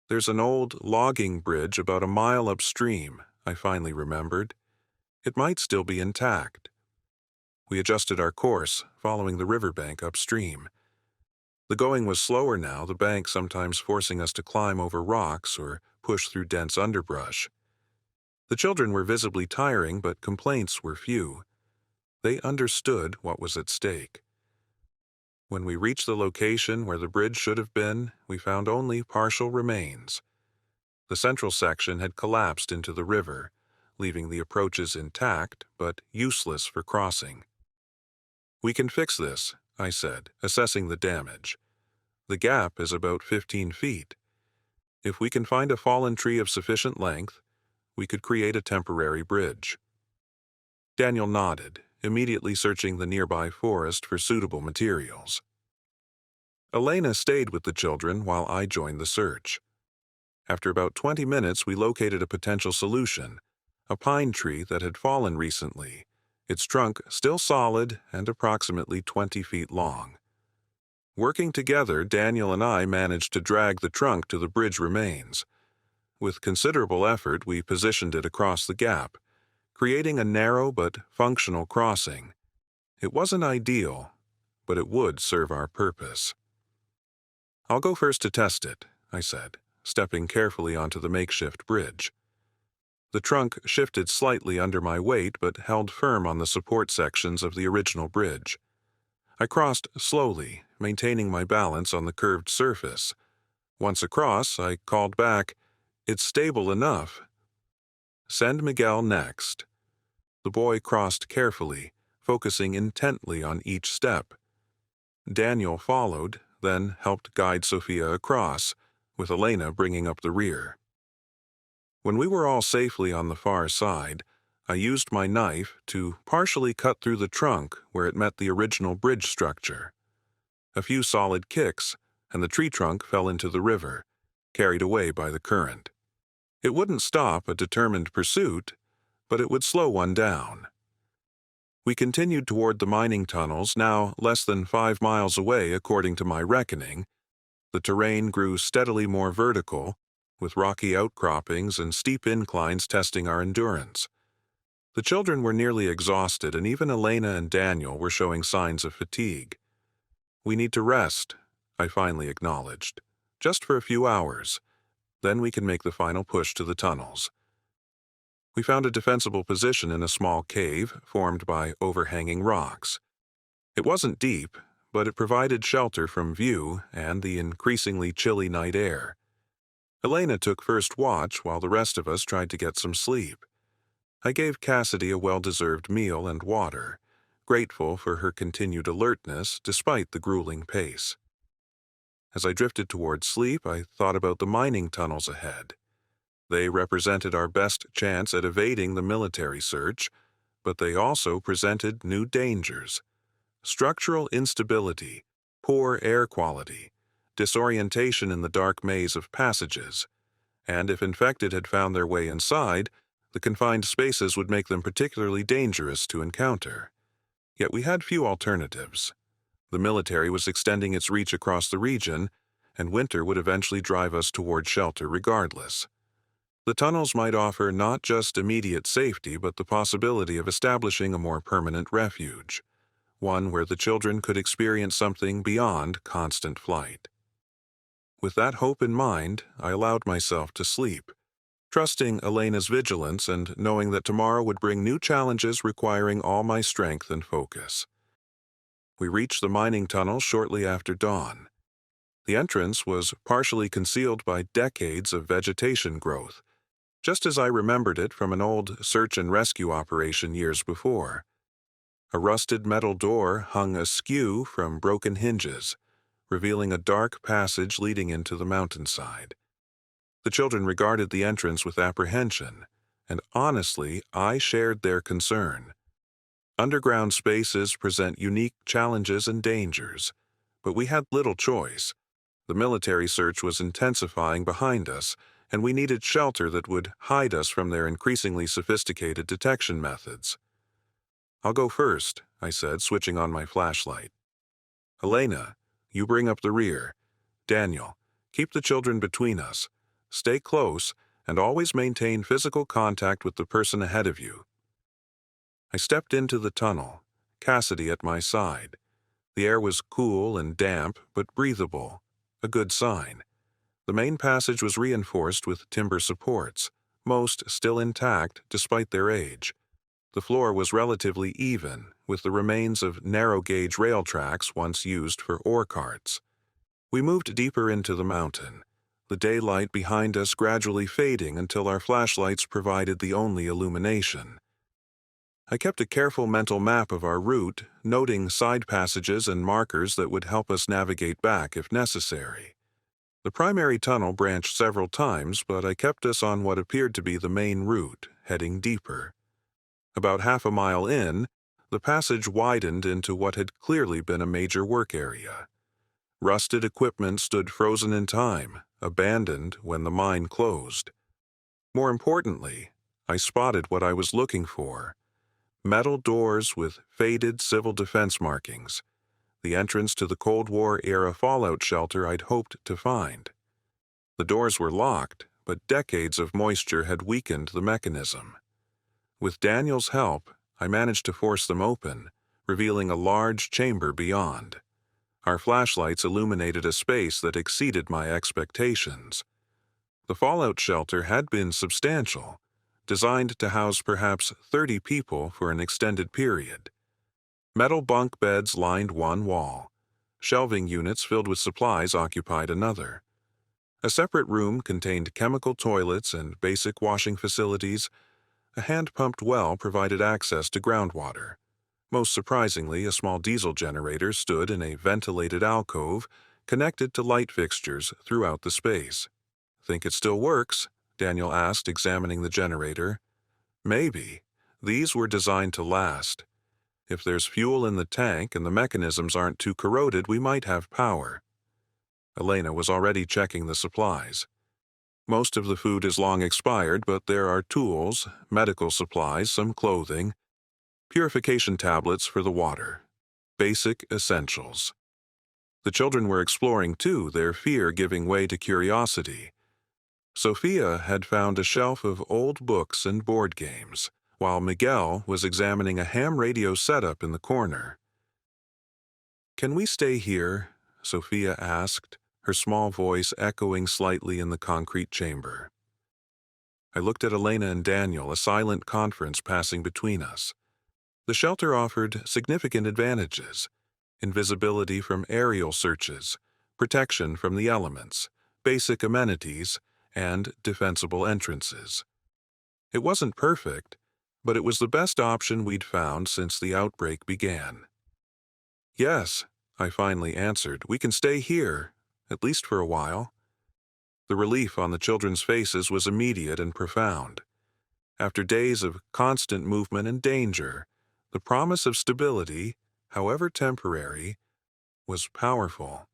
"There's an old logging bridge about a mile upstream," I finally remembered. "It might still be intact." We adjusted our course, following the riverbank upstream. The going was slower now, the bank sometimes forcing us to climb over rocks or push through dense underbrush. The children were visibly tiring, but complaints were few. They understood what was at stake. When we reached the location where the bridge should have been, we found only partial remains. The central section had collapsed into the river, leaving the approaches intact but useless for crossing. "We can fix this," I said, assessing the damage. "The gap is about 15 feet. If we can find a fallen tree of sufficient length, we could create a temporary bridge." Daniel nodded, immediately searching the nearby forest for suitable materials. Elena stayed with the children while I joined the search. After about 20 minutes, we located a potential solution, a pine tree that had fallen recently, its trunk still solid and approximately 20 feet long. Working together, Daniel and I managed to drag the trunk to the bridge remains. With considerable effort, we positioned it across the gap, creating a narrow but functional crossing. It wasn't ideal, but it would serve our purpose. "I'll go first to test it," I said, stepping carefully onto the makeshift bridge. The trunk shifted slightly under my weight but held firm on the support sections of the original bridge. I crossed slowly, maintaining my balance on the curved surface. Once across, I called back, "It's stable enough." "Send Miguel next." The boy crossed carefully, focusing intently on each step. Daniel followed, then helped guide Sophia across, with Elena bringing up the rear. When we were all safely on the far side, I used my knife to partially cut through the trunk where it met the original bridge structure. A few solid kicks, and the tree trunk fell into the river, carried away by the current. It wouldn't stop a determined pursuit, but it would slow one down. We continued toward the mining tunnels, now less than 5 miles away according to my reckoning. The terrain grew steadily more vertical, with rocky outcroppings and steep inclines testing our endurance. The children were nearly exhausted, and even Elena and Daniel were showing signs of fatigue. "We need to rest," I finally acknowledged, "just for a few hours. Then we can make the final push to the tunnels." We found a defensible position in a small cave formed by overhanging rocks. It wasn't deep, but it provided shelter from view and the increasingly chilly night air. Elena took first watch while the rest of us tried to get some sleep. I gave Cassidy a well-deserved meal and water, grateful for her continued alertness despite the grueling pace. As I drifted toward sleep, I thought about the mining tunnels ahead. They represented our best chance at evading the military search, but they also presented new dangers. Structural instability, poor air quality, disorientation in the dark maze of passages, and if infected had found their way inside, the confined spaces would make them particularly dangerous to encounter. Yet we had few alternatives. The military was extending its reach across the region, and winter would eventually drive us toward shelter regardless. The tunnels might offer not just immediate safety, but the possibility of establishing a more permanent refuge, one where the children could experience something beyond constant flight. With that hope in mind, I allowed myself to sleep, trusting Elena's vigilance and knowing that tomorrow would bring new challenges requiring all my strength and focus. We reached the mining tunnel shortly after dawn. The entrance was partially concealed by decades of vegetation growth, just as I remembered it from an old search and rescue operation years before. A rusted metal door hung askew from broken hinges, revealing a dark passage leading into the mountainside. The children regarded the entrance with apprehension, and honestly, I shared their concern. Underground spaces present unique challenges and dangers, but we had little choice. The military search was intensifying behind us, and we needed shelter that would hide us from their increasingly sophisticated detection methods. "I'll go first," I said, switching on my flashlight. "Elena, you bring up the rear. Daniel, keep the children between us. Stay close, and always maintain physical contact with the person ahead of you." I stepped into the tunnel, Cassidy at my side. The air was cool and damp, but breathable, a good sign. The main passage was reinforced with timber supports, most still intact despite their age. The floor was relatively even, with the remains of narrow-gauge rail tracks once used for ore carts. We moved deeper into the mountain, the daylight behind us gradually fading until our flashlights provided the only illumination. I kept a careful mental map of our route, noting side passages and markers that would help us navigate back if necessary. The primary tunnel branched several times, but I kept us on what appeared to be the main route, heading deeper. About half a mile in, the passage widened into what had clearly been a major work area. Rusted equipment stood frozen in time, abandoned when the mine closed. More importantly, I spotted what I was looking for: metal doors with faded civil defense markings, the entrance to the Cold War-era fallout shelter I'd hoped to find. The doors were locked, but decades of moisture had weakened the mechanism. With Daniel's help, I managed to force them open, revealing a large chamber beyond. Our flashlights illuminated a space that exceeded my expectations. The fallout shelter had been substantial, designed to house perhaps 30 people for an extended period. Metal bunk beds lined one wall. Shelving units filled with supplies occupied another. A separate room contained chemical toilets and basic washing facilities. A hand-pumped well provided access to groundwater. Most surprisingly, a small diesel generator stood in a ventilated alcove, connected to light fixtures throughout the space. "Think it still works?" Daniel asked, examining the generator. "Maybe. These were designed to last. If there's fuel in the tank and the mechanisms aren't too corroded, we might have power." Elena was already checking the supplies. "Most of the food is long expired, but there are tools, medical supplies, some clothing, purification tablets for the water. Basic essentials." The children were exploring too, their fear giving way to curiosity. Sophia had found a shelf of old books and board games, while Miguel was examining a ham radio setup in the corner. "Can we stay here?" Sophia asked, her small voice echoing slightly in the concrete chamber. I looked at Elena and Daniel, a silent conference passing between us. The shelter offered significant advantages: invisibility from aerial searches, protection from the elements, basic amenities, and defensible entrances. It wasn't perfect, but it was the best option we'd found since the outbreak began. "Yes," I finally answered, "we can stay here, at least for a while." The relief on the children's faces was immediate and profound. After days of constant movement and danger, the promise of stability, however temporary, was powerful.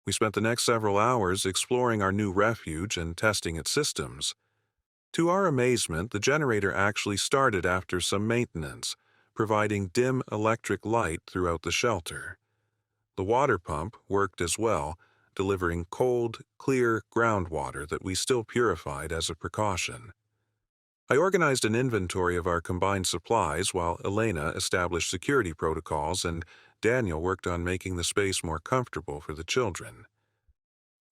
We spent the next several hours exploring our new refuge and testing its systems. To our amazement, the generator actually started after some maintenance, providing dim electric light throughout the shelter. The water pump worked as well, delivering cold, clear groundwater that we still purified as a precaution. I organized an inventory of our combined supplies while Elena established security protocols and Daniel worked on making the space more comfortable for the children.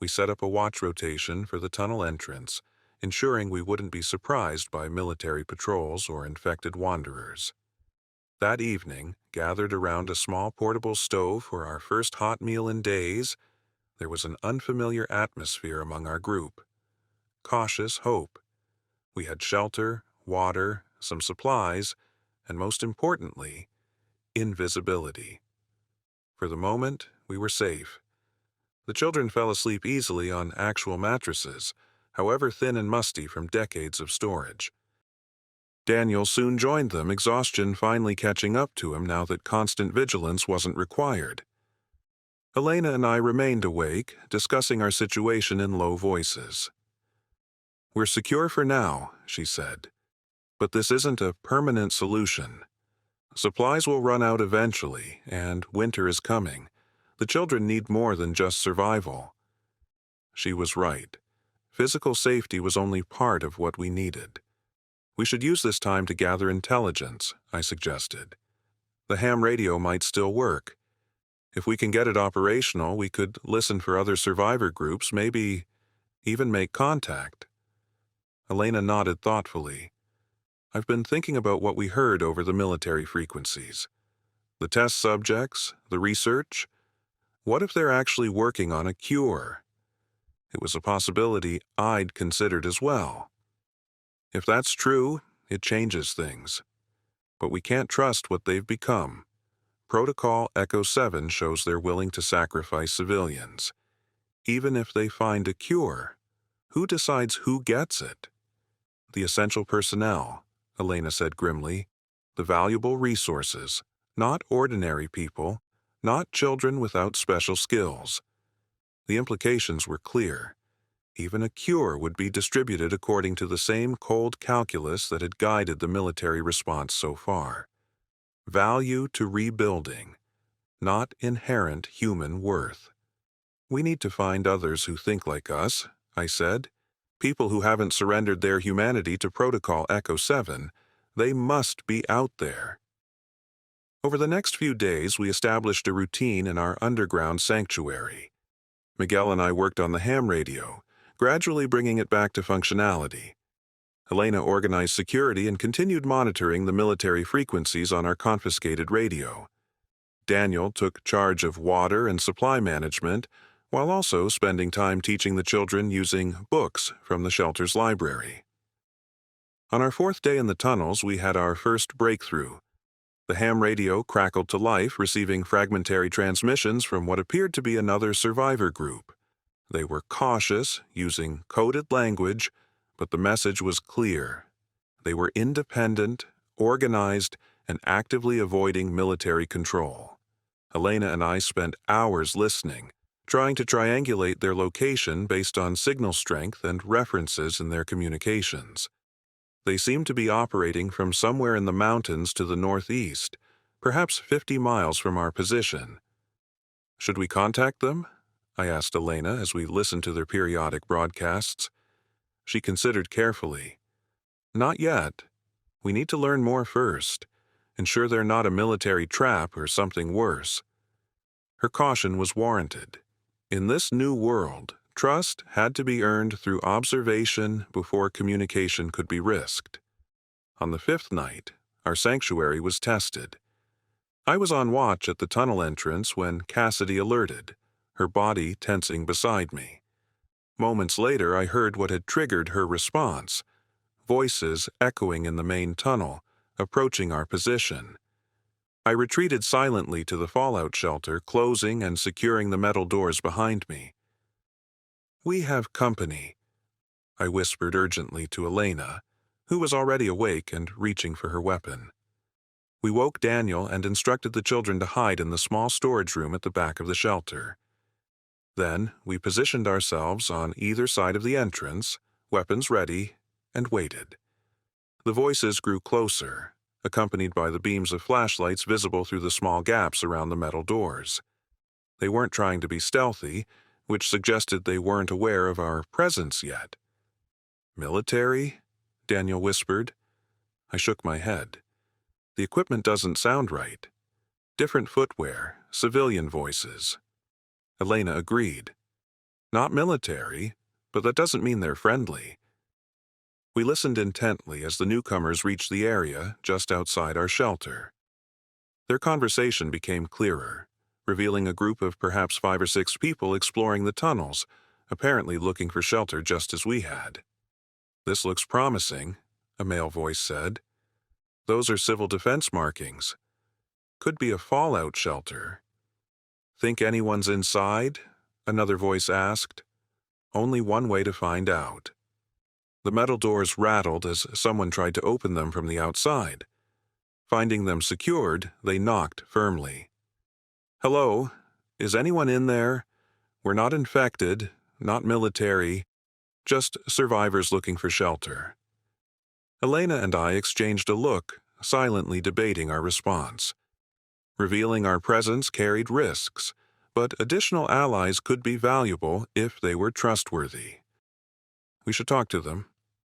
We set up a watch rotation for the tunnel entrance, ensuring we wouldn't be surprised by military patrols or infected wanderers. That evening, gathered around a small portable stove for our first hot meal in days, there was an unfamiliar atmosphere among our group. Cautious hope. We had shelter, water, some supplies, and most importantly, invisibility. For the moment, we were safe. The children fell asleep easily on actual mattresses, however thin and musty from decades of storage. Daniel soon joined them, exhaustion finally catching up to him now that constant vigilance wasn't required. Elena and I remained awake, discussing our situation in low voices. "We're secure for now," she said, "but this isn't a permanent solution. Supplies will run out eventually, and winter is coming. The children need more than just survival." She was right. Physical safety was only part of what we needed. "We should use this time to gather intelligence," I suggested. "The ham radio might still work. If we can get it operational, we could listen for other survivor groups, maybe even make contact." Elena nodded thoughtfully. "I've been thinking about what we heard over the military frequencies. The test subjects, the research. What if they're actually working on a cure?" It was a possibility I'd considered as well. If that's true, it changes things. But we can't trust what they've become. Protocol Echo 7 shows they're willing to sacrifice civilians. Even if they find a cure, who decides who gets it? "The essential personnel," Elena said grimly. "The valuable resources, not ordinary people, not children without special skills." The implications were clear. Even a cure would be distributed according to the same cold calculus that had guided the military response so far. Value to rebuilding, not inherent human worth. "We need to find others who think like us," I said. "People who haven't surrendered their humanity to Protocol Echo 7. They must be out there." Over the next few days, we established a routine in our underground sanctuary. Miguel and I worked on the ham radio, gradually bringing it back to functionality. Elena organized security and continued monitoring the military frequencies on our confiscated radio. Daniel took charge of water and supply management, while also spending time teaching the children using books from the shelter's library. On our fourth day in the tunnels, we had our first breakthrough. The ham radio crackled to life, receiving fragmentary transmissions from what appeared to be another survivor group. They were cautious, using coded language, but the message was clear. They were independent, organized, and actively avoiding military control. Elena and I spent hours listening, trying to triangulate their location based on signal strength and references in their communications. They seemed to be operating from somewhere in the mountains to the northeast, perhaps 50 miles from our position. "Should we contact them?" I asked Elena as we listened to their periodic broadcasts. She considered carefully. "Not yet. We need to learn more first. Ensure they're not a military trap or something worse." Her caution was warranted. In this new world, trust had to be earned through observation before communication could be risked. On the fifth night, our sanctuary was tested. I was on watch at the tunnel entrance when Cassidy alerted, her body tensing beside me. Moments later, I heard what had triggered her response, voices echoing in the main tunnel, approaching our position. I retreated silently to the fallout shelter, closing and securing the metal doors behind me. "We have company," I whispered urgently to Elena, who was already awake and reaching for her weapon. We woke Daniel and instructed the children to hide in the small storage room at the back of the shelter. Then we positioned ourselves on either side of the entrance, weapons ready, and waited. The voices grew closer, accompanied by the beams of flashlights visible through the small gaps around the metal doors. They weren't trying to be stealthy, which suggested they weren't aware of our presence yet. "Military?" Daniel whispered. I shook my head. "The equipment doesn't sound right. Different footwear, civilian voices." Elena agreed. "Not military, but that doesn't mean they're friendly." We listened intently as the newcomers reached the area just outside our shelter. Their conversation became clearer, revealing a group of perhaps 5 or 6 people exploring the tunnels, apparently looking for shelter just as we had. "This looks promising," a male voice said. "Those are civil defense markings. Could be a fallout shelter." "Think anyone's inside?" another voice asked. "Only one way to find out." The metal doors rattled as someone tried to open them from the outside. Finding them secured, they knocked firmly. "Hello? Is anyone in there? We're not infected, not military, just survivors looking for shelter." Elena and I exchanged a look, silently debating our response. Revealing our presence carried risks, but additional allies could be valuable if they were trustworthy. "We should talk to them,"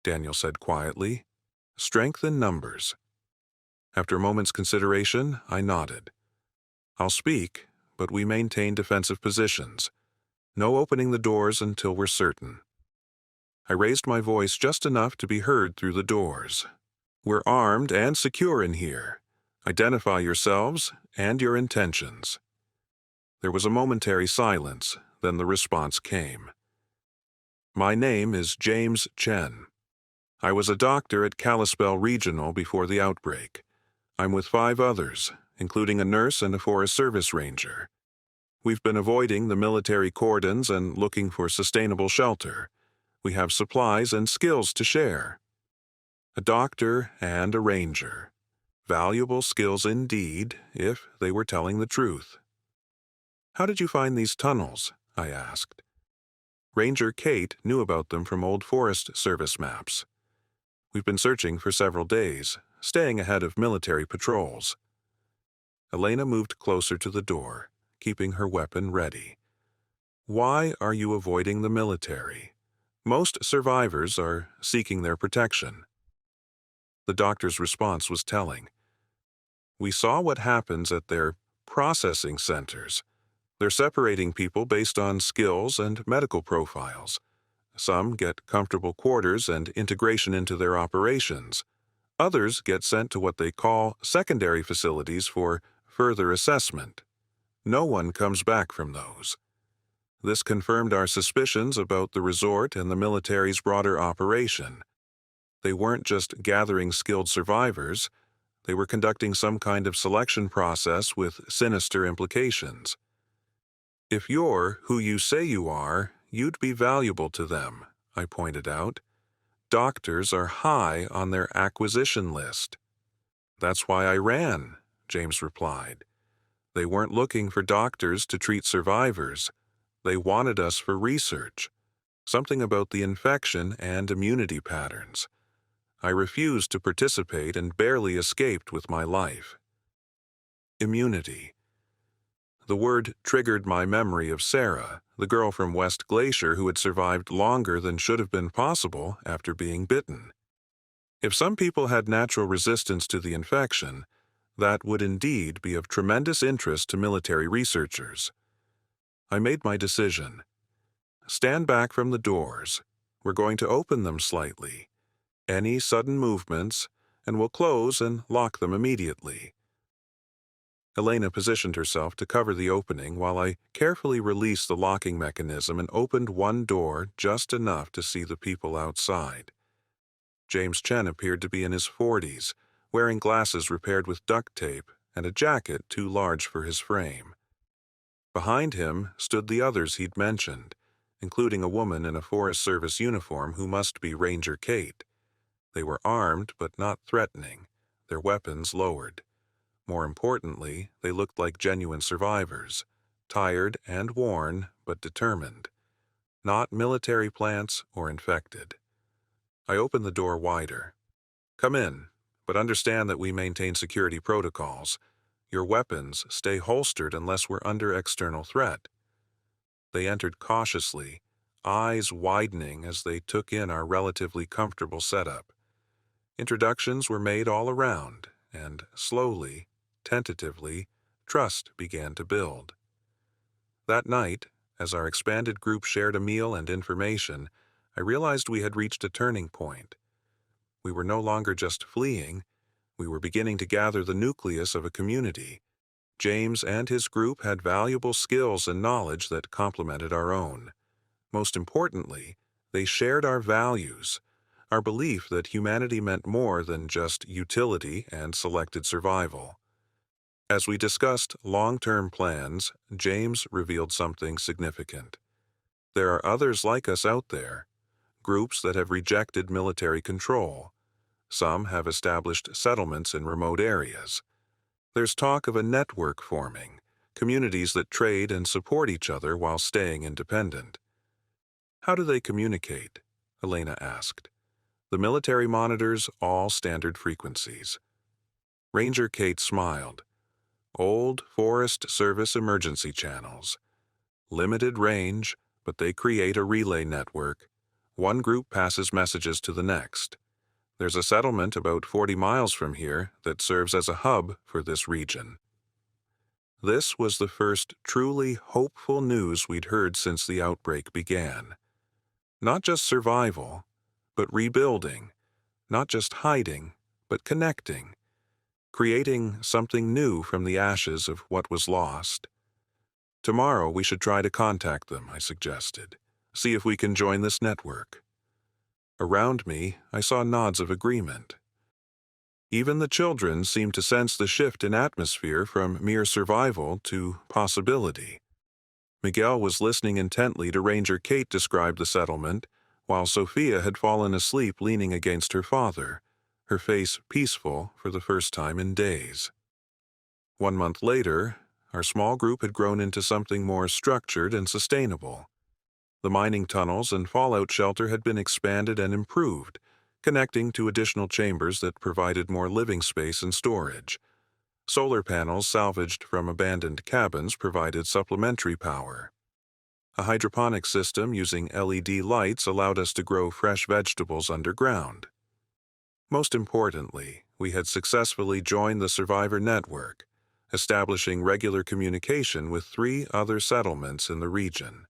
Daniel said quietly. "Strength in numbers." After a moment's consideration, I nodded. "I'll speak, but we maintain defensive positions. No opening the doors until we're certain." I raised my voice just enough to be heard through the doors. "We're armed and secure in here. Identify yourselves and your intentions." There was a momentary silence, then the response came. "My name is James Chen. I was a doctor at Kalispell Regional before the outbreak. I'm with 5 others, including a nurse and a Forest Service ranger. We've been avoiding the military cordons and looking for sustainable shelter. We have supplies and skills to share." A doctor and a ranger. Valuable skills indeed, if they were telling the truth. "How did you find these tunnels?" I asked. Ranger Kate knew about them from old Forest Service maps. "We've been searching for several days, staying ahead of military patrols." Elena moved closer to the door, keeping her weapon ready. "Why are you avoiding the military? Most survivors are seeking their protection." The doctor's response was telling. "We saw what happens at their processing centers. They're separating people based on skills and medical profiles. Some get comfortable quarters and integration into their operations. Others get sent to what they call secondary facilities for further assessment. No one comes back from those." This confirmed our suspicions about the resort and the military's broader operation. They weren't just gathering skilled survivors, they were conducting some kind of selection process with sinister implications. "If you're who you say you are, you'd be valuable to them," I pointed out. "Doctors are high on their acquisition list." "That's why I ran," James replied. "They weren't looking for doctors to treat survivors. They wanted us for research, something about the infection and immunity patterns. I refused to participate and barely escaped with my life." Immunity. The word triggered my memory of Sarah, the girl from West Glacier who had survived longer than should have been possible after being bitten. If some people had natural resistance to the infection, that would indeed be of tremendous interest to military researchers. I made my decision. "Stand back from the doors. We're going to open them slightly. Any sudden movements, and we'll close and lock them immediately." Elena positioned herself to cover the opening while I carefully released the locking mechanism and opened one door just enough to see the people outside. James Chen appeared to be in his 40s, wearing glasses repaired with duct tape and a jacket too large for his frame. Behind him stood the others he'd mentioned, including a woman in a Forest Service uniform who must be Ranger Kate. They were armed but not threatening, their weapons lowered. More importantly, they looked like genuine survivors, tired and worn but determined. Not military plants or infected. I opened the door wider. "Come in, but understand that we maintain security protocols. Your weapons stay holstered unless we're under external threat." They entered cautiously, eyes widening as they took in our relatively comfortable setup. Introductions were made all around, and slowly, tentatively, trust began to build. That night, as our expanded group shared a meal and information, I realized we had reached a turning point. We were no longer just fleeing, We were beginning to gather the nucleus of a community. James and his group had valuable skills and knowledge that complemented our own. Most importantly, they shared our values, our belief that humanity meant more than just utility and selected survival. As we discussed long-term plans, James revealed something significant. There are others like us out there, groups that have rejected military control. Some have established settlements in remote areas. There's talk of a network forming, communities that trade and support each other while staying independent. How do they communicate? Elena asked. The military monitors all standard frequencies. Ranger Kate smiled. Old Forest Service emergency channels. Limited range, but they create a relay network. One group passes messages to the next. There's a settlement about 40 miles from here that serves as a hub for this region. This was the first truly hopeful news we'd heard since the outbreak began. Not just survival, but rebuilding. Not just hiding, but connecting. Creating something new from the ashes of what was lost. Tomorrow we should try to contact them, I suggested. See if we can join this network. Around me, I saw nods of agreement. Even the children seemed to sense the shift in atmosphere from mere survival to possibility. Miguel was listening intently to Ranger Kate describe the settlement, while Sophia had fallen asleep leaning against her father, her face peaceful for the first time in days. 1 month later, our small group had grown into something more structured and sustainable. The mining tunnels and fallout shelter had been expanded and improved, connecting to additional chambers that provided more living space and storage. Solar panels salvaged from abandoned cabins provided supplementary power. A hydroponic system using LED lights allowed us to grow fresh vegetables underground. Most importantly, we had successfully joined the Survivor Network, establishing regular communication with 3 other settlements in the region.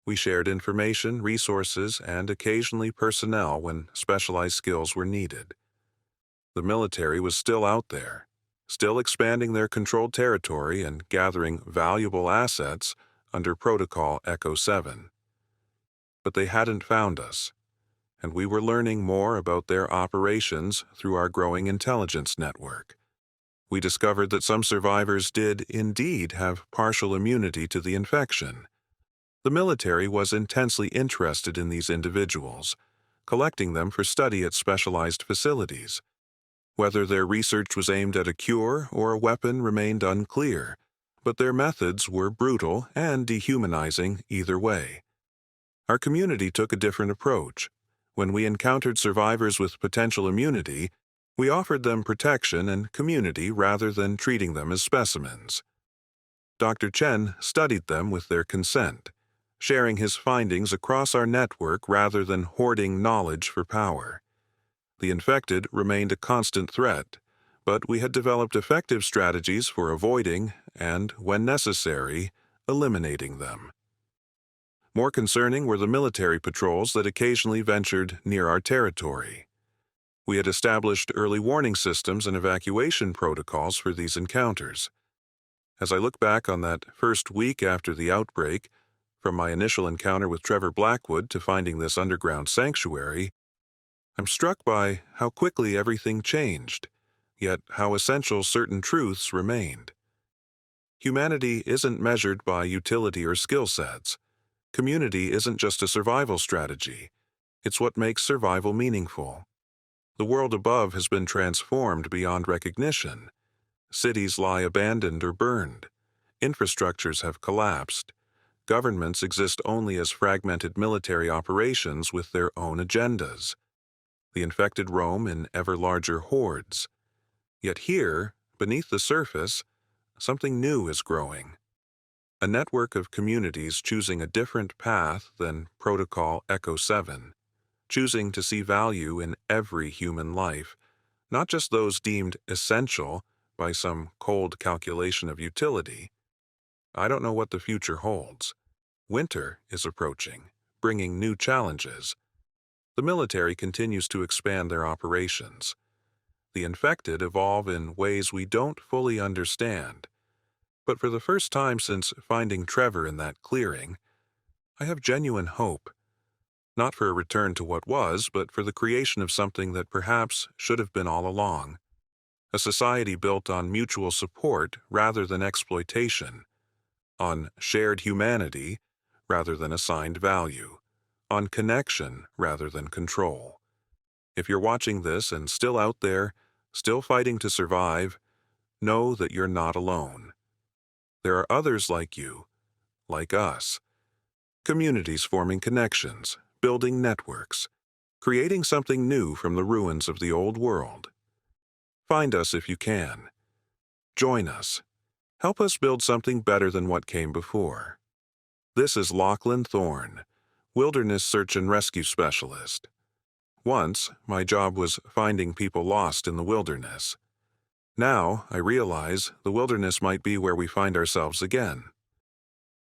We shared information, resources, and occasionally personnel when specialized skills were needed. The military was still out there, still expanding their controlled territory and gathering valuable assets under Protocol Echo 7. But they hadn't found us, and we were learning more about their operations through our growing intelligence network. We discovered that some survivors did indeed have partial immunity to the infection. The military was intensely interested in these individuals, collecting them for study at specialized facilities. Whether their research was aimed at a cure or a weapon remained unclear, but their methods were brutal and dehumanizing either way. Our community took a different approach. When we encountered survivors with potential immunity, we offered them protection and community rather than treating them as specimens. Dr. Chen studied them with their consent, sharing his findings across our network rather than hoarding knowledge for power. The infected remained a constant threat, but we had developed effective strategies for avoiding and, when necessary, eliminating them. More concerning were the military patrols that occasionally ventured near our territory. We had established early warning systems and evacuation protocols for these encounters. As I look back on that first week after the outbreak, from my initial encounter with Trevor Blackwood to finding this underground sanctuary, I'm struck by how quickly everything changed, yet how essential certain truths remained. Humanity isn't measured by utility or skill sets. Community isn't just a survival strategy. It's what makes survival meaningful. The world above has been transformed beyond recognition. Cities lie abandoned or burned. Infrastructures have collapsed. Governments exist only as fragmented military operations with their own agendas. The infected roam in ever larger hordes. Yet here, beneath the surface, something new is growing. A network of communities choosing a different path than Protocol Echo 7, choosing to see value in every human life, not just those deemed essential by some cold calculation of utility. I don't know what the future holds. Winter is approaching, bringing new challenges. The military continues to expand their operations. The infected evolve in ways we don't fully understand. But for the first time since finding Trevor in that clearing, I have genuine hope. Not for a return to what was, but for the creation of something that perhaps should have been all along. A society built on mutual support rather than exploitation, on shared humanity rather than assigned value, on connection rather than control. If you're watching this and still out there, still fighting to survive, know that you're not alone. There are others like you, like us. Communities forming connections, building networks, creating something new from the ruins of the old world. Find us if you can. Join us. Help us build something better than what came before. This is Lachlan Thorne, Wilderness Search and Rescue Specialist. Once, my job was finding people lost in the wilderness. Now, I realize the wilderness might be where we find ourselves again.